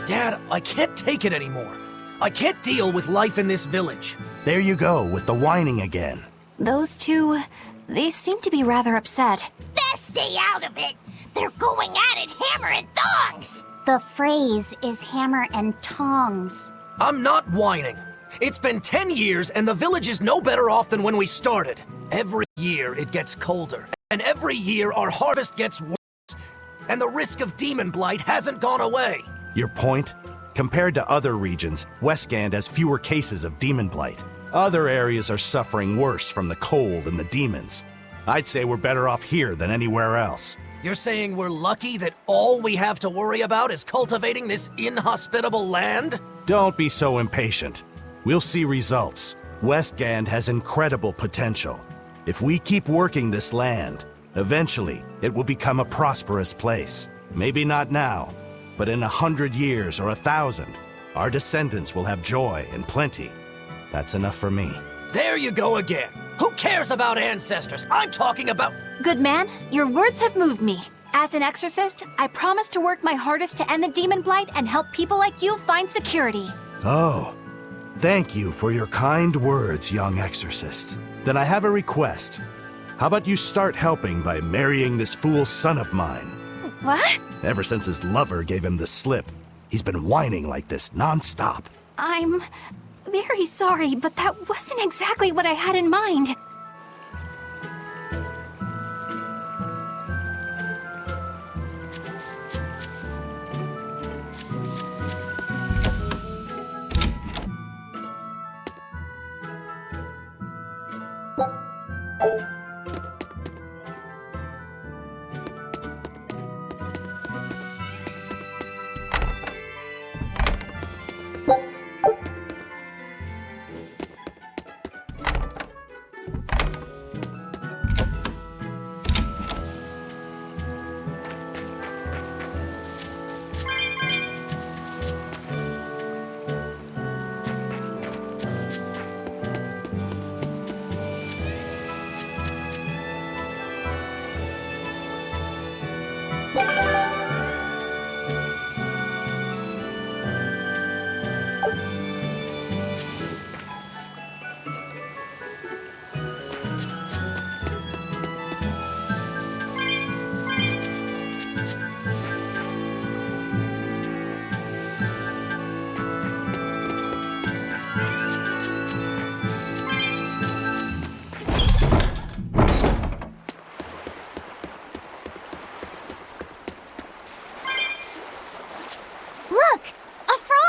Dad, I can't take it anymore. I can't deal with life in this village. There you go, with the whining again. Those two, they seem to be rather upset. Best stay out of it. They're going at it hammer and thongs. The phrase is hammer and tongs. I'm not whining. It's been 10 years and the village is no better off than when we started. Every year it gets colder, and every year our harvest gets worse. And the risk of demon blight hasn't gone away. Your point? Compared to other regions, Westgand has fewer cases of demon blight. Other areas are suffering worse from the cold and the demons. I'd say we're better off here than anywhere else. You're saying we're lucky that all we have to worry about is cultivating this inhospitable land? Don't be so impatient. We'll see results. Westgand has incredible potential. If we keep working this land, eventually it will become a prosperous place. Maybe not now, but in 100 years or 1,000, our descendants will have joy and plenty. That's enough for me. There you go again. Who cares about ancestors? I'm talking about... Good man, your words have moved me. As an exorcist, I promise to work my hardest to end the demon blight and help people like you find security. Oh, thank you for your kind words, young exorcist. Then I have a request. How about you start helping by marrying this fool's son of mine? What? Ever since his lover gave him the slip, he's been whining like this nonstop. I'm very sorry, but that wasn't exactly what I had in mind.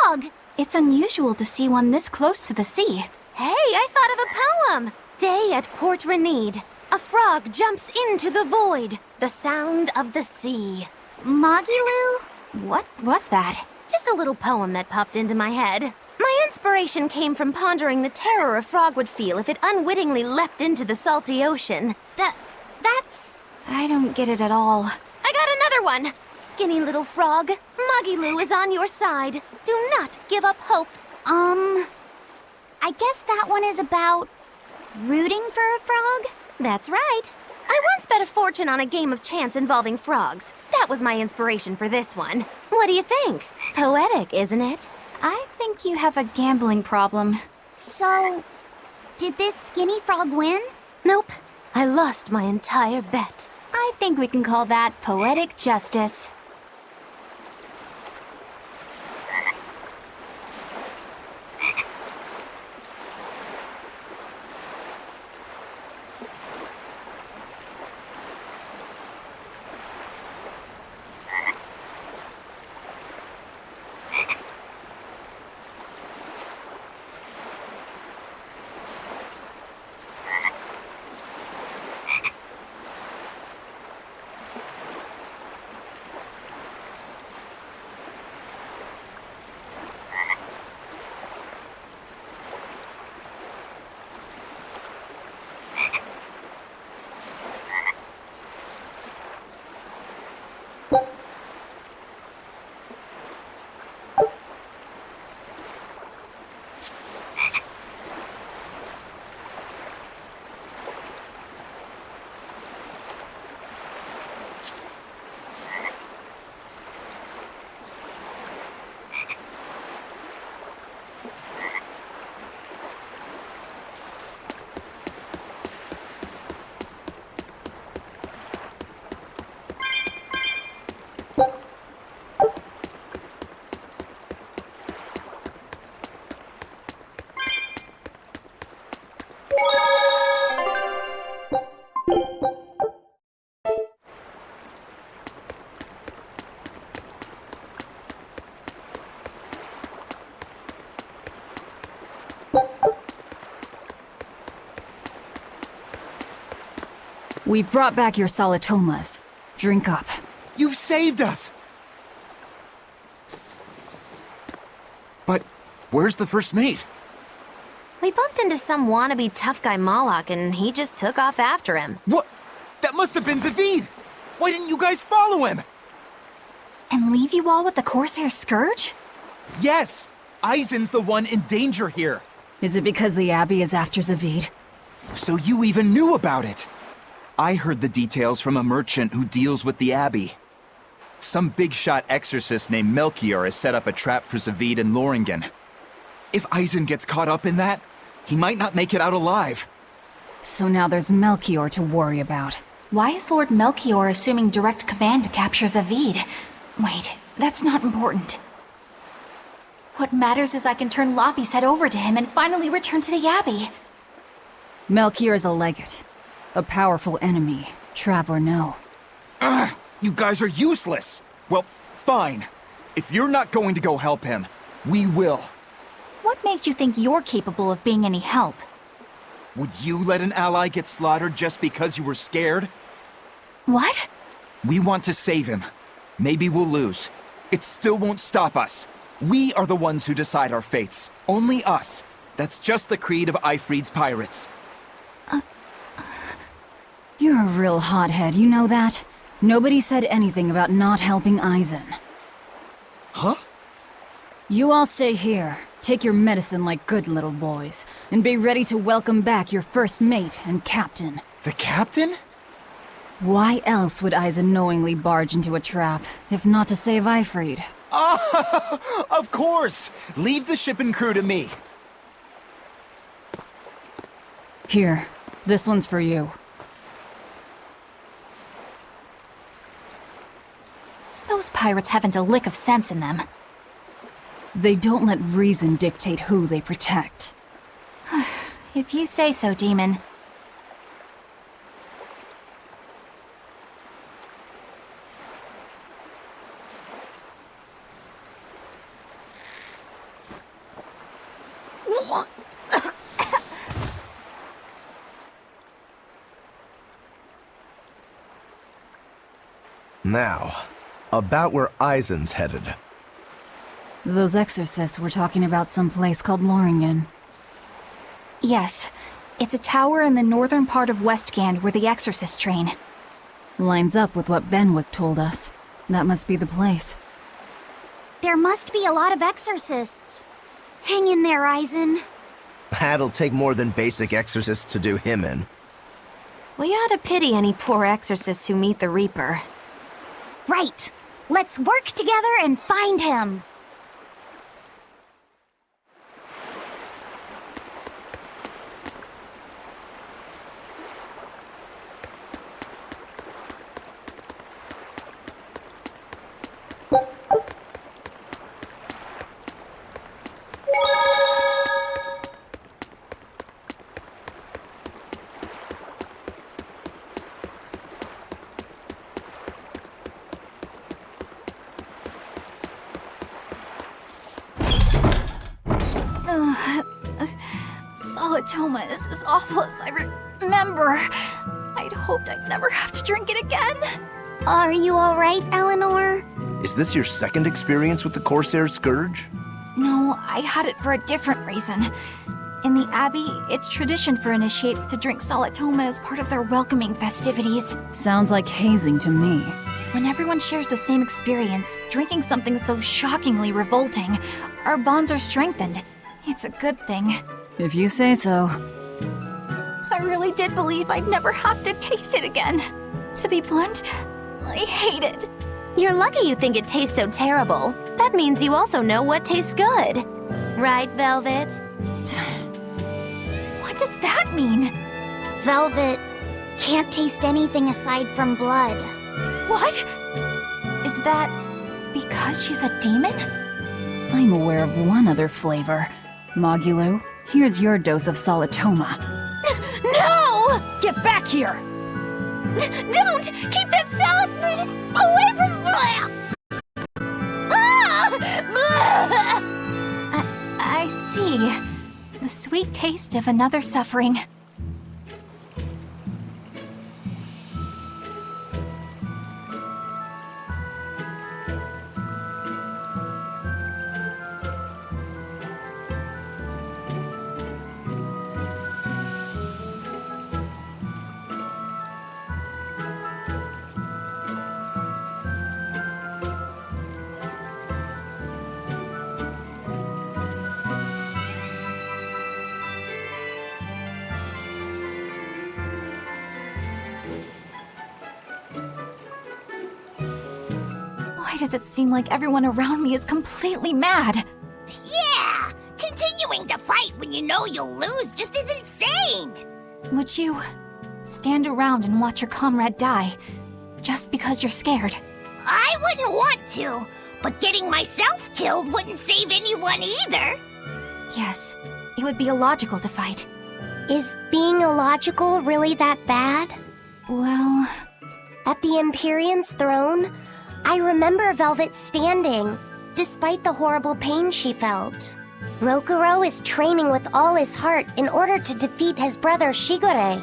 frog! It's unusual to see one this close to the sea. Hey, I thought of a poem! Day at Port Renede. A frog jumps into the void. The sound of the sea. Magilu? What was that? Just a little poem that popped into my head. My inspiration came from pondering the terror a frog would feel if it unwittingly leapt into the salty ocean. That's... I don't get it at all. I got another one! Skinny little frog, Magilu is on your side. Do not give up hope. I guess that one is about rooting for a frog? That's right. I once bet a fortune on a game of chance involving frogs. That was my inspiration for this one. What do you think? Poetic, isn't it? I think you have a gambling problem. So, did this skinny frog win? Nope. I lost my entire bet. I think we can call that poetic justice. We've brought back your solitomas. Drink up. You've saved us! But where's the first mate? We bumped into some wannabe tough guy Moloch and he just took off after him. What? That must have been Zavid! Why didn't you guys follow him? And leave you all with the Corsair Scourge? Yes! Eisen's the one in danger here. Is it because the Abbey is after Zavid? So you even knew about it? I heard the details from a merchant who deals with the Abbey. Some big-shot exorcist named Melchior has set up a trap for Zavid and Loringen. If Eisen gets caught up in that, he might not make it out alive. So now there's Melchior to worry about. Why is Lord Melchior assuming direct command to capture Zavid? Wait, that's not important. What matters is I can turn Laffy's head over to him and finally return to the Abbey. Melchior is a legate. A powerful enemy, trap or no. Ugh, you guys are useless! Well, fine. If you're not going to go help him, we will. What makes you think you're capable of being any help? Would you let an ally get slaughtered just because you were scared? What? We want to save him. Maybe we'll lose. It still won't stop us. We are the ones who decide our fates. Only us. That's just the creed of Eifried's pirates. You're a real hothead, you know that? Nobody said anything about not helping Eisen. Huh? You all stay here, take your medicine like good little boys, and be ready to welcome back your first mate and captain. The captain? Why else would Eisen knowingly barge into a trap, if not to save Eifried? Ah, of course! Leave the ship and crew to me. Here, this one's for you. Those pirates haven't a lick of sense in them. They don't let reason dictate who they protect. If you say so, Demon. Now, about where Eisen's headed. Those exorcists were talking about some place called Loringen. Yes. It's a tower in the northern part of Westgand where the exorcists train. Lines up with what Benwick told us. That must be the place. There must be a lot of exorcists. Hang in there, Eisen. That'll take more than basic exorcists to do him in. We ought to pity any poor exorcists who meet the Reaper. Right. Let's work together and find him. Solitoma is as awful as I remember. I'd hoped I'd never have to drink it again. Are you alright, Eleanor? Is this your second experience with the Corsair Scourge? No, I had it for a different reason. In the Abbey, it's tradition for initiates to drink Solitoma as part of their welcoming festivities. Sounds like hazing to me. When everyone shares the same experience, drinking something so shockingly revolting, our bonds are strengthened. It's a good thing. If you say so. I really did believe I'd never have to taste it again. To be blunt, I hate it. You're lucky you think it tastes so terrible. That means you also know what tastes good. Right, Velvet? What does that mean? Velvet can't taste anything aside from blood. What? Is that because she's a demon? I'm aware of one other flavor. Mogulu, here's your dose of Solitoma. No! Get back here! Don't! Keep that salad away from... I see. The sweet taste of another suffering. Why does it seem like everyone around me is completely mad? Yeah! Continuing to fight when you know you'll lose just is insane! Would you stand around and watch your comrade die just because you're scared? I wouldn't want to, but getting myself killed wouldn't save anyone either. Yes, it would be illogical to fight. Is being illogical really that bad? Well... At the Empyrean's throne, I remember Velvet standing, despite the horrible pain she felt. Rokuro is training with all his heart in order to defeat his brother Shigure.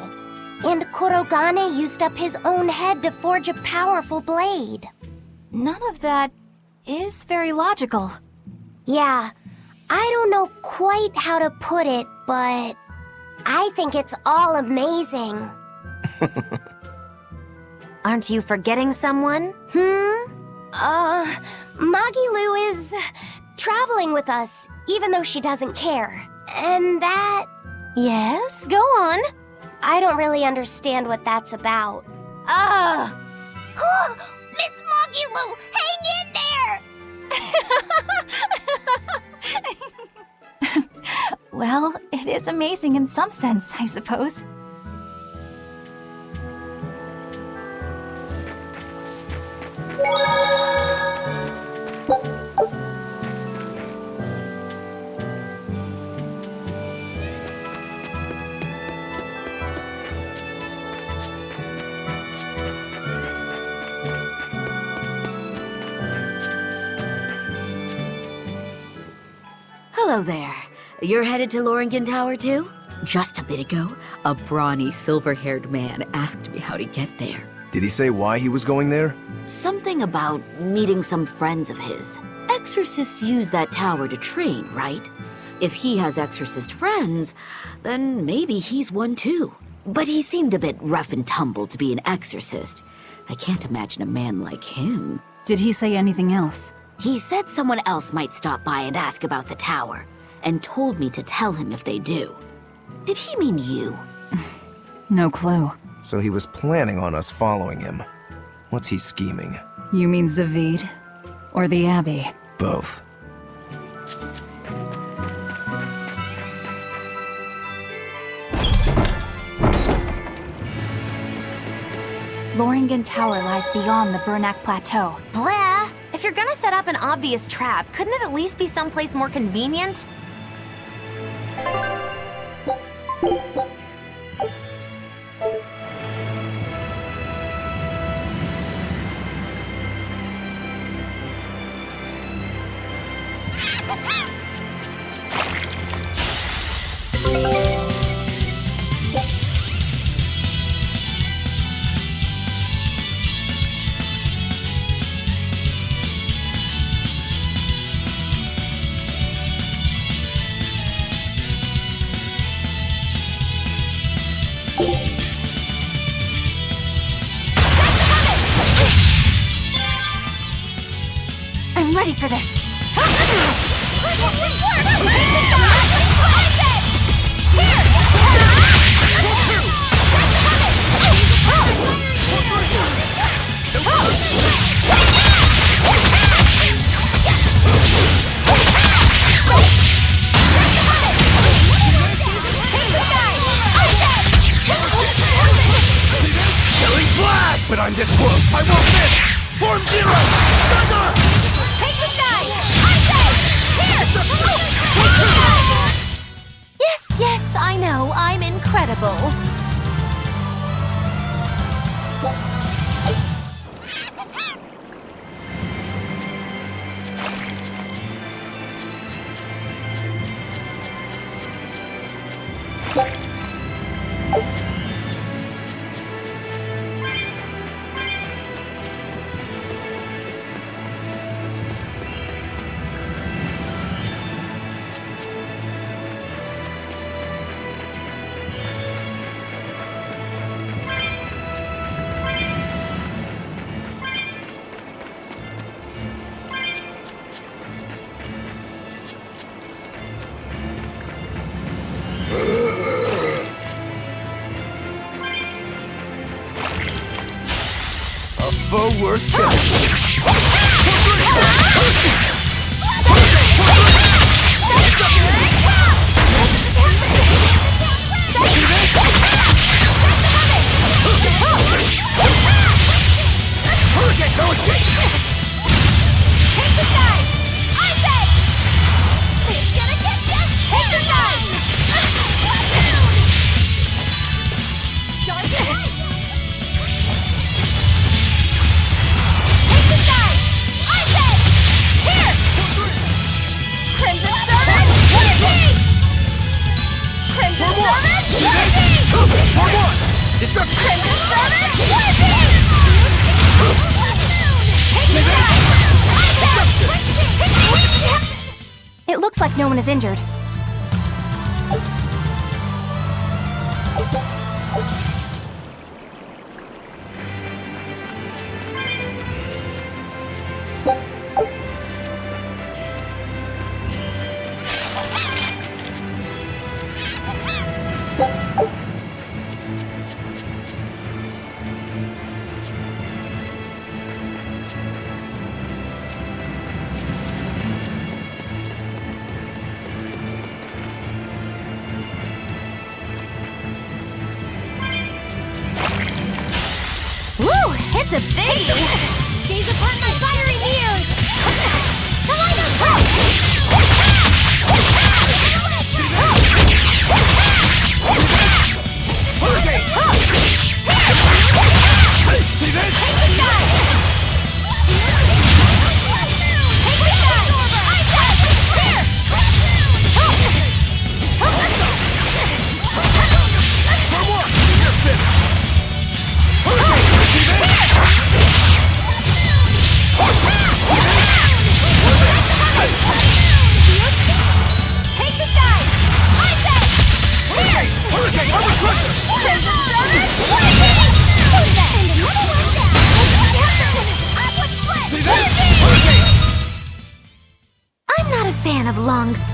And Kurogane used up his own head to forge a powerful blade. None of that is very logical. Yeah, I don't know quite how to put it, but I think it's all amazing. Aren't you forgetting someone? Magilu is traveling with us, even though she doesn't care. And that... Yes, go on. I don't really understand what that's about. Miss Mogulu, hang in there! Well, it is amazing in some sense, I suppose. Hello there. You're headed to Loringen Tower too? Just a bit ago, a brawny, silver-haired man asked me how to get there. Did he say why he was going there? Something about meeting some friends of his. Exorcists use that tower to train, right? If he has exorcist friends, then maybe he's one too. But he seemed a bit rough and tumble to be an exorcist. I can't imagine a man like him. Did he say anything else? He said someone else might stop by and ask about the tower, and told me to tell him if they do. Did he mean you? No clue. So he was planning on us following him. What's he scheming? You mean Zavid? Or the Abbey? Both. Loringen Tower lies beyond the Bernac Plateau. Blah! If you're gonna set up an obvious trap, couldn't it at least be someplace more convenient? I'm ready for this. Killing blast! But I'm this close, I won't miss! Form zero! Thunder! Take the side! I say! Here! Yes, yes, I know. I'm incredible. A foe worth killing. It looks like no one is injured. Woo! It's a biggie! Gaze upon my fiery ears!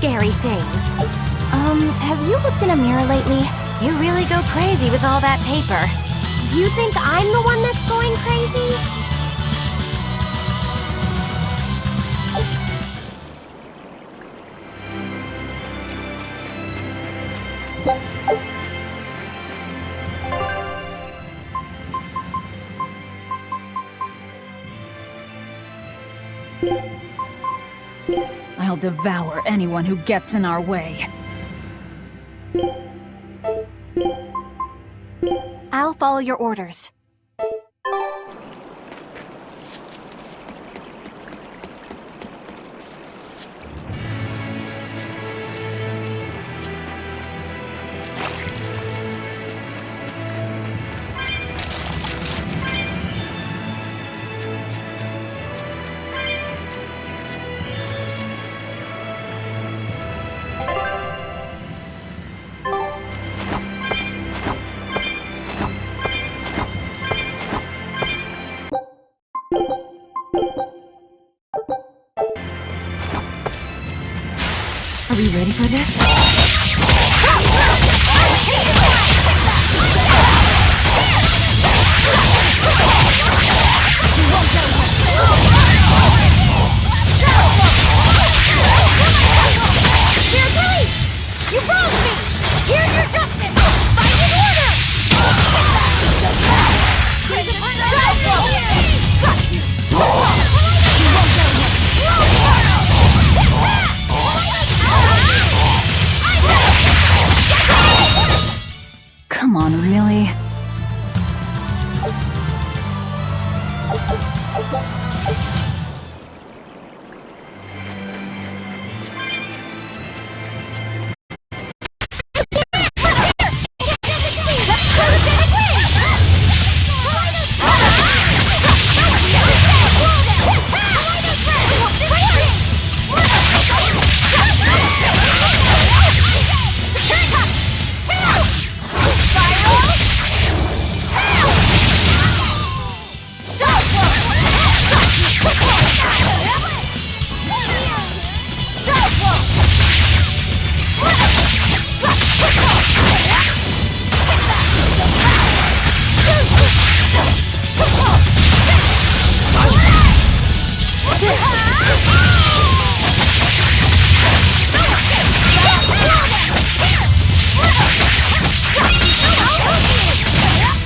scary things. Have you looked in a mirror lately? You really go crazy with all that paper. You think I'm the one that's going crazy? I'll devour anyone who gets in our way. I'll follow your orders. Are we ready for this? Dear police! You wronged me! Here's your justice! Find an order! Come on, really?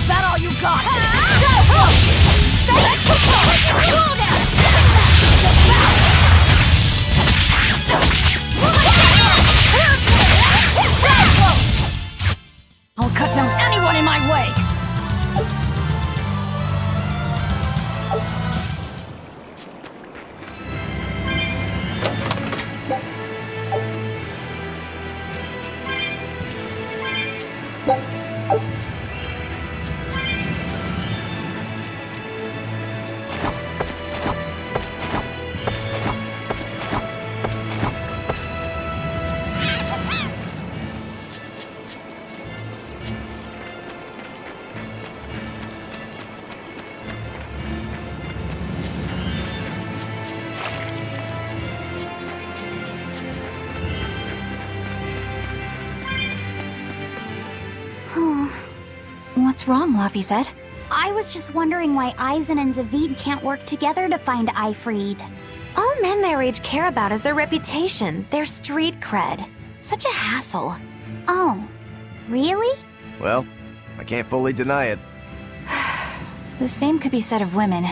That all you got? I'll cut down anyone in my way! What's wrong, Laphicet? I was just wondering why Eisen and Zavid can't work together to find Eifried. All men their age care about is their reputation, their street cred. Such a hassle. Oh, really? Well, I can't fully deny it. The same could be said of women,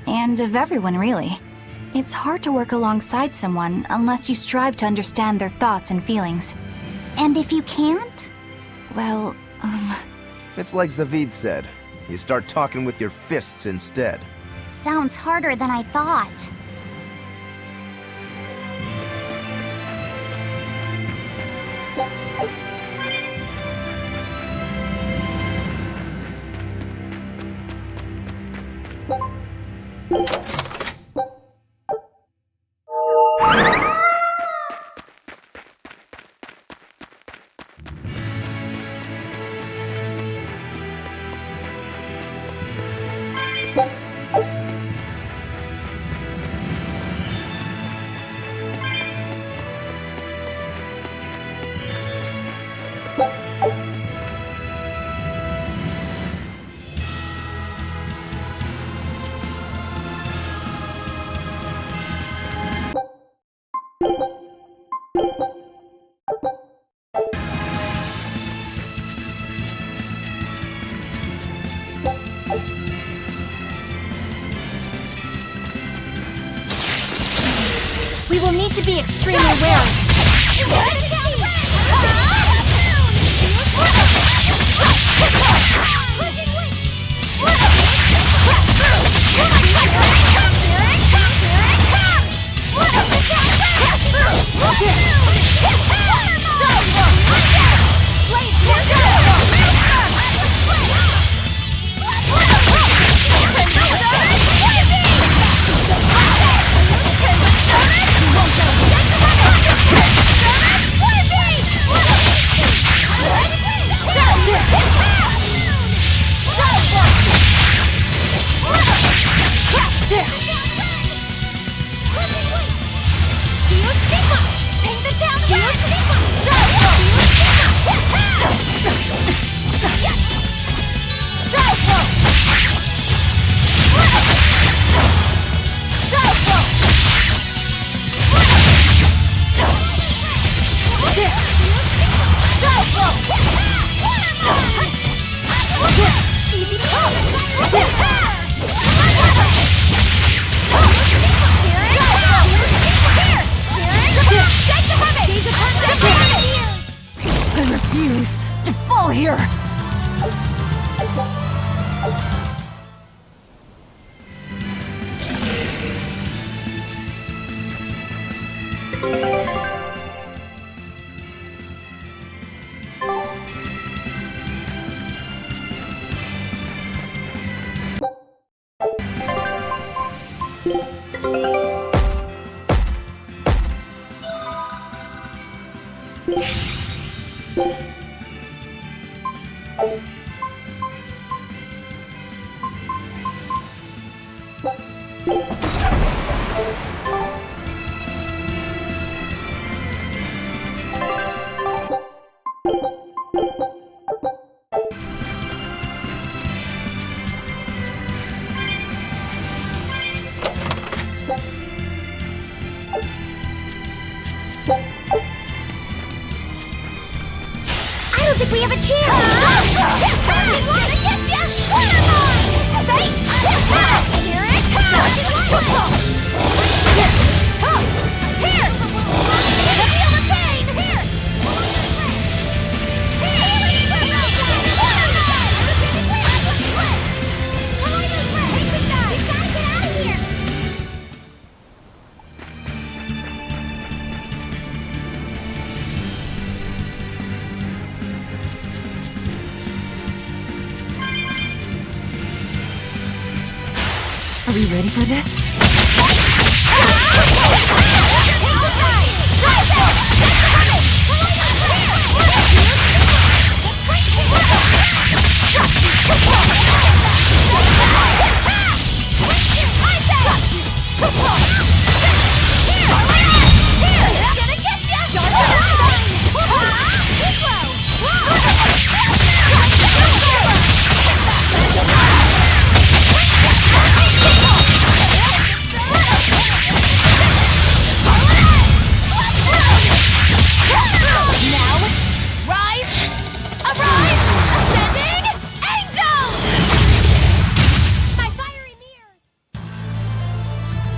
and of everyone, really. It's hard to work alongside someone unless you strive to understand their thoughts and feelings. And if you can't? Well, It's like Zavid said. You start talking with your fists instead. Sounds harder than I thought. need to be extremely wary. I refuse to fall here! I don't think we have a Are we ready for this?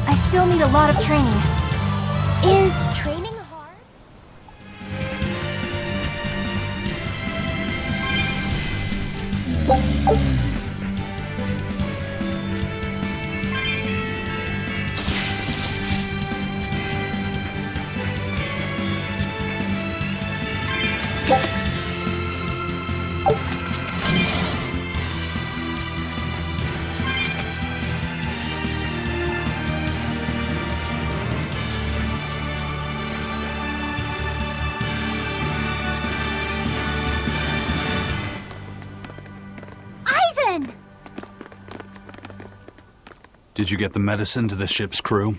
I still need a lot of training. Is training hard? Did you get the medicine to the ship's crew?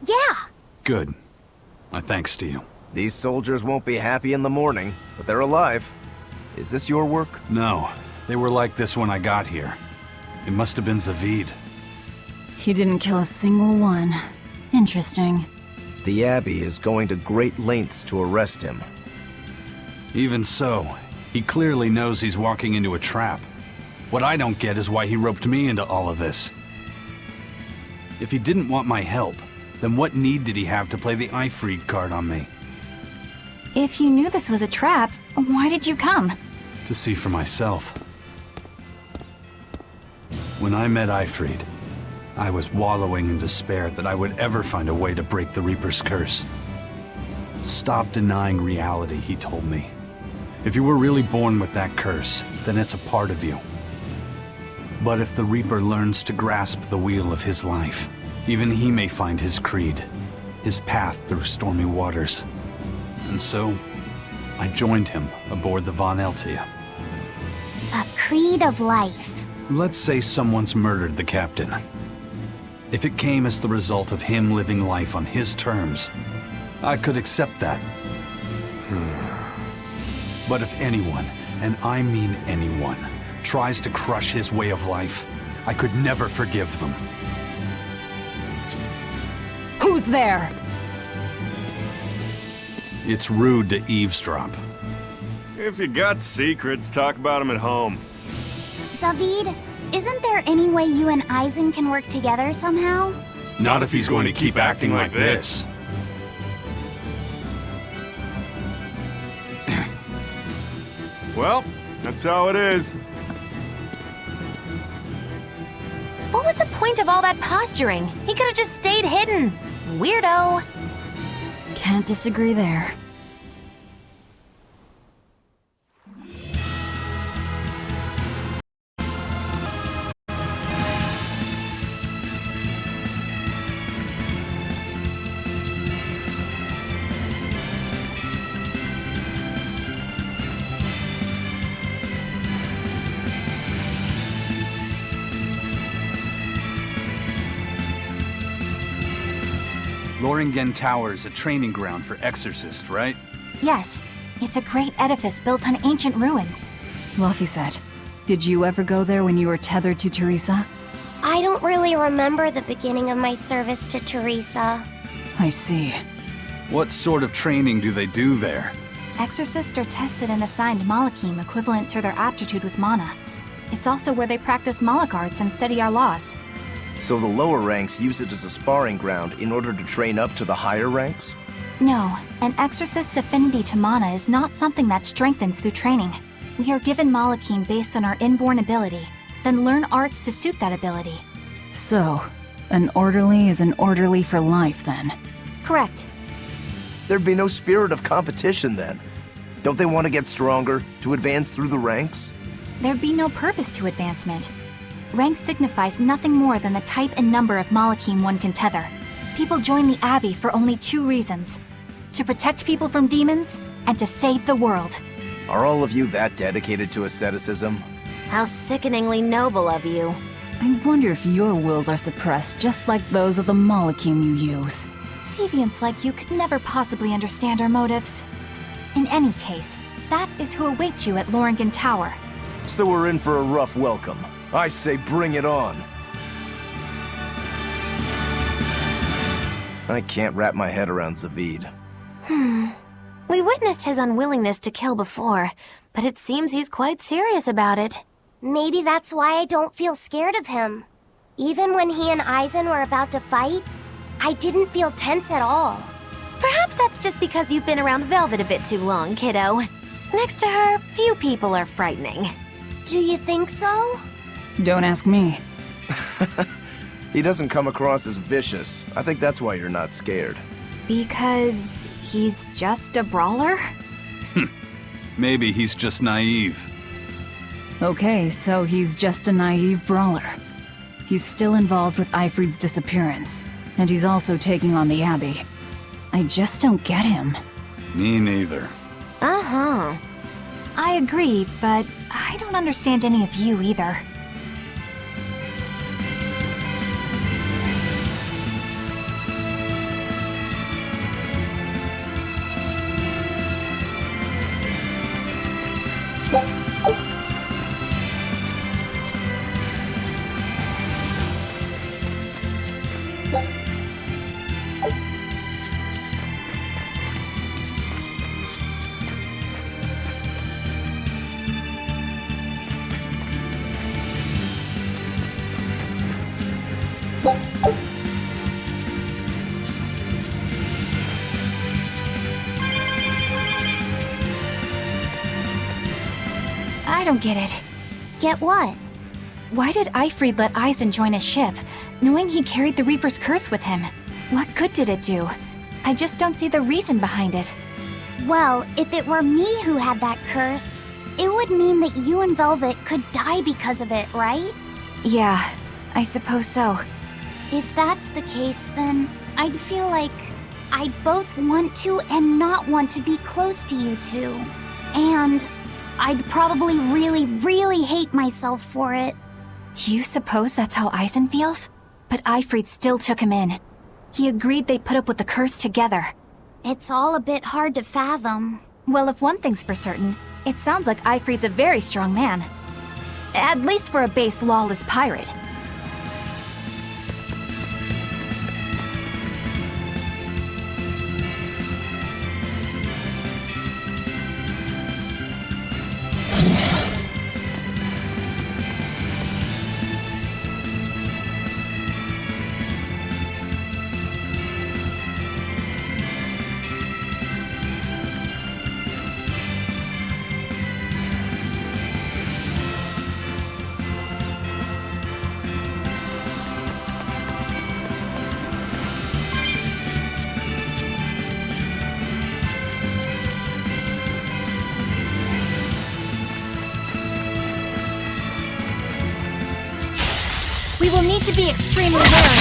Yeah. Good. My thanks to you. These soldiers won't be happy in the morning, but they're alive. Is this your work? No. They were like this when I got here. It must have been Zavid. He didn't kill a single one. Interesting. The Abbey is going to great lengths to arrest him. Even so, he clearly knows he's walking into a trap. What I don't get is why he roped me into all of this. If he didn't want my help, then what need did he have to play the Ifrid card on me? If you knew this was a trap, why did you come? To see for myself. When I met Ifrid, I was wallowing in despair that I would ever find a way to break the Reaper's curse. Stop denying reality, he told me. If you were really born with that curse, then it's a part of you. But if the Reaper learns to grasp the wheel of his life, even he may find his creed, his path through stormy waters. And so, I joined him aboard the Von Eltia. A creed of life. Let's say someone's murdered the captain. If it came as the result of him living life on his terms, I could accept that. But if anyone, and I mean anyone, tries to crush his way of life, I could never forgive them. Who's there? It's rude to eavesdrop. If you got secrets, talk about them at home. Zavid, isn't there any way you and Eisen can work together somehow? Not if he's going to keep acting like this. Well, that's how it is. What was the point of all that posturing? He could have just stayed hidden. Weirdo. Can't disagree there. Loringen Tower is a training ground for exorcists, right? Yes, it's a great edifice built on ancient ruins. Laphicet, did you ever go there when you were tethered to Teresa? I don't really remember the beginning of my service to Teresa. I see. What sort of training do they do there? Exorcists are tested and assigned Malachim equivalent to their aptitude with mana. It's also where they practice Malach arts and study our laws. So the lower ranks use it as a sparring ground in order to train up to the higher ranks? No, an exorcist's affinity to mana is not something that strengthens through training. We are given Malachim based on our inborn ability, then learn arts to suit that ability. So, an orderly is an orderly for life, then? Correct. There'd be no spirit of competition then. Don't they want to get stronger, to advance through the ranks? There'd be no purpose to advancement. Rank signifies nothing more than the type and number of Malachim one can tether. People join the Abbey for only two reasons: to protect people from demons, and to save the world. Are all of you that dedicated to asceticism? How sickeningly noble of you. I wonder if your wills are suppressed just like those of the Malachim you use. Deviants like you could never possibly understand our motives. In any case, that is who awaits you at Loringen Tower. So we're in for a rough welcome. I say bring it on. I can't wrap my head around Zavid. We witnessed his unwillingness to kill before, but it seems he's quite serious about it. Maybe that's why I don't feel scared of him. Even when he and Eisen were about to fight, I didn't feel tense at all. Perhaps that's just because you've been around Velvet a bit too long, kiddo. Next to her, few people are frightening. Do you think so? Don't ask me. He doesn't come across as vicious. I think that's why you're not scared. Because he's just a brawler? Maybe he's just naive. Okay, so he's just a naive brawler. He's still involved with Ifrid's disappearance, and he's also taking on the Abbey. I just don't get him. Me neither. Uh-huh. I agree, but I don't understand any of you either. I don't get it. Get what? Why did Eifried let Eisen join his ship, knowing he carried the Reaper's curse with him? What good did it do? I just don't see the reason behind it. Well, if it were me who had that curse, it would mean that you and Velvet could die because of it, right? Yeah, I suppose so. If that's the case, then I'd feel like I'd both want to and not want to be close to you two. And I'd probably really, really hate myself for it. Do you suppose that's how Eisen feels? But Eifried still took him in. He agreed they'd put up with the curse together. It's all a bit hard to fathom. Well, if one thing's for certain, it sounds like Eifried's a very strong man. At least for a base, lawless pirate. We will need to be extremely wary.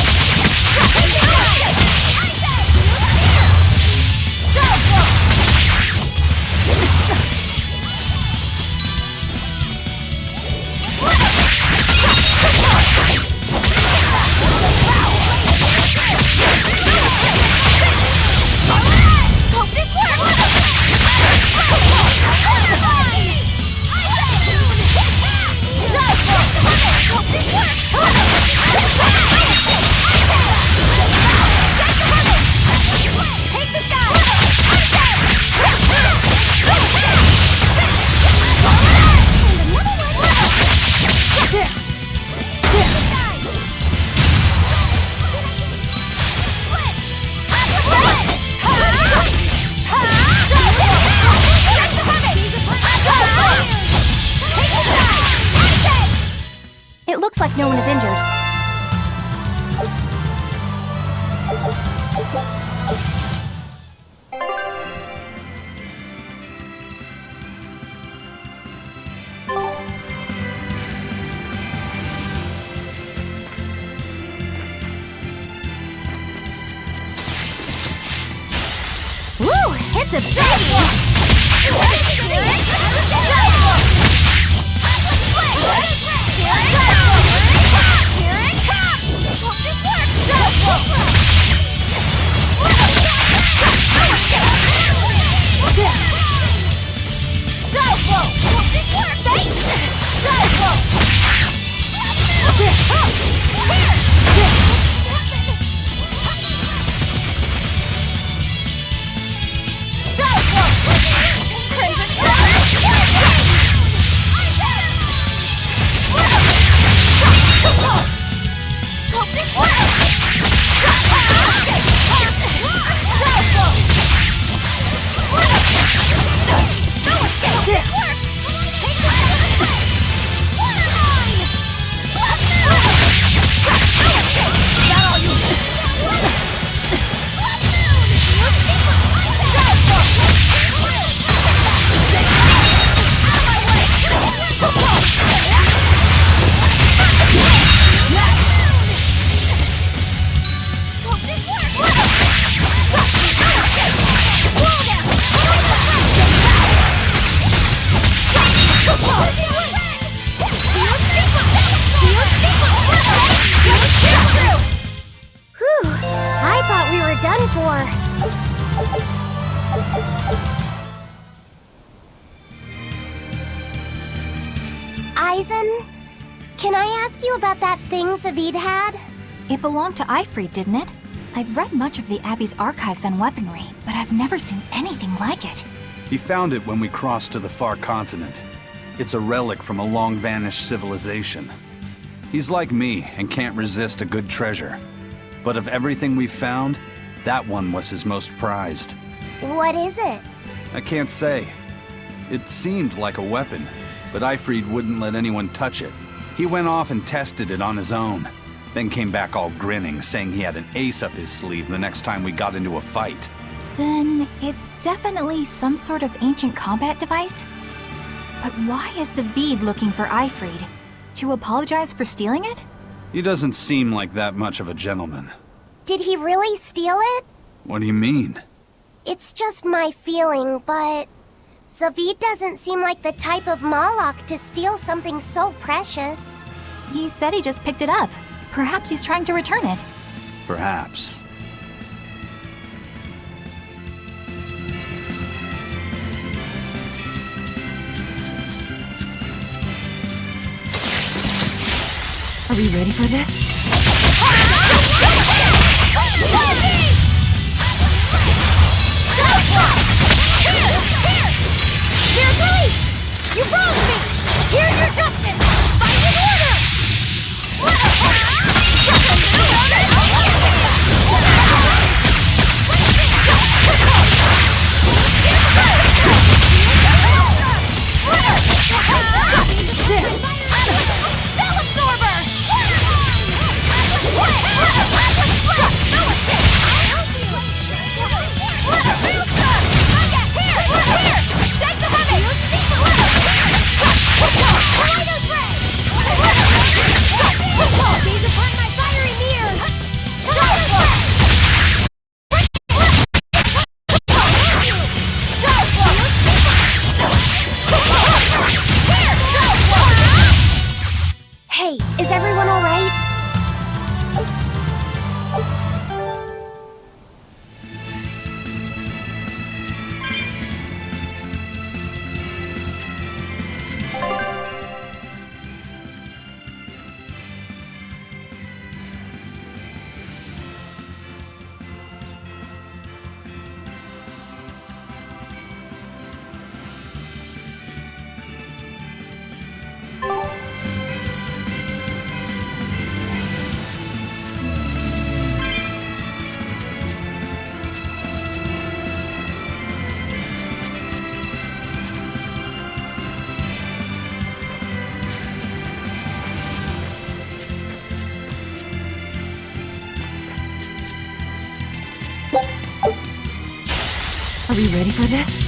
It looks like no one is injured. Woo! It's a biggie! Eisen, can I ask you about that thing Zavid had? It belonged to Eifried, didn't it? I've read much of the Abbey's archives on weaponry, but I've never seen anything like it. He found it when we crossed to the far continent. It's a relic from a long-vanished civilization. He's like me and can't resist a good treasure. But of everything we've found, that one was his most prized. What is it? I can't say. It seemed like a weapon. but Eifried wouldn't let anyone touch it. He went off and tested it on his own, then came back all grinning, saying he had an ace up his sleeve the next time we got into a fight. Then it's definitely some sort of ancient combat device? But why is Zavid looking for Eifried? To apologize for stealing it? He doesn't seem like that much of a gentleman. Did he really steal it? What do you mean? It's just my feeling, but Zavid doesn't seem like the type of Malak to steal something so precious. He said he just picked it up. Perhaps he's trying to return it. Perhaps. Are we ready for this? Dear police! You wronged me! Here's your justice! Fight in order! Cell absorber! Hey, is everyone all right? Are we ready for this?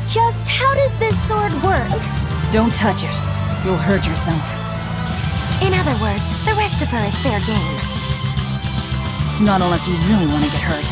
Just how does this sword work? Don't touch it. You'll hurt yourself. In other words, the rest of her is fair game. Not unless you really want to get hurt.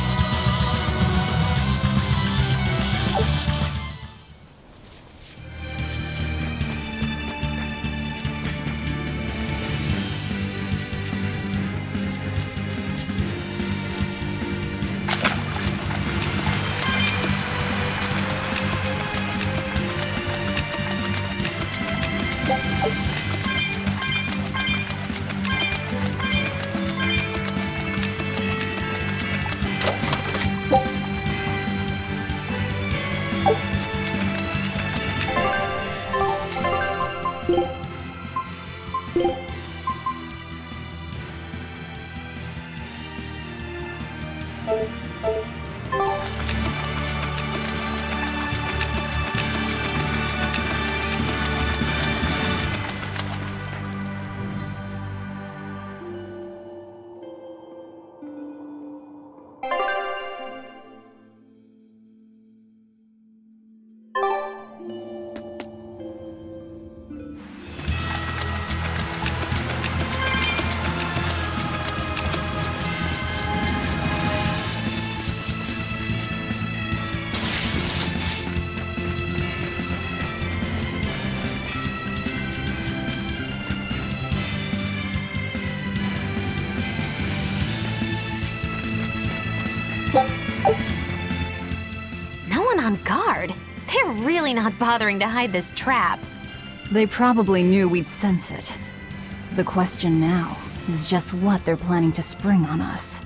on guard. They're really not bothering to hide this trap. They probably knew we'd sense it. The question now is just what they're planning to spring on us.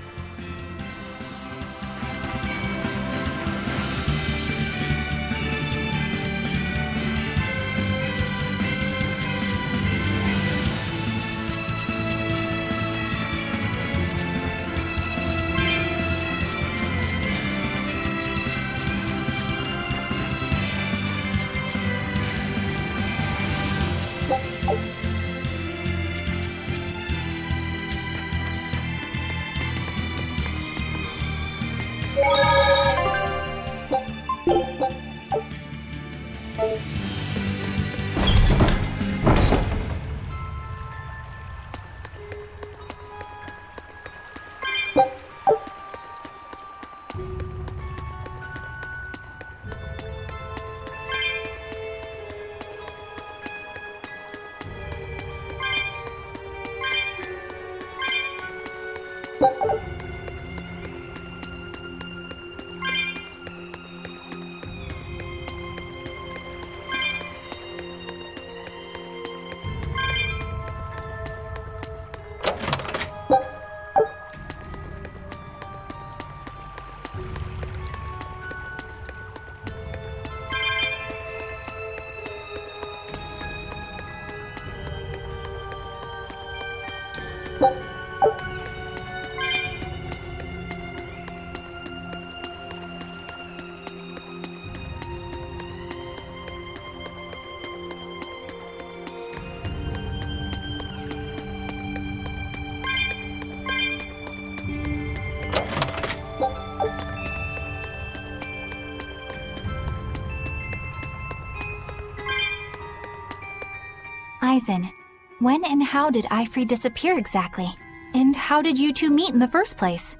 Eisen, when and how did Eifried disappear exactly? And how did you two meet in the first place?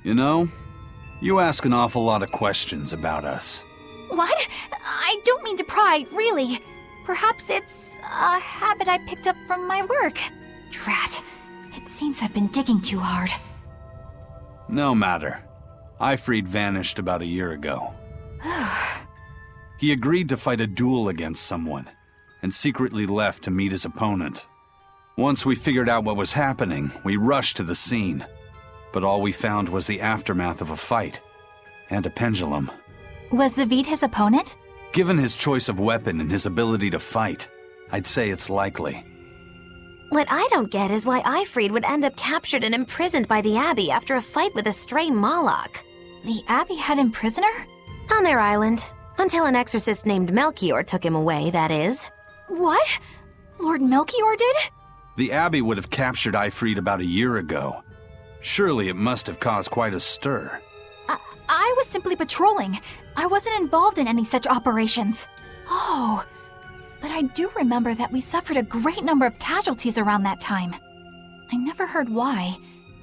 You know, you ask an awful lot of questions about us. What? I don't mean to pry, really. Perhaps it's a habit I picked up from my work. Drat. It seems I've been digging too hard. No matter. Eifried vanished about a year ago. He agreed to fight a duel against someone, and secretly left to meet his opponent. Once we figured out what was happening, we rushed to the scene. But all we found was the aftermath of a fight, and a pendulum. Was Zavid his opponent? Given his choice of weapon and his ability to fight, I'd say it's likely. What I don't get is why Eifried would end up captured and imprisoned by the Abbey after a fight with a stray Moloch. The Abbey had him prisoner? On their island. Until an exorcist named Melchior took him away, that is. What? Lord Melchior did? The Abbey would have captured Eifried about a year ago. Surely it must have caused quite a stir. I was simply patrolling. I wasn't involved in any such operations. Oh, but I do remember that we suffered a great number of casualties around that time. I never heard why,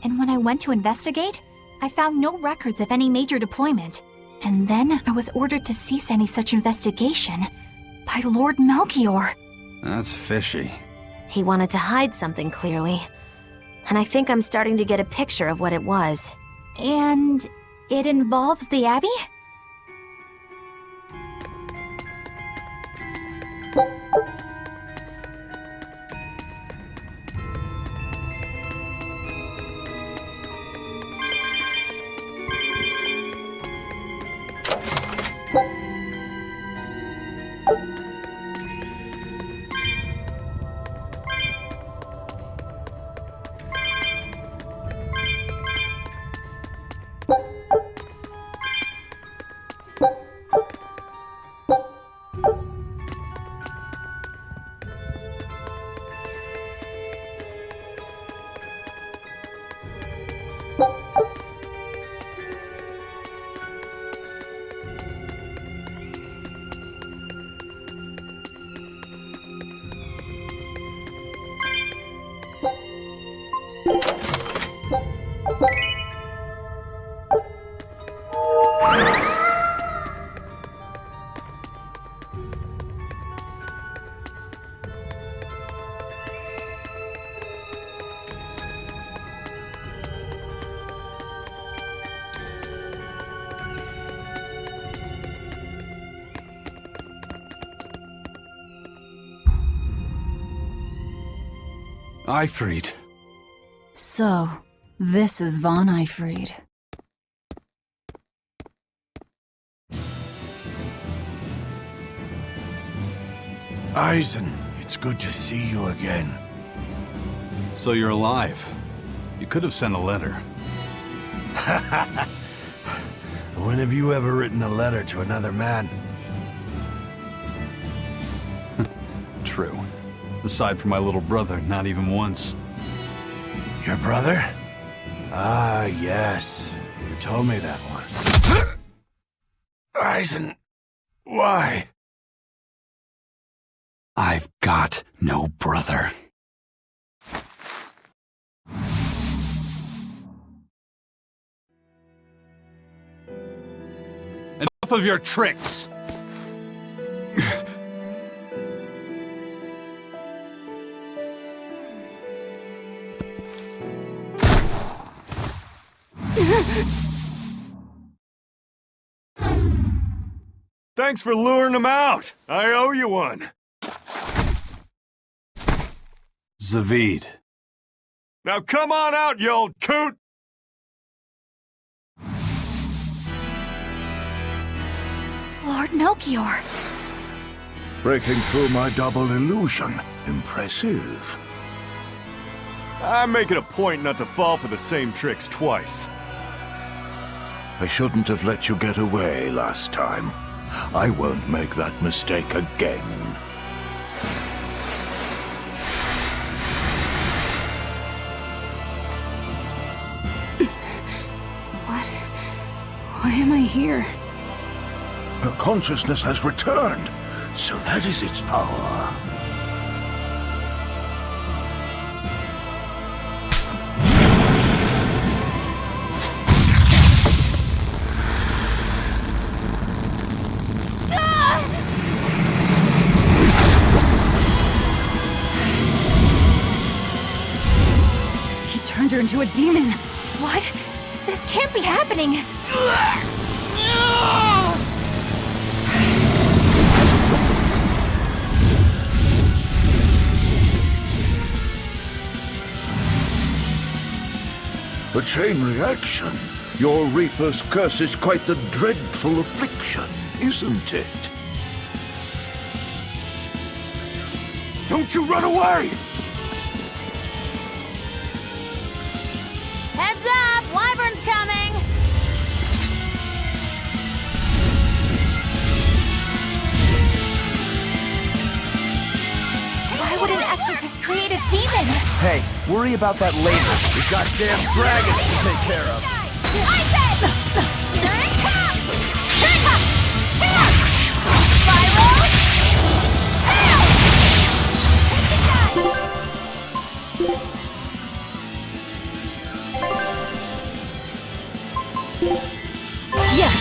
and when I went to investigate, I found no records of any major deployment. And then I was ordered to cease any such investigation by Lord Melchior. That's fishy. He wanted to hide something, clearly. And I think I'm starting to get a picture of what it was. And it involves the Abbey? Eifried. So, this is von Eifried. Eisen, it's good to see you again. So you're alive. You could have sent a letter. When have you ever written a letter to another man? True. Aside from my little brother, not even once. Your brother? Ah, yes. You told me that once. Eisen, why? I've got no brother. Enough of your tricks! Thanks for luring him out. I owe you one. Zavid. Now come on out, you old coot! Lord Melchior. Breaking through my double illusion. Impressive. I make it a point not to fall for the same tricks twice. I shouldn't have let you get away last time. I won't make that mistake again. Why am I here? Her consciousness has returned, so that is its power. He turned her into a demon. What? This can't be happening. A chain reaction. Your Reaper's curse is quite the dreadful affliction, isn't it? Don't you run away! Heads up! Wyvern's coming! Why would an exorcist create a demon? Hey, worry about that later. We've got damn dragons to take care of. I said! Here it comes! Here it comes! Here! Spiral! Yes.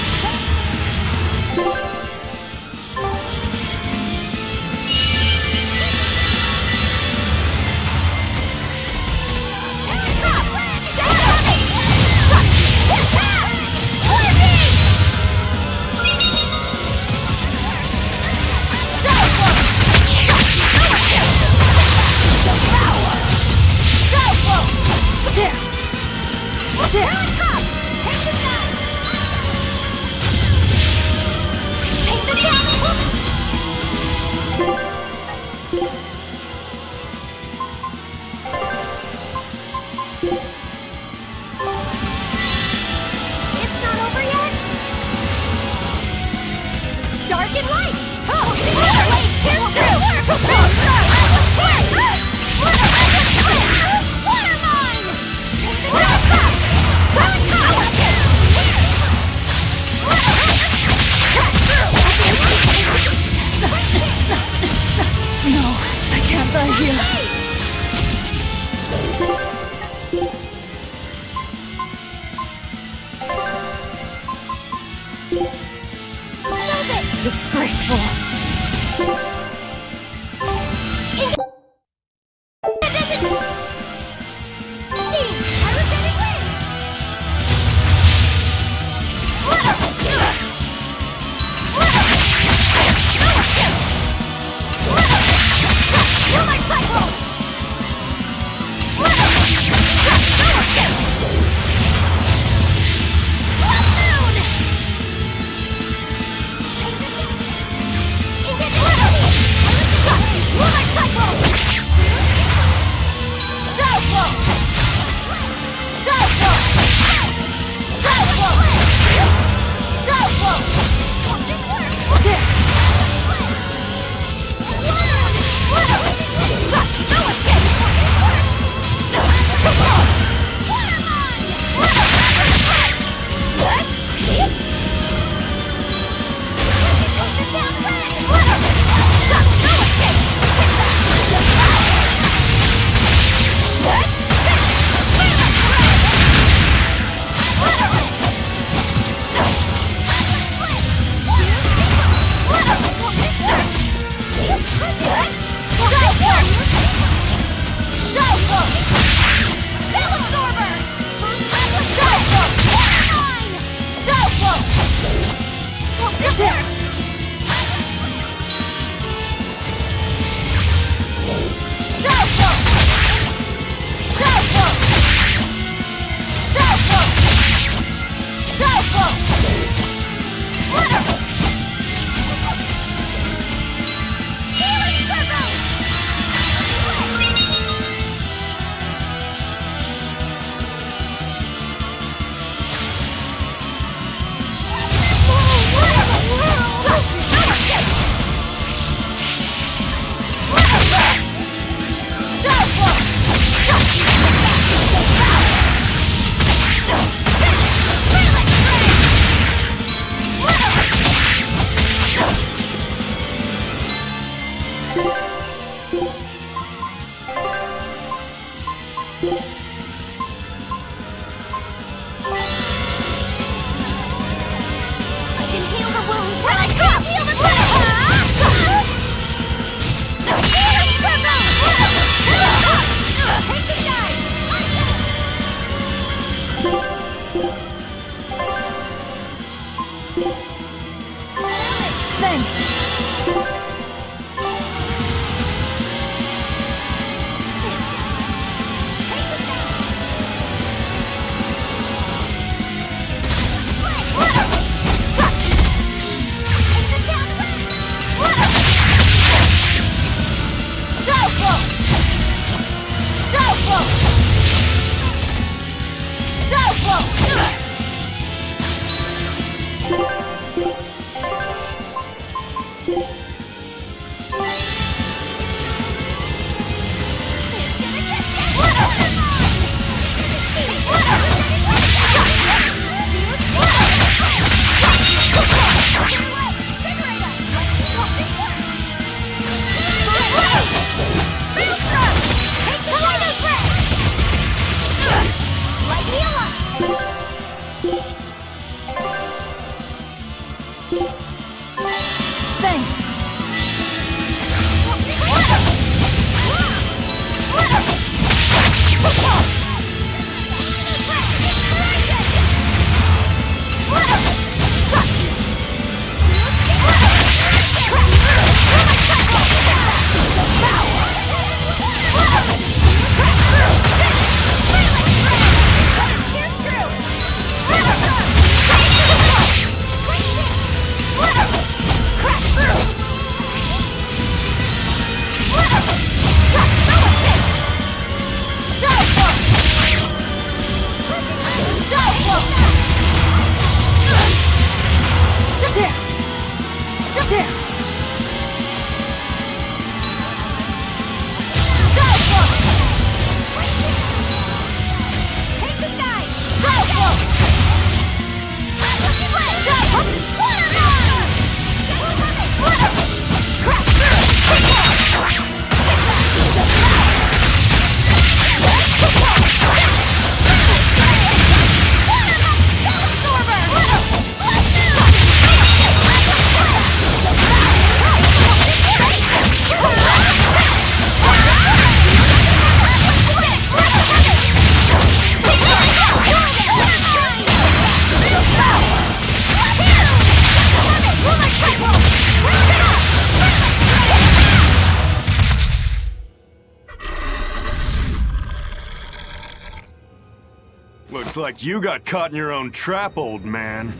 Looks like you got caught in your own trap, old man.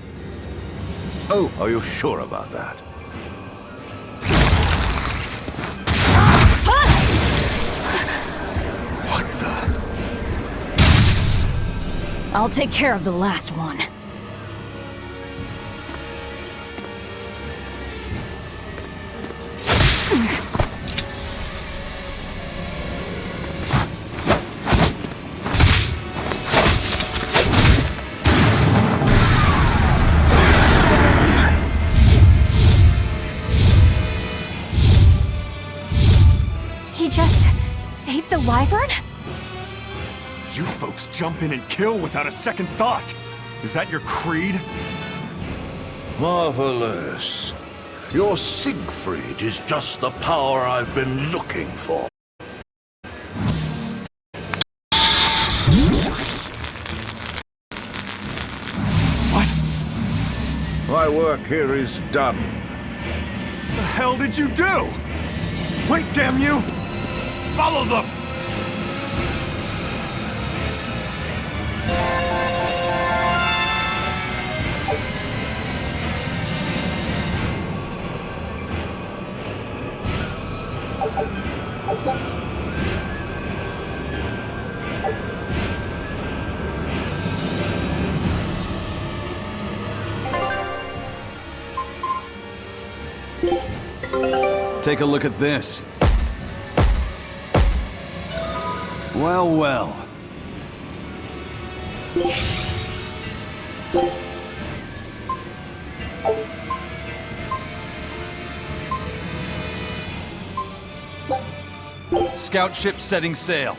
Oh, are you sure about that? I'll take care of the last one. He just saved the wyvern? You folks jump in and kill without a second thought. Is that your creed? Marvelous. Your Siegfried is just the power I've been looking for. What? My work here is done. The hell did you do? Wait, damn you! Follow them! Take a look at this. Well, well. Scout ship setting sail.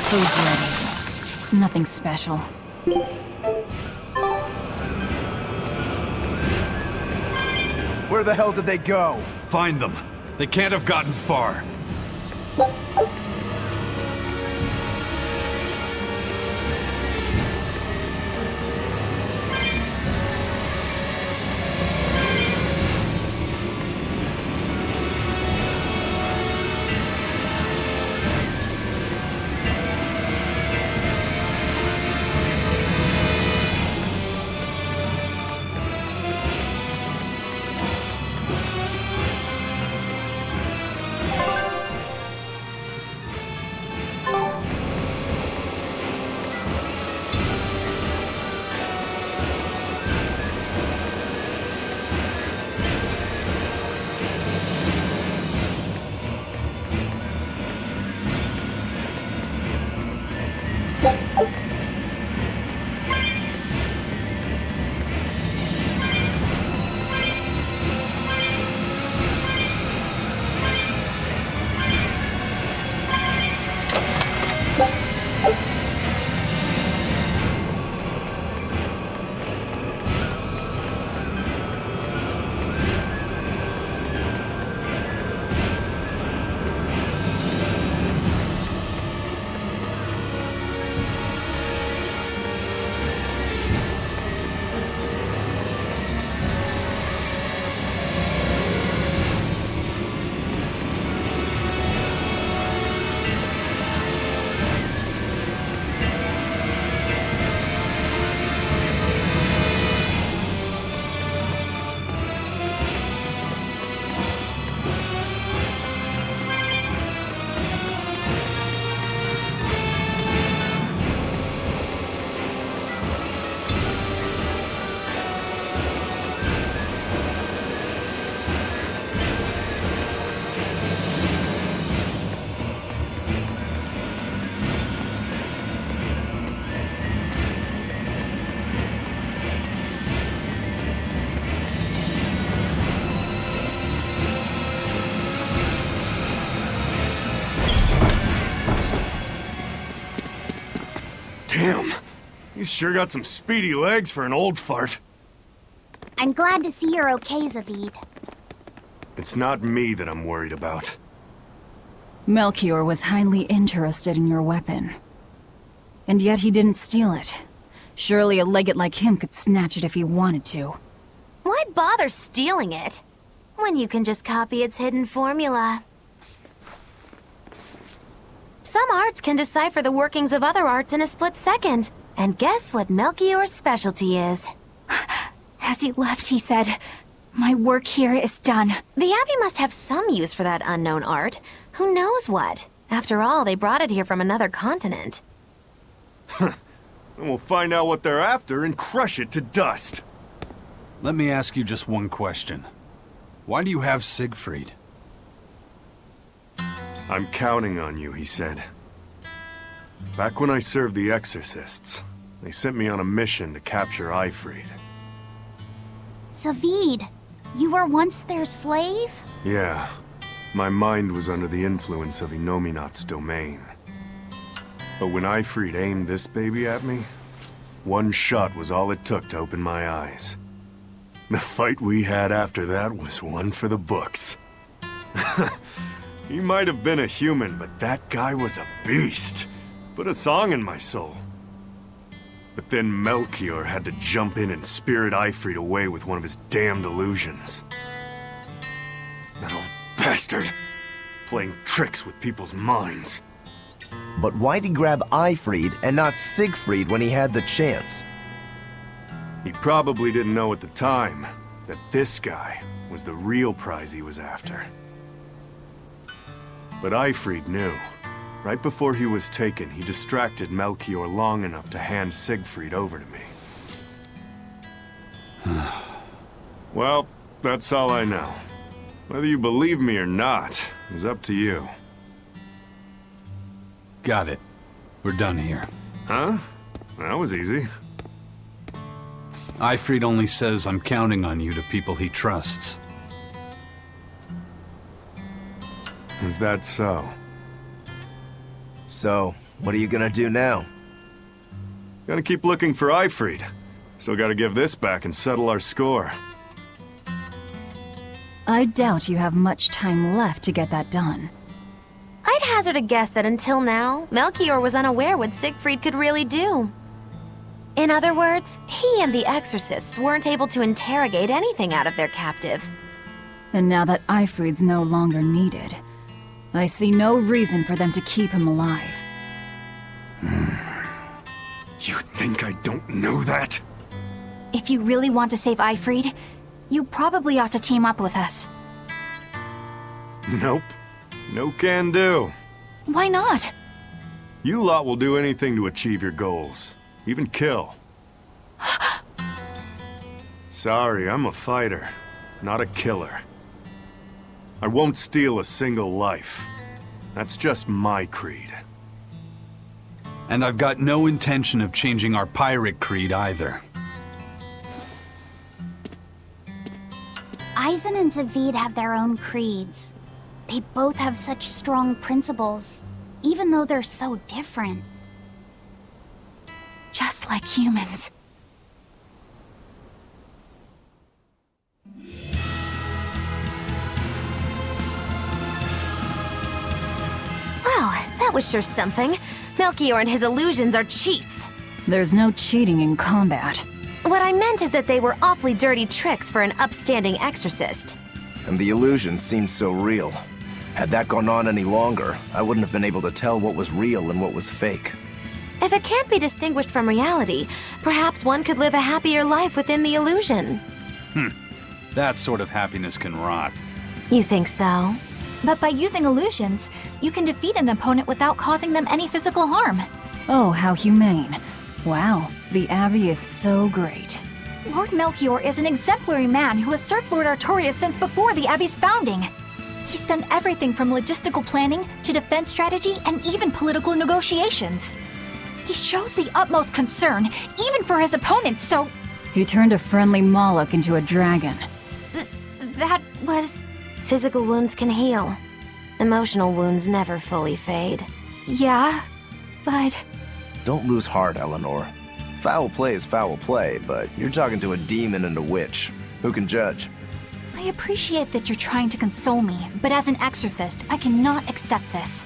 Food's ready. It's nothing special. Where the hell did they go? Find them. They can't have gotten far. Damn. He's sure got some speedy legs for an old fart. I'm glad to see you're okay, Zavid. It's not me that I'm worried about. Melchior was highly interested in your weapon. And yet he didn't steal it. Surely a legate like him could snatch it if he wanted to. Why bother stealing it when you can just copy its hidden formula? Some arts can decipher the workings of other arts in a split second. And guess what Melchior's specialty is? As he left, he said, "My work here is done." The Abbey must have some use for that unknown art. Who knows what? After all, they brought it here from another continent. And we'll find out what they're after and crush it to dust. Let me ask you just one question. Why do you have Siegfried? I'm counting on you, he said. Back when I served the Exorcists, they sent me on a mission to capture Eifried. Zavid, you were once their slave? Yeah, my mind was under the influence of Inominat's domain. But when Eifried aimed this baby at me, one shot was all it took to open my eyes. The fight we had after that was one for the books. He might have been a human, but that guy was a beast. Put a song in my soul. But then Melchior had to jump in and spirit Eifried away with one of his damned illusions. That old bastard! Playing tricks with people's minds. But why'd he grab Eifried and not Siegfried when he had the chance? He probably didn't know at the time that this guy was the real prize he was after. But Eifried knew. Right before he was taken, he distracted Melchior long enough to hand Siegfried over to me. Well, that's all I know. Whether you believe me or not is up to you. Got it. We're done here. Huh? That was easy. Ifrit only says I'm counting on you to people he trusts. Is that so? So, what are you gonna do now? Gonna keep looking for Ifrit. Still gotta give this back and settle our score. I doubt you have much time left to get that done. I'd hazard a guess that until now, Melchior was unaware what Siegfried could really do. In other words, he and the exorcists weren't able to interrogate anything out of their captive. And now that Ifrit's no longer needed, I see no reason for them to keep him alive. You think I don't know that? If you really want to save Ifrit, you probably ought to team up with us. Nope. No can do. Why not? You lot will do anything to achieve your goals. Even kill. Sorry, I'm a fighter, not a killer. I won't steal a single life. That's just my creed. And I've got no intention of changing our pirate creed either. Eisen and Zavid have their own creeds. They both have such strong principles, even though they're so different. Just like humans. Well, that was sure something. Melchior and his illusions are cheats. There's no cheating in combat. What I meant is that they were awfully dirty tricks for an upstanding exorcist. And the illusions seemed so real. Had that gone on any longer, I wouldn't have been able to tell what was real and what was fake. If it can't be distinguished from reality, perhaps one could live a happier life within the illusion. That sort of happiness can rot. You think so? But by using illusions, you can defeat an opponent without causing them any physical harm. Oh, how humane. Wow, the Abbey is so great. Lord Melchior is an exemplary man who has served Lord Artorias since before the Abbey's founding. He's done everything from logistical planning to defense strategy and even political negotiations. He shows the utmost concern, even for his opponents, so... He turned a friendly Moloch into a dragon. That was... Physical wounds can heal. Emotional wounds never fully fade. Yeah, but... Don't lose heart, Eleanor. Foul play is foul play, but you're talking to a demon and a witch. Who can judge? I appreciate that you're trying to console me, but as an exorcist, I cannot accept this.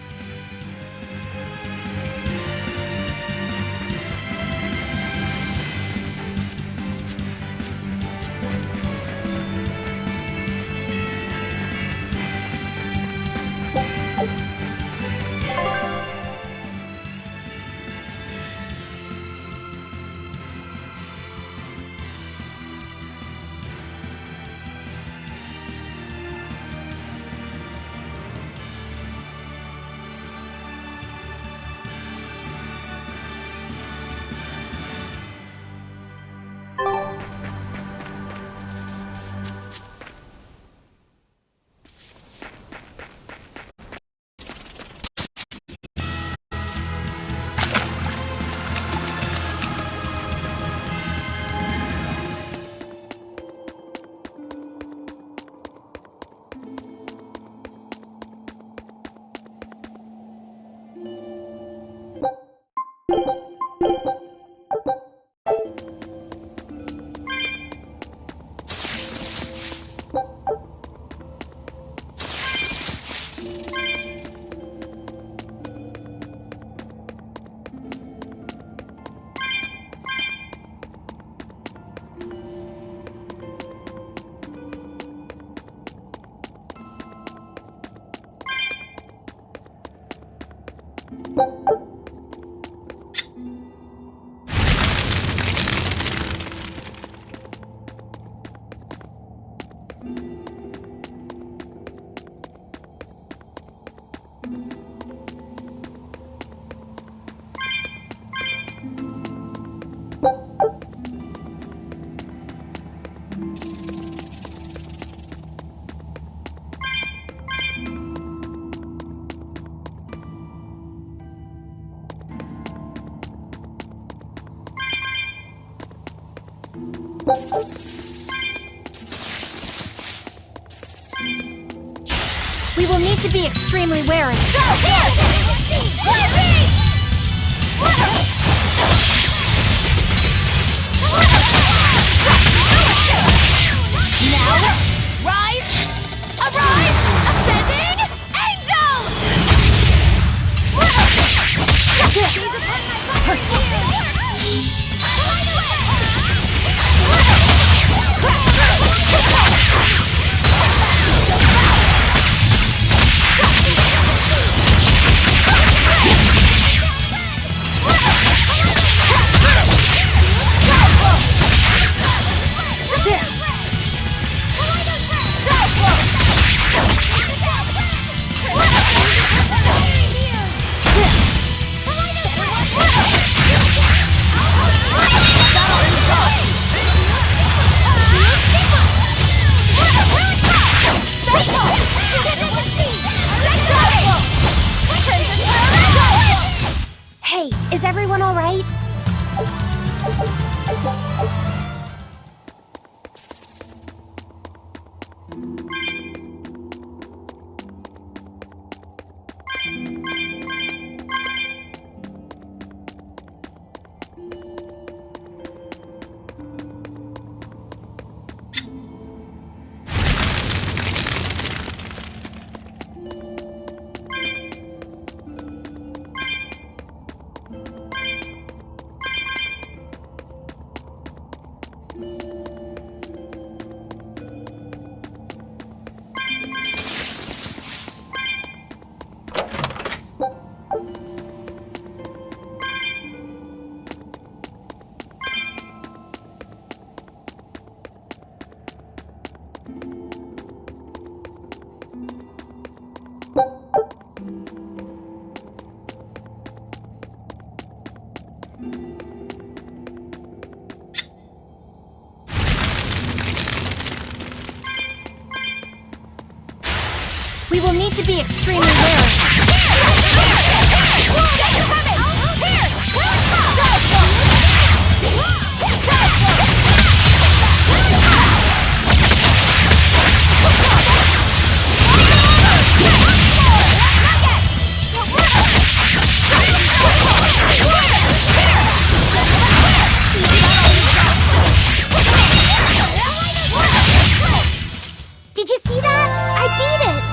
We will need to be extremely wary. Now, rise! Arise! Ascending angel! Hey, is everyone all right? We will need to be extremely wary. Did you see that? I beat it!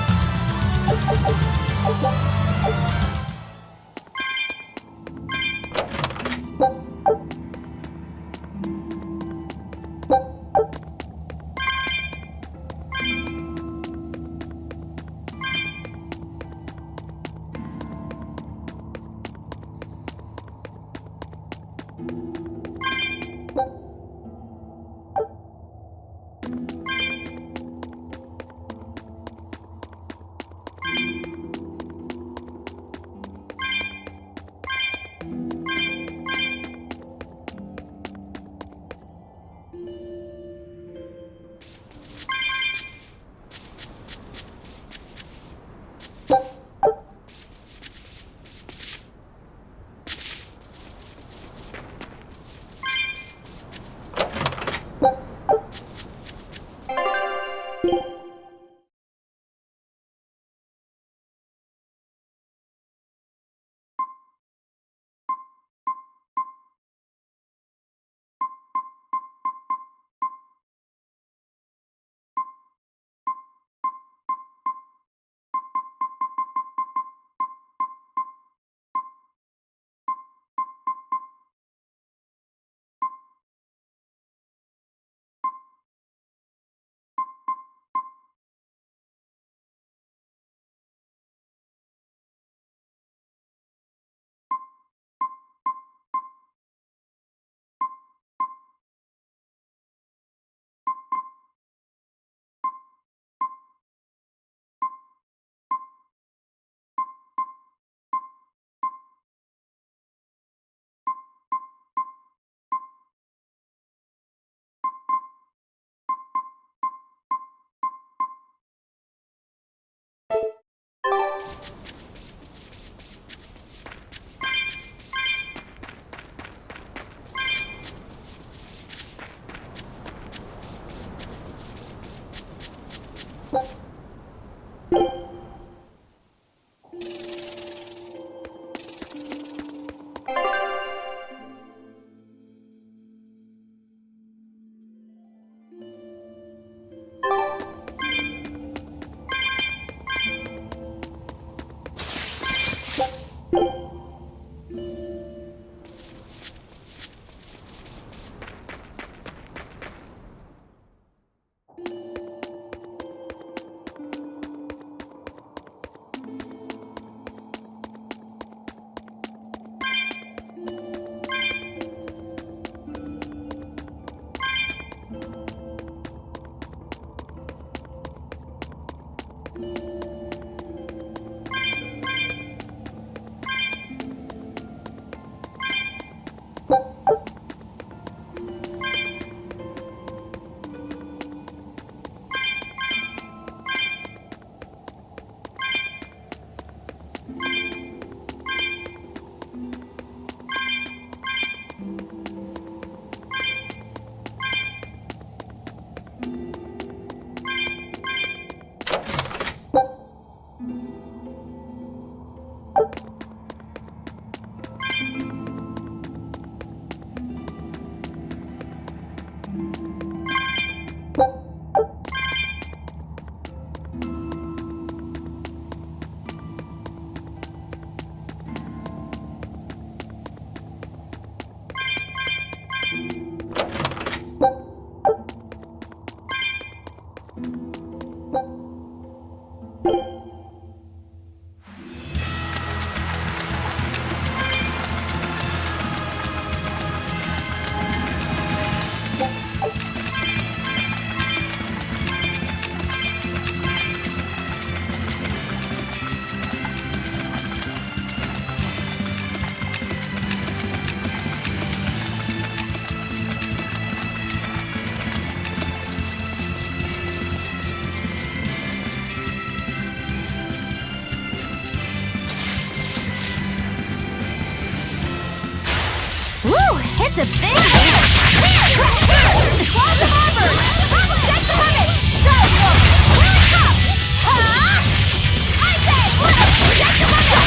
It's a biggie! Close the harbor! Get the limit! Go! Here it comes! I say! Get the limit!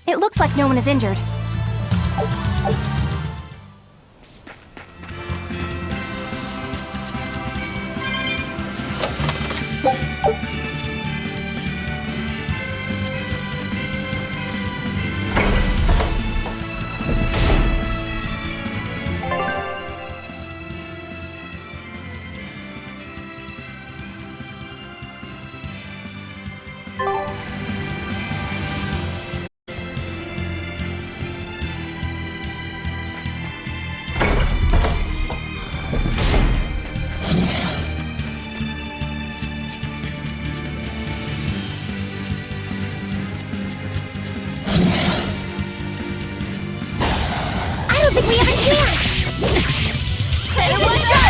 It looks like no one is injured. I don't think we have a chance! Better watch out!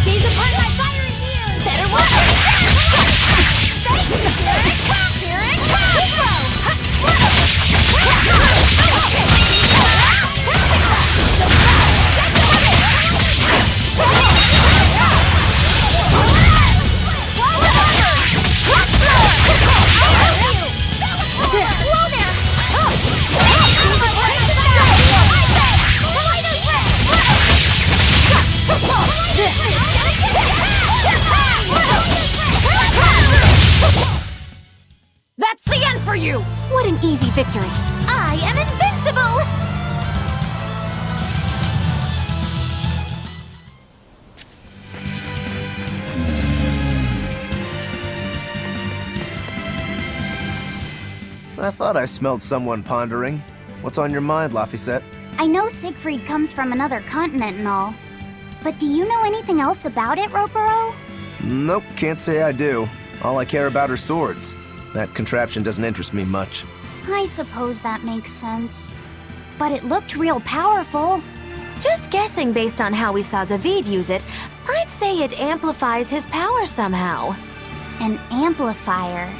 Gaze upon my fiery mirrors! Better watch it! Here it That's the end for you! What an easy victory. I am invincible! I thought I smelled someone pondering. What's on your mind, Laphicet? I know Siegfried comes from another continent and all. But do you know anything else about it, Rokuro? Nope, can't say I do. All I care about are swords. That contraption doesn't interest me much. I suppose that makes sense. But it looked real powerful. Just guessing based on how we saw Zavid use it, I'd say it amplifies his power somehow. An amplifier.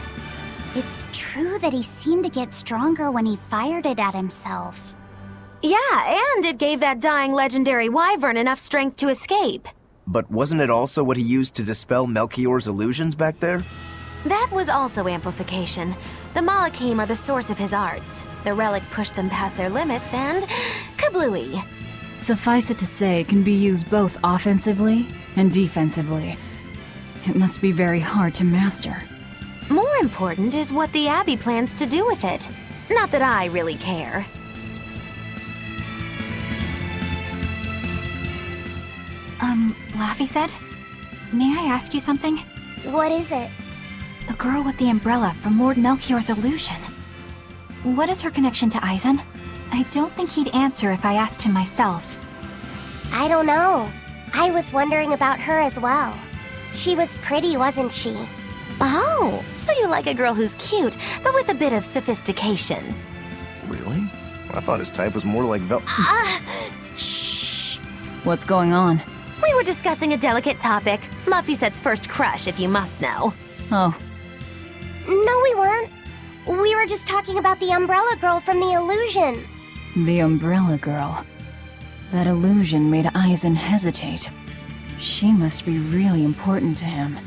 It's true that he seemed to get stronger when he fired it at himself. Yeah, and it gave that dying legendary wyvern enough strength to escape. But wasn't it also what he used to dispel Melchior's illusions back there? That was also amplification. The Malachim are the source of his arts. The relic pushed them past their limits and... kablooey. Suffice it to say, it can be used both offensively and defensively. It must be very hard to master. More important is what the Abbey plans to do with it. Not that I really care. Laphicet? May I ask you something? What is it? The girl with the umbrella from Lord Melchior's illusion. What is her connection to Aizen? I don't think he'd answer if I asked him myself. I don't know. I was wondering about her as well. She was pretty, wasn't she? Oh, so you like a girl who's cute, but with a bit of sophistication. Really? I thought his type was more like Shh! What's going on? We were discussing a delicate topic. Laphicet's first crush, if you must know. Oh. No, we weren't. We were just talking about the umbrella girl from the illusion. The umbrella girl. That illusion made Aizen hesitate. She must be really important to him.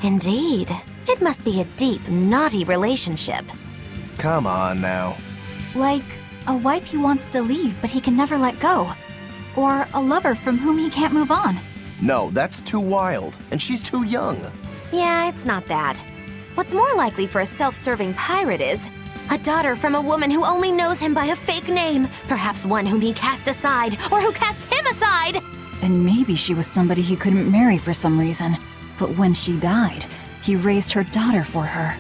Indeed. It must be a deep, naughty relationship. Come on now. Like a wife he wants to leave but he can never let go. Or a lover from whom he can't move on. No, that's too wild, and she's too young. Yeah, it's not that. What's more likely for a self-serving pirate is a daughter from a woman who only knows him by a fake name, perhaps one whom he cast aside, or who cast him aside! And maybe she was somebody he couldn't marry for some reason. But when she died, he raised her daughter for her.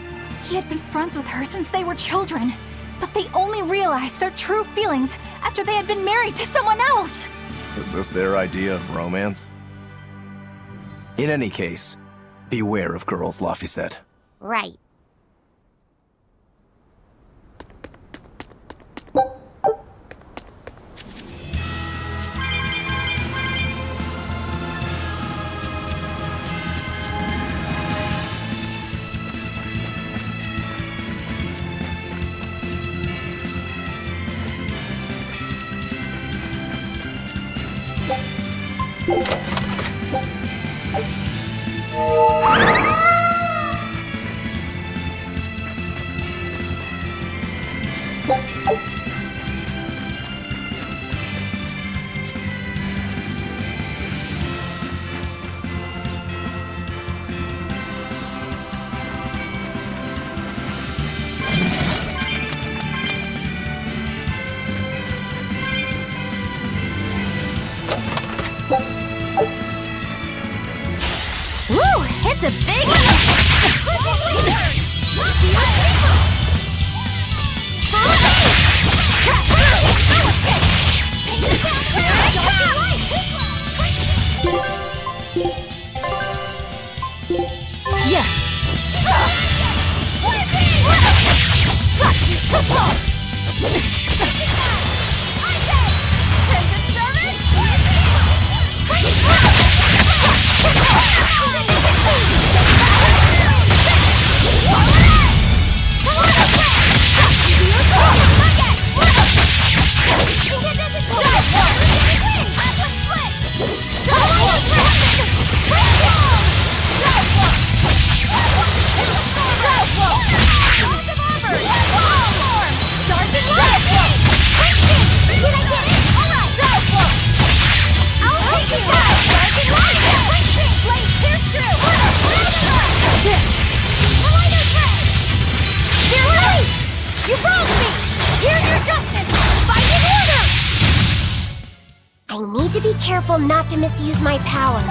He had been friends with her since they were children, but they only realized their true feelings after they had been married to someone else. Was this their idea of romance? In any case, beware of girls, Laffy said. Right. Woo! It's a big... I need to be careful not to misuse my power.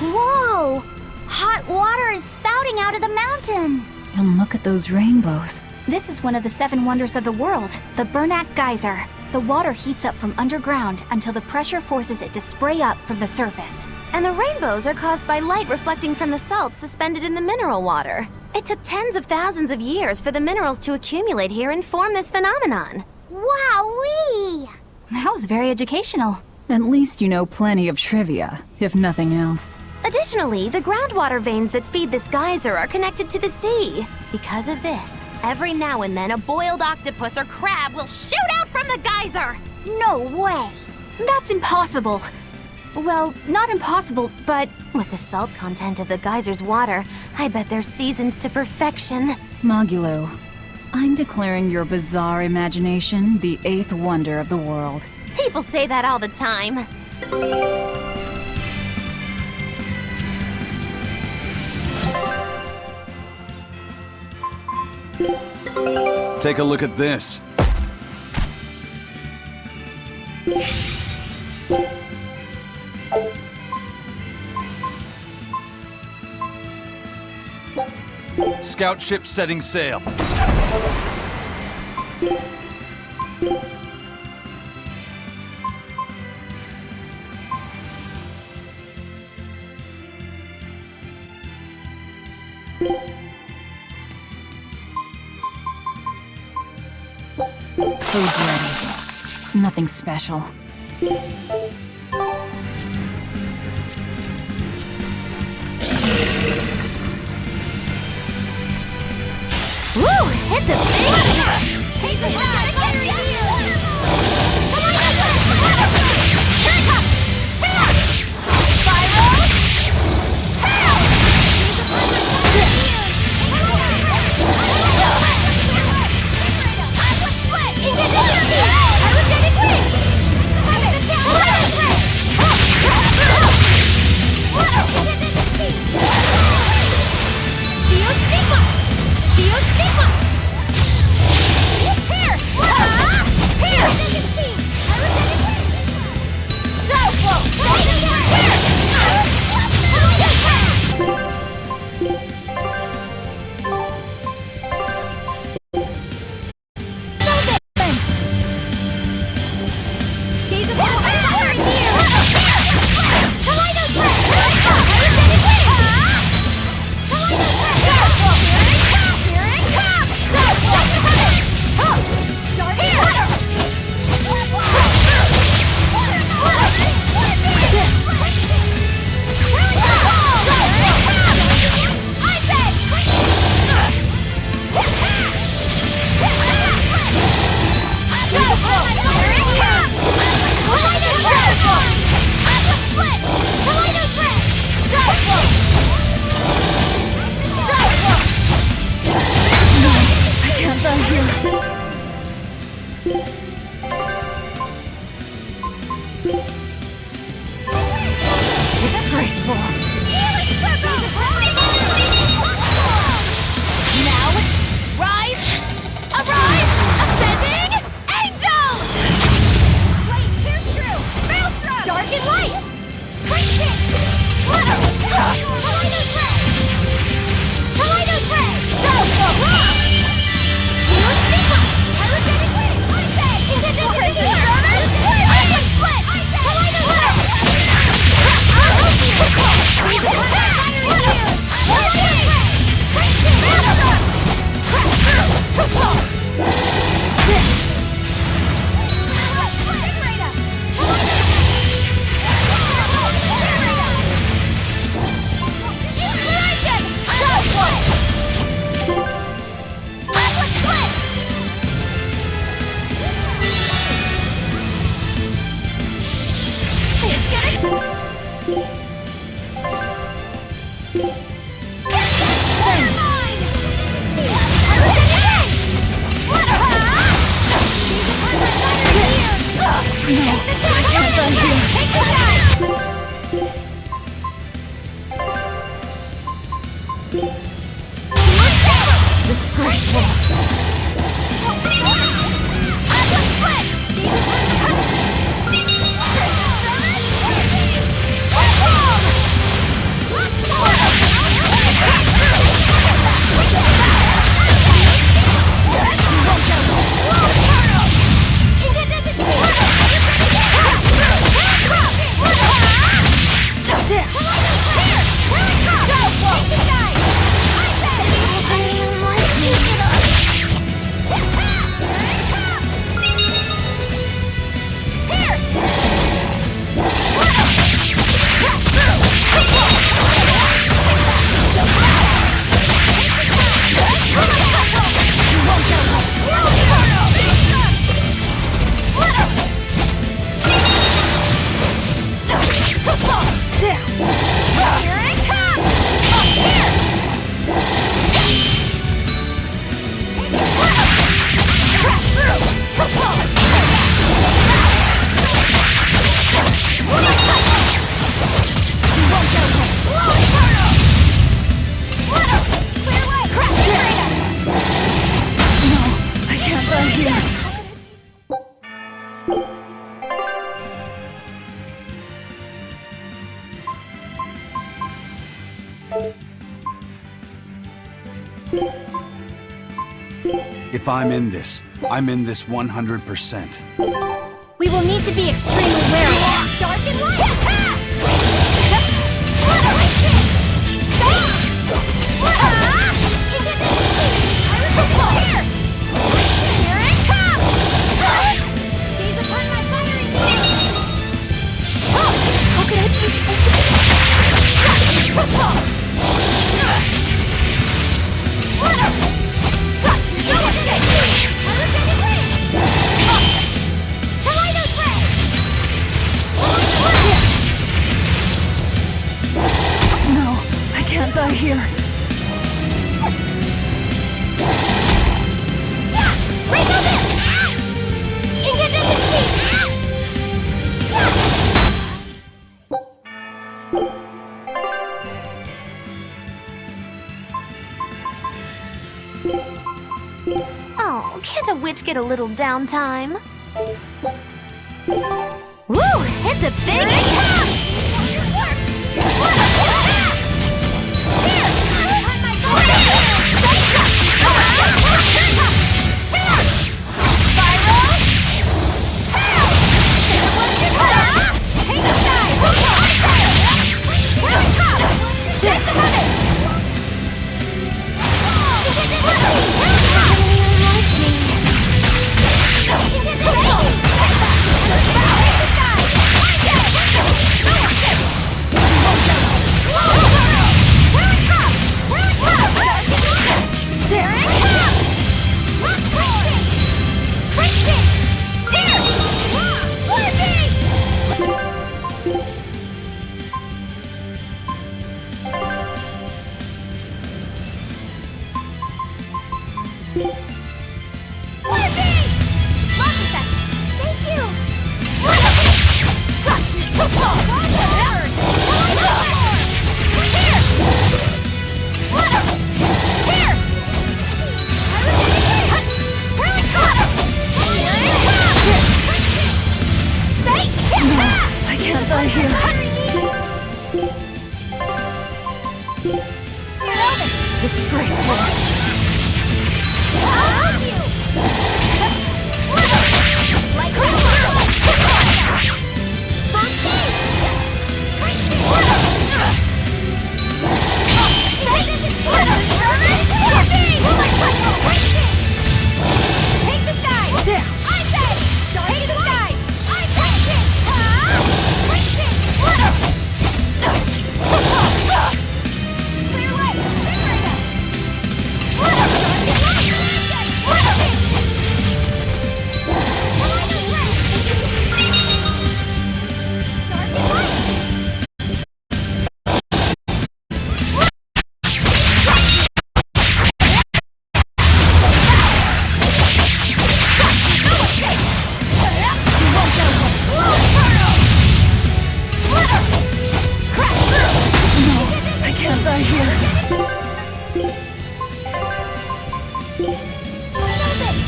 Whoa! Hot water is spouting out of the mountain! And look at those rainbows. This is one of the 7 wonders of the world, the Bernak Geyser. The water heats up from underground until the pressure forces it to spray up from the surface. And the rainbows are caused by light reflecting from the salts suspended in the mineral water. It took tens of thousands of years for the minerals to accumulate here and form this phenomenon. Wowee! That was very educational. At least you know plenty of trivia, if nothing else. Additionally, the groundwater veins that feed this geyser are connected to the sea. Because of this, every now and then a boiled octopus or crab will shoot out from the geyser! No way! That's impossible. Well, not impossible, but... With the salt content of the geyser's water, I bet they're seasoned to perfection. Mogulo, I'm declaring your bizarre imagination the 8th wonder of the world. People say that all the time. Take a look at this. Scout ship setting sail. Food's ready. It's nothing special. Woo! It's a big If I'm in this 100%. We will need to be extremely wary. Dark and light! No, I can't die here. Oh, can't a witch get a little downtime? Woo! It's a big I can't die here.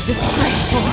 Disgraceful.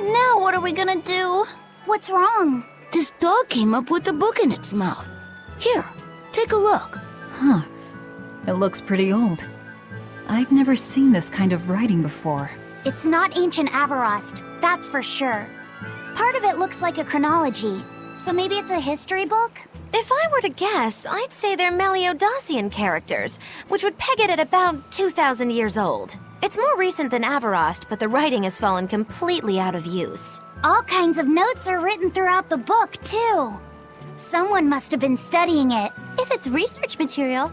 Now what are we gonna do? What's wrong? This dog came up with a book in its mouth. Here, take a look. Huh. It looks pretty old. I've never seen this kind of writing before. It's not ancient Avarost, that's for sure. Part of it looks like a chronology, so maybe it's a history book? If I were to guess, I'd say they're Meliodacian characters, which would peg it at about 2,000 years old. It's more recent than Avarost, but the writing has fallen completely out of use. All kinds of notes are written throughout the book, too. Someone must have been studying it. If it's research material,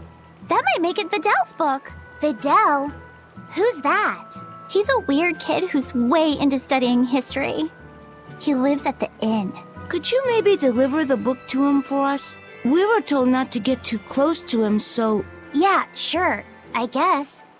that might make it Videl's book. Videl? Who's that? He's a weird kid who's way into studying history. He lives at the inn. Could you maybe deliver the book to him for us? We were told not to get too close to him, so... Yeah, sure. I guess.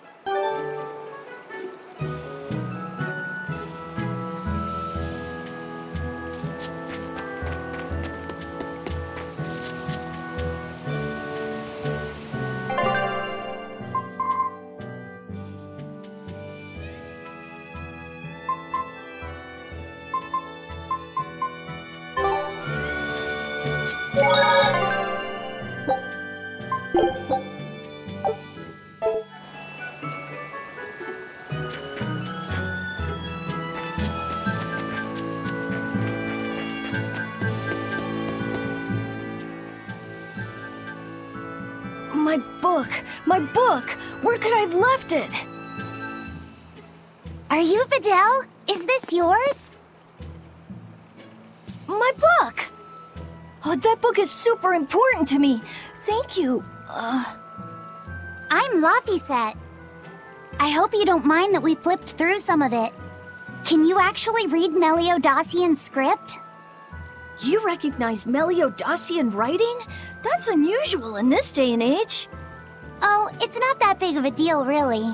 My book! My book! Where could I have left it? Are you Videl? Is this yours? My book! Oh, that book is super important to me. Thank you. I'm Laphicet. I hope you don't mind that we flipped through some of it. Can you actually read Meliodacian script? You recognize Meliodacian writing? That's unusual in this day and age. Oh, it's not that big of a deal, really.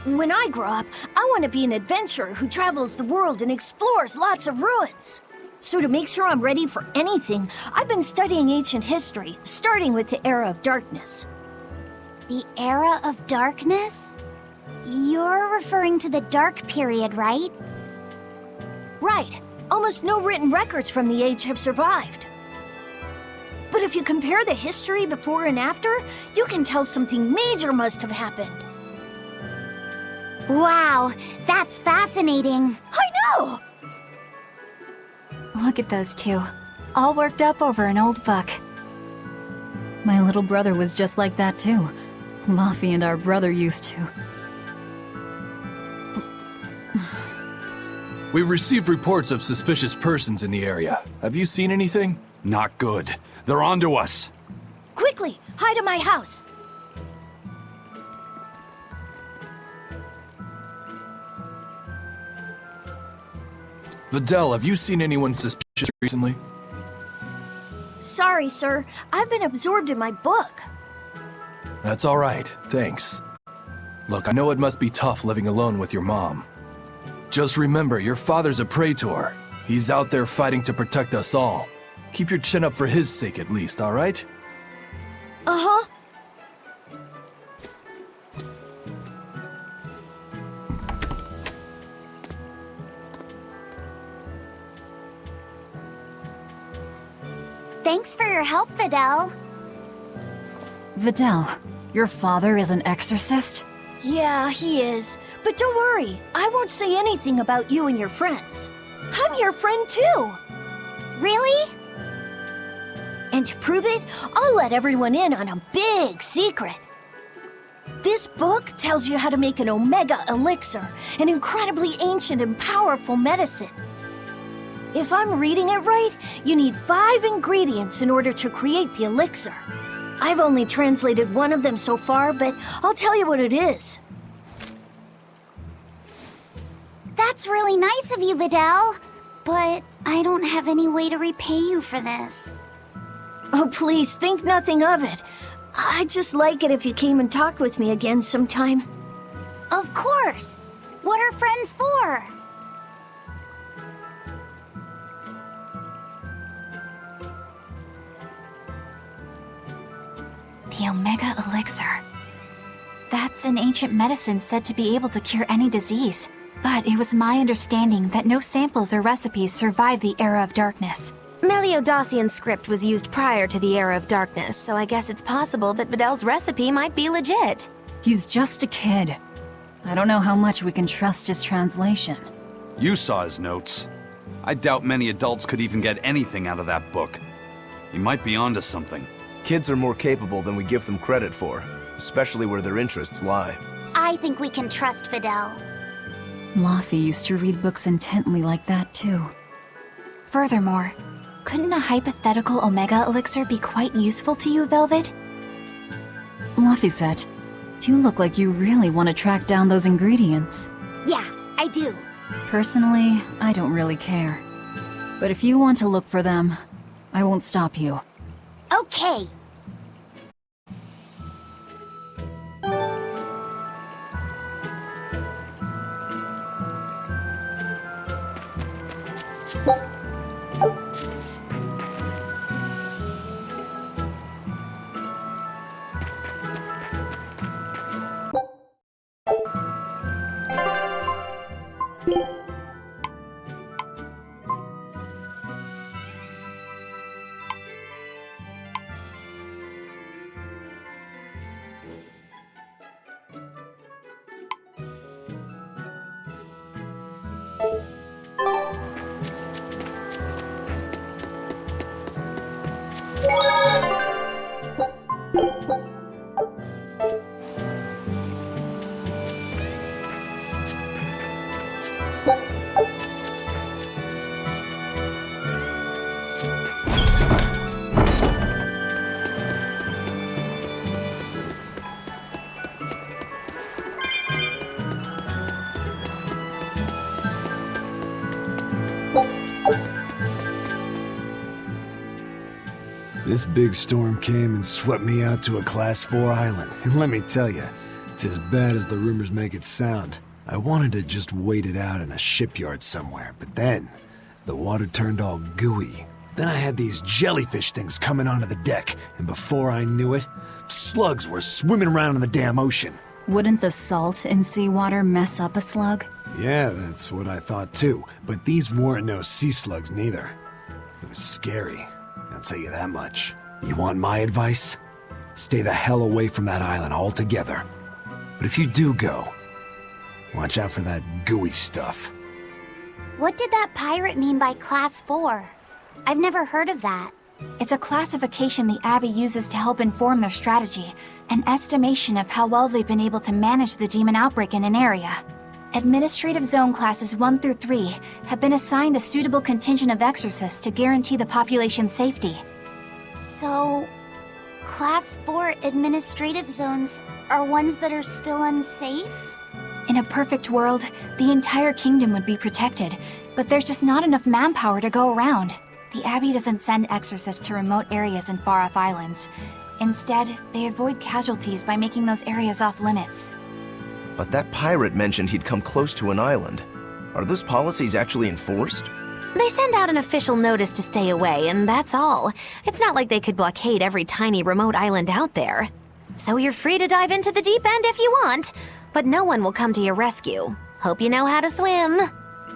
When I grow up, I want to be an adventurer who travels the world and explores lots of ruins. So to make sure I'm ready for anything, I've been studying ancient history, starting with the Era of Darkness. The Era of Darkness? You're referring to the Dark Period, right? Right. Almost no written records from the age have survived. But if you compare the history before and after, you can tell something major must have happened. Wow, that's fascinating. I know! Look at those two, all worked up over an old book. My little brother was just like that too. Laffy and our brother used to. We've received reports of suspicious persons in the area. Have you seen anything? Not good. They're onto us. Quickly, hide in my house. Videl, have you seen anyone suspicious recently? Sorry, sir. I've been absorbed in my book. That's all right, thanks. Look, I know it must be tough living alone with your mom. Just remember, your father's a praetor. He's out there fighting to protect us all. Keep your chin up for his sake at least, all right? Uh-huh. Thanks for your help, Videl. Videl, your father is an exorcist? Yeah, he is. But don't worry, I won't say anything about you and your friends. I'm your friend too. Really? And to prove it, I'll let everyone in on a big secret. This book tells you how to make an Omega Elixir, an incredibly ancient and powerful medicine. If I'm reading it right, you need 5 ingredients in order to create the elixir. I've only translated one of them so far, but I'll tell you what it is. That's really nice of you, Videl. But I don't have any way to repay you for this. Oh, please, think nothing of it. I'd just like it if you came and talked with me again sometime. Of course. What are friends for? The Omega Elixir. That's an ancient medicine said to be able to cure any disease. But it was my understanding that no samples or recipes survived the Era of Darkness. Meliodosian script was used prior to the Era of Darkness, so I guess it's possible that Videl's recipe might be legit. He's just a kid. I don't know how much we can trust his translation. You saw his notes. I doubt many adults could even get anything out of that book. He might be onto something. Kids are more capable than we give them credit for, especially where their interests lie. I think we can trust Videl. Laufey used to read books intently like that, too. Furthermore, couldn't a hypothetical Omega Elixir be quite useful to you, Velvet? Laufey, you look like you really want to track down those ingredients. Yeah, I do. Personally, I don't really care. But if you want to look for them, I won't stop you. Okay. This big storm came and swept me out to a Class 4 island, and let me tell you, it's as bad as the rumors make it sound. I wanted to just wait it out in a shipyard somewhere, but then the water turned all gooey. Then I had these jellyfish things coming onto the deck, and before I knew it, slugs were swimming around in the damn ocean. Wouldn't the salt in seawater mess up a slug? Yeah, that's what I thought too, but these weren't no sea slugs neither. It was scary, I'll tell you that much. You want my advice? Stay the hell away from that island altogether. But if you do go, watch out for that gooey stuff. What did that pirate mean by Class 4? I've never heard of that. It's a classification the Abbey uses to help inform their strategy, an estimation of how well they've been able to manage the demon outbreak in an area. Administrative Zone Classes 1 through 3 have been assigned a suitable contingent of exorcists to guarantee the population's safety. So, Class 4 administrative zones are ones that are still unsafe? In a perfect world, the entire kingdom would be protected, but there's just not enough manpower to go around. The Abbey doesn't send exorcists to remote areas and far-off islands. Instead, they avoid casualties by making those areas off-limits. But that pirate mentioned he'd come close to an island. Are those policies actually enforced? They send out an official notice to stay away, and that's all. It's not like they could blockade every tiny remote island out there. So you're free to dive into the deep end if you want, but no one will come to your rescue. Hope you know how to swim.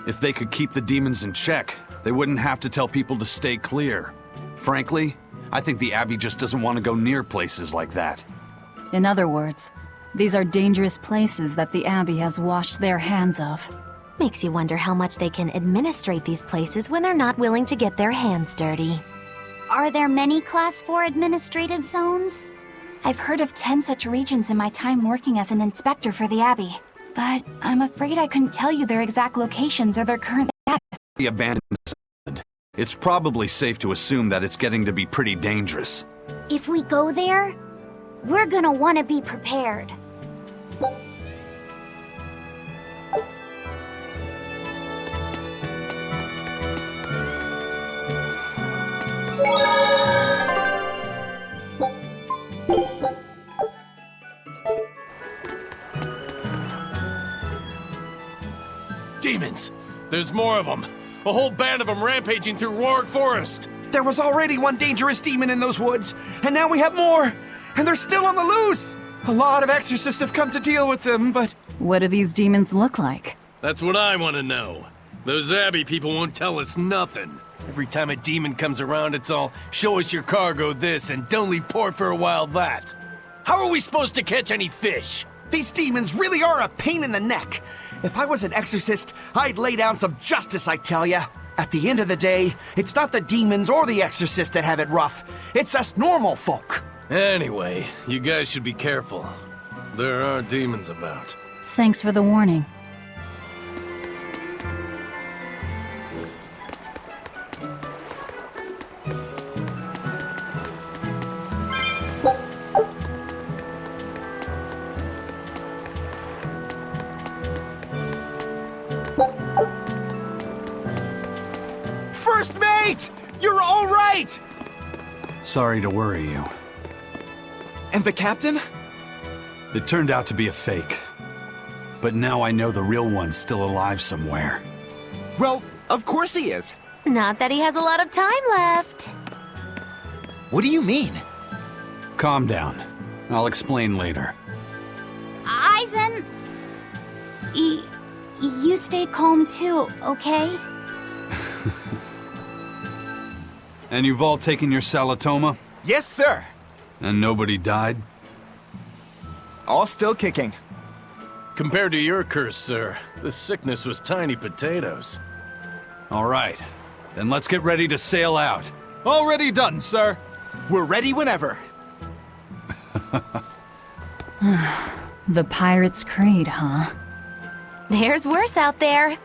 If they could keep the demons in check, they wouldn't have to tell people to stay clear. Frankly, I think the Abbey just doesn't want to go near places like that. In other words, these are dangerous places that the Abbey has washed their hands of. Makes you wonder how much they can administrate these places when they're not willing to get their hands dirty. Are there many Class 4 administrative zones? I've heard of 10 such regions in my time working as an inspector for the Abbey. But I'm afraid I couldn't tell you their exact locations or their current status. The abandoned island. It's probably safe to assume that it's getting to be pretty dangerous. If we go there, we're gonna want to be prepared. Demons! There's more of them! A whole band of them rampaging through Roared Forest! There was already one dangerous demon in those woods, and now we have more! And they're still on the loose! A lot of exorcists have come to deal with them, but... What do these demons look like? That's what I want to know. Those Abbey people won't tell us nothing. Every time a demon comes around, it's all, show us your cargo this, and don't leave port for a while that. How are we supposed to catch any fish? These demons really are a pain in the neck. If I was an exorcist, I'd lay down some justice, I tell ya. At the end of the day, it's not the demons or the exorcist that have it rough. It's us normal folk. Anyway, you guys should be careful. There are demons about. Thanks for the warning. First mate! You're all right! Sorry to worry you. And the captain? It turned out to be a fake. But now I know the real one's still alive somewhere. Well, of course he is. Not that he has a lot of time left. What do you mean? Calm down. I'll explain later. Eisen! You stay calm too, okay? And you've all taken your salatoma? Yes, sir. And nobody died? All still kicking. Compared to your curse, sir, this sickness was tiny potatoes. All right. Then let's get ready to sail out. Already done, sir. We're ready whenever. The Pirate's Creed, huh? There's worse out there.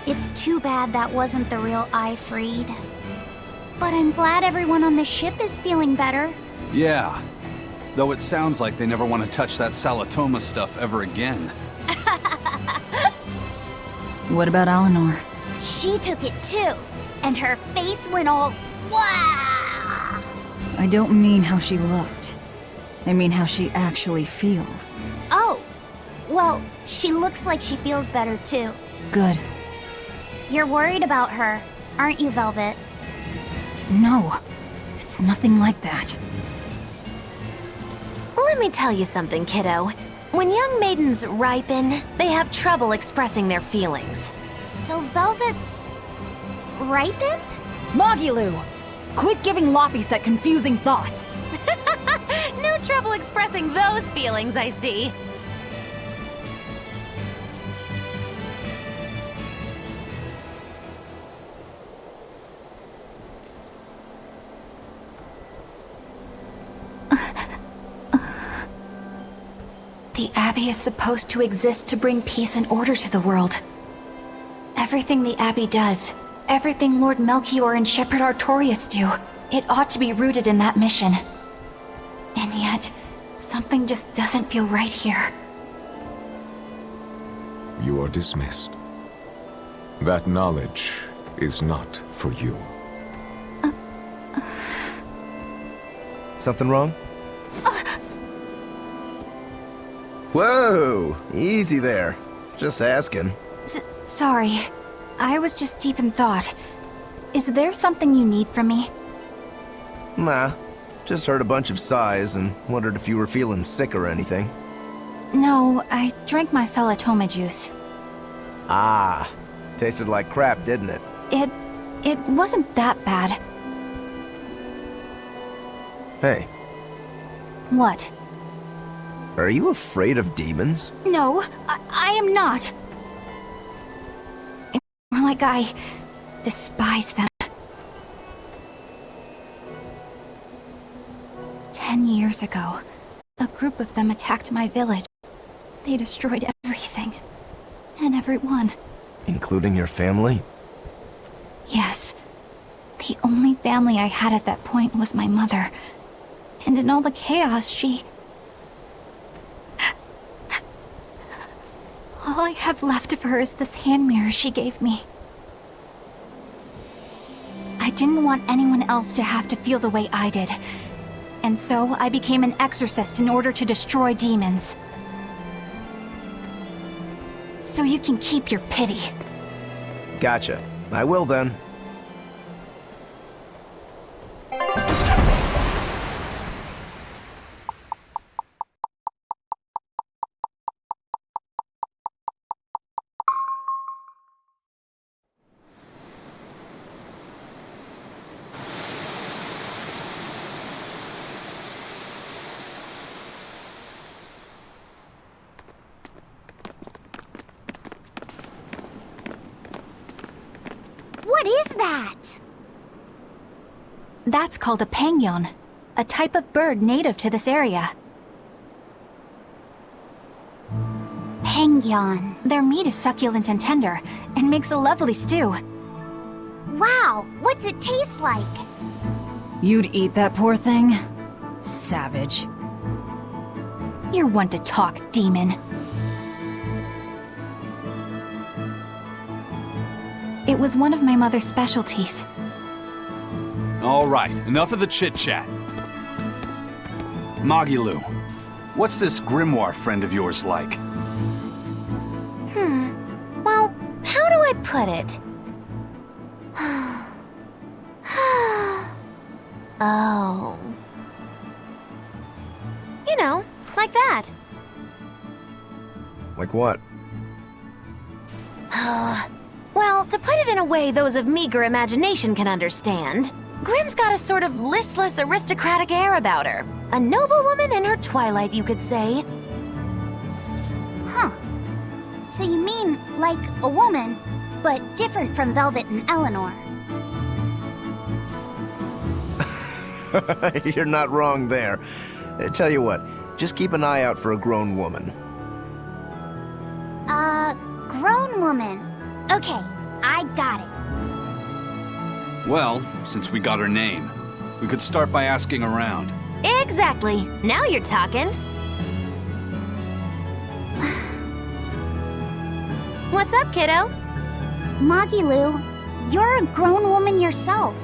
It's too bad that wasn't the real Ifreed. But I'm glad everyone on the ship is feeling better. Yeah. Though it sounds like they never want to touch that salatoma stuff ever again. What about Eleanor? She took it too, and her face went all wow. I don't mean how she looked. I mean how she actually feels. Oh, well, she looks like she feels better too. Good. You're worried about her, aren't you, Velvet? No, it's nothing like that. Let me tell you something, kiddo. When young maidens ripen, they have trouble expressing their feelings. So Velvet's... ripen? Mogilu! Quit giving Laphicet confusing thoughts! No trouble expressing those feelings, I see. The Abbey is supposed to exist to bring peace and order to the world. Everything the Abbey does, everything Lord Melchior and Shepherd Artorius do, it ought to be rooted in that mission. And yet, something just doesn't feel right here. You are dismissed. That knowledge is not for you. Something wrong? Whoa! Easy there. Just asking. Sorry. I was just deep in thought. Is there something you need from me? Nah. Just heard a bunch of sighs and wondered if you were feeling sick or anything. No, I drank my Salatoma juice. Ah. Tasted like crap, didn't it? It wasn't that bad. Hey, What? are you afraid of demons? No, I am not. It's more like I despise them. 10 years ago, a group of them attacked my village. They destroyed everything. And everyone. Including your family? Yes. The only family I had at that point was my mother. And in all the chaos, she... All I have left of her is this hand mirror she gave me. I didn't want anyone else to have to feel the way I did. And so I became an exorcist in order to destroy demons. So you can keep your pity. Gotcha. I will then. What is that? That's called a pangyon, a type of bird native to this area. Pangyon. Their meat is succulent and tender, and makes a lovely stew. Wow, what's it taste like? You'd eat that poor thing? Savage. You're one to talk, demon. It was one of my mother's specialties. All right, enough of the chit-chat. Magilu, what's this grimoire friend of yours like? Well, how do I put it? Oh. You know, like that. Like what? Well, to put it in a way those of meager imagination can understand, Grimm's got a sort of listless, aristocratic air about her. A noble woman in her twilight, you could say. Huh. So you mean like a woman, but different from Velvet and Eleanor. You're not wrong there. Tell you what, just keep an eye out for a grown woman. Grown woman. Okay, I got it. Well, since we got her name, we could start by asking around. Exactly. Now you're talking. What's up, kiddo? Magilu, you're a grown woman yourself.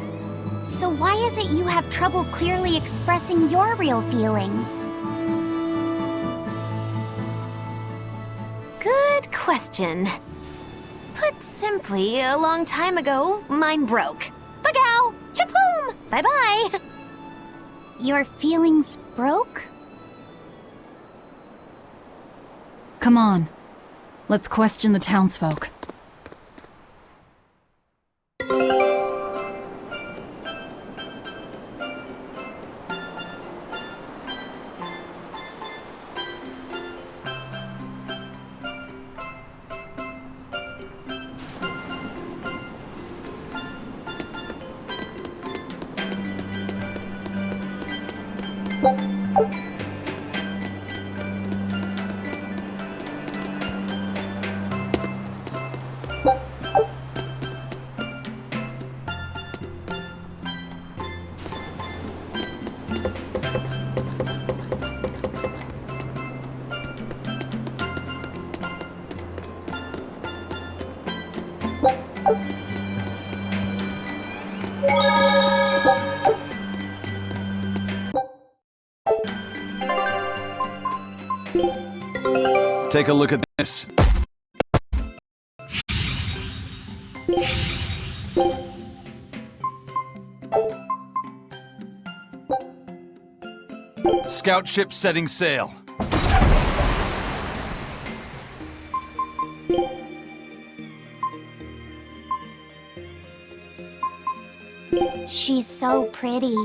So why is it you have trouble clearly expressing your real feelings? Good question. Put simply, a long time ago, mine broke. Bagow! Chapoom! Bye-bye! Your feelings broke? Come on. Let's question the townsfolk. Take a look at this. Scout ship setting sail. She's so pretty.